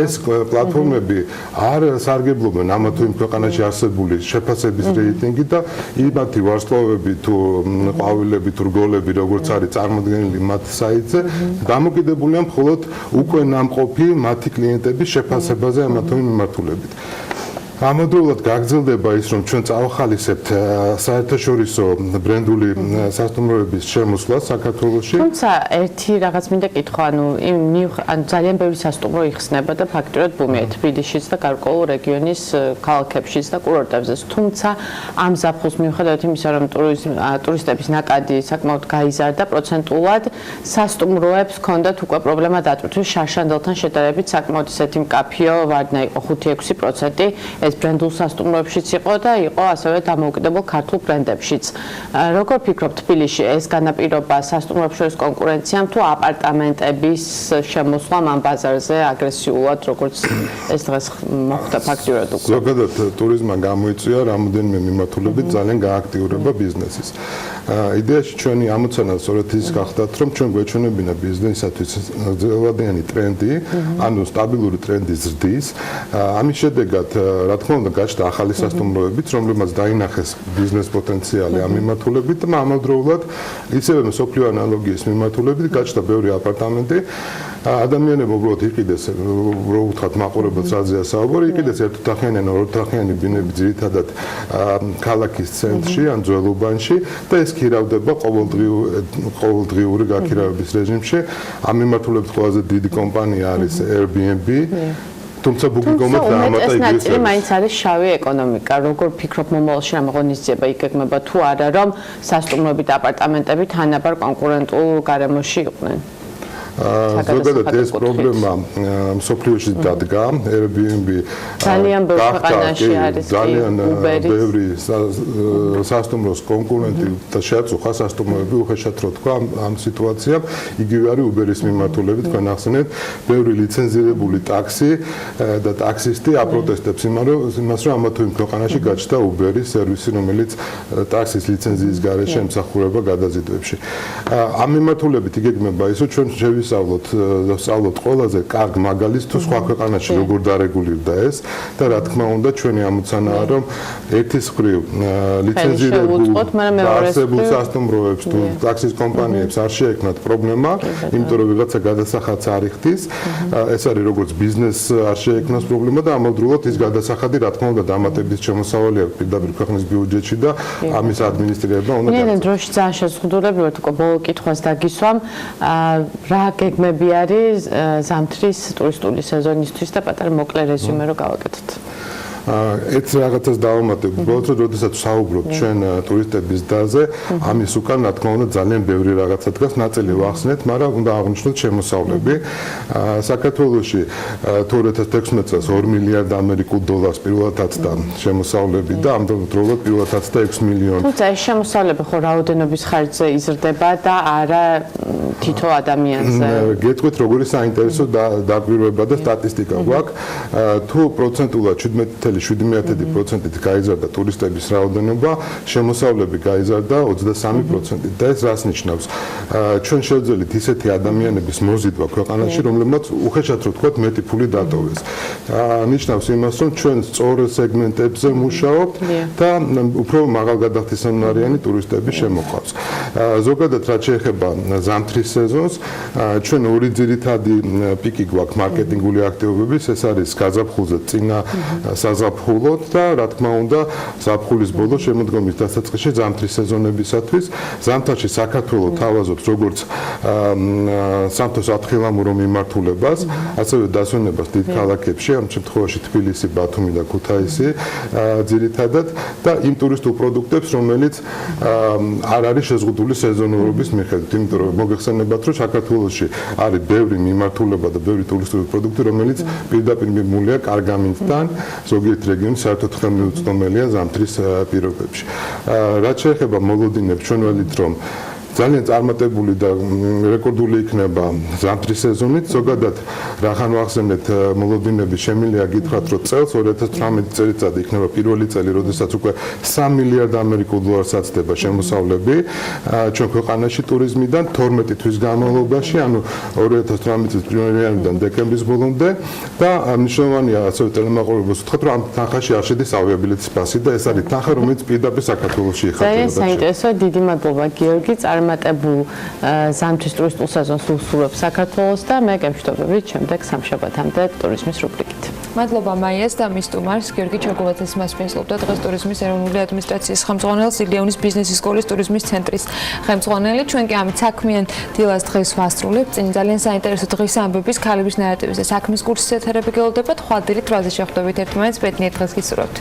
ეს პლატფორმები არ სარგებლობენ ამა თუ იმ ქვეყანაში არსებული შეფასების რეიტინგი და იმათი ვარსკვლავები თუ ყვავილები თუ რგოლები, როგორც არის წარმოდგენილი მათ საიტზე, დამოკიდებულია მხოლოდ უკვე ნამყოფი მათი კლიენტების შეფასებაზე ამა თუ იმ მიმართულებით. ამავდროულად გაგრძელდება ის, რომ ჩვენ წავახალისებთ საერთაშორისო ბრენდული სასტუმროების შემოსვლას საქართველოში. თუმცა ერთი რაღაც მინდა კითხვა, ანუ ძალიან ბევრი სასტუმრო იხსნება და ფაქტურად ბუმია თბილისშიც და გარკვეულ რეგიონის ქალაქებშიც და კურორტებზეც. თუმცა ამ ზაფხულს მიუხედავად იმისა, რომ ტურისტების ნაკადი საკმაოდ გაიზარდა პროცენტულად, სასტუმროებს ჰქონდათ უკვე პრობლემა დატვირთვის შარშანდელთან შედარებით საკმაოდ ისეთი მკაფიო ვარდნა იყო 5-6%. ეს ბრენდულ სასტუმროებშიც იყო და იყო ასევე დამოუკიდებელ ქართულ ბრენდებშიც. როგორ ფიქრობთ, თბილისში ეს განაპირობა სასტუმროებს შორის კონკურენციამ თუ აპარტამენტების შემოსვლამ ამ ბაზარზე აგრესიულად, როგორც ეს დღეს მოხდა ფაქტურად უკვე? ზოგადად ტურიზმმა გამოიწვია რამოდენიმე მიმართულებით ძალიან გააქტიურება ბიზნესის. იდეაში ჩვენი ამოცანა სწორედ ის გახდათ, რომ ჩვენ გვეჩვენებინა ბიზნესისათვის ძველადიანი ტრენდი, ანუ სტაბილური ტრენდის ზრდის. ამის შედეგად რა თქმა უნდა გაჩნდა ახალი სასტუმროებიც, რომლებმაც დაინახეს ბიზნეს პოტენციალი ამ მიმართულებით და ამავდროულად ისევე მსოფლიო ანალოგიის მიმართულებით გაჩნდა ბევრი აპარტამენტი, ადამიანები უბრალოდ იყიდეს რო ვთქვათ მაყურებელს რაზეა საუბარი, იყიდეს ერთოთახიანი ან ოროთახიანი ბინები ძირითადად ქალაქის ცენტრში ან ძველ უბანში და ეს ქირავდება ყოველდღიური გაქირავების რეჟიმში. ამ მიმართულებით ყველაზე დიდი კომპანია არის Airbnb. თუმცა ბუკინგ.com-ს დაამატა იგივე ნაწილი მაინც არის შავი ეკონომიკა. როგორ ფიქრობ მომავალში ამ ღონისძიება იგეგმება თუ არა, რომ სასტუმროებით აპარტამენტები თანაბარ კონკურენტულ გარემოში იყვნენ? ზოგადად ეს პრობლემა მსოფლიოში დადგა. Airbnb ძალიან ბევრ ქვეყანაში არის ძალიან ბევრი სასტუმროს კონკურენტი და შეაწუხა სასტუმროები უხეშად რო თქვა ამ სიტუაციამ. იგივე არის Uber-ის მიმართულებით, თქვენ ახსენეთ, ბევრი ლიცენზირებული ტაქსი და ტაქსისტი აპროტესტებს იმას, რომ ამა თუ იმ ქვეყანაში გაჩნდა Uber-ის სერვისი, რომელიც ტაქსის ლიცენზიის გარეშე ემსახურება გადაზიდვებში. ამ მიმართულებით იგეგმება ის, რომ ჩვენ ვსწავლოთ ყველაზე კარგ მაგალითს თუ სხვა ქვეყანაში როგორ დარეგულირდა ეს და რა თქმა უნდა ჩვენი ამოცანაა რომ ერთის მხრივ ლიცენზირებულ არსებულ სასტუმროებს თუ ტაქსის კომპანიებს არ შეექმნათ პრობლემა, იმიტომ რომ ვიღაცა გადასახადს არ იხდის, ეს არის როგორც ბიზნესს არ შეექმნას პრობლემა და ამავდროულად ის გადასახადი რა თქმა უნდა დამატებითი შემოსავალი აქვს პირდაპირ ქვეყნის ბიუჯეტში და ამის ადმინისტრირება უნდა გახდეს. ნელ დროში ძალიან შეზღუდულები ვართ უკვე ბოლო კითხვას დაგისვამ. რა გეგმები არის ზამთრის ტურისტული სეზონისთვის და პატარა მოკლე რეზიუმე რო გავაკეთოთ. ერთ რაღაცას დავამატებ, უბრალოდ როდესაც საუბრობთ ჩვენ ტურისტების დაზე, ამის უკან რა თქმა უნდა ძალიან ბევრი რაღაცა დგას, ნაწილი ვახსნეთ, მაგრამ უნდა აღვნიშნოთ შემოსავლები. საქართველოში 2016 წელს 2 მილიარდ ამერიკულ დოლარს პირველად აცდა შემოსავლები და ამავდროულად პირველად აცდა 6 მილიონი. თუმცა ეს შემოსავლები ხო რაოდენობის ხარჯზე იზრდება და არა თითო ადამიანზე. გეტყვით როგორი საინტერესო დაკვირვება და სტატისტიკა გვაქვს. თუ პროცენტულად 17.7%-ით გაიზარდა ტურისტების რაოდენობა, შემოსავლები გაიზარდა 23%-ით. და ეს რას ნიშნავს? ჩვენ შევძელით ისეთი ადამიანების მოზიდვა ქვეყანაში, რომლებმაც უხეშად რო თქვათ მეტი ფული დატოვეს. ნიშნავს იმას, რომ ჩვენ სწორ სეგმენტებზე მუშაობთ და უფრო მაღალგადახდისმონარიანი ტურისტები შემოყვავს. ზოგადად რაც შეეხება ზამთრის სეზონს, ჩვენ ორი ძირითადი პიკი გვაქვს მარკეტინგული აქტივობების, ეს არის გაზაფხულზე წინა საზაფხულოდ და რა თქმა უნდა ზაფხულის ბოლოს შემოდგომის დასაწყისში ზამთრის სეზონებისათვის. ზამთარში საქართველოს თავაზობს როგორც სამთოს ათხილამურო მიმართულებას, ასევე დასვენებას დიდ ქალაქებში, ამ შემთხვევაში თბილისი, ბათუმი და ქუთაისი ძირითადად და იმ ტურისტულ პროდუქტებს, რომელიც არ არის შეზღუდული სეზონურობის მიხედვით, იმიტომ რომ მოგეხსენებათ, რომ საქართველოში არის ბევრი მიმართულება და ბევრი ტურისტული პროდუქტი, რომელიც პირდაპირ მიმულია კარგ ამინდთან, ზოგიერთ რეგიონში საერთოდ ხელმიუწვდომელია ზამთრის პირობებში. რაც შეეხება მოლოდინებს, ჩვენ ველით რომ ძალიან წარმატებული და რეკორდული იქნება ზამთრის სეზონით. ზოგადად რახან ვახსენეთ მოლოდინების შემილია გითხრათ, რომ წელს 2018 წელიწადი იქნება პირველი წელი, როდესაც უკვე 3 მილიარდ ამერიკულ დოლარს აცდება შემოსავლები ჩვენ ქვეყანაში ტურიზმიდან 12 თვის განმავლობაში, ანუ 2018 წლის იანვრიდან დეკემბრის ბოლომდე და მნიშვნელოვანია ასევე ტელემაყურებელს ვთქვათ, რომ ამ თანხაში არ შედის ავიაბილეთის პასი და ეს არის თანხა, რომელიც პირდაპირ საქართველოში იხარჯება. ძალიან საინტერესო, დიდი მადლობა გიორგი, წარმატებულ ზამთრის ტურისტულ სეზონს უსურვებს საქართველოს და მე გემშვიდობებით შემდეგ სამშაბათამდე ტურიზმის რუბრიკით. მადლობა მაიას და მის სტუმარს გიორგი ჩოგოვაძეს მასპინძლობდა დღეს ტურიზმის ეროვნული ადმინისტრაციის ხელმძღვანელს, ილიონის ბიზნესის სკოლის ტურიზმის ცენტრის ხელმძღვანელი. ჩვენ კი ამით საქმიან დილას დღეს ვასრულებთ. წინ ძალიან საინტერესო დღის ამბების, ქალების ნარატივის და საქმის კურსის ეთერები გელოდებათ. ხვალ დილით 8-ზე შეხვდებით ერთმანეთს. ბედნიერ დღეს გისურვებთ.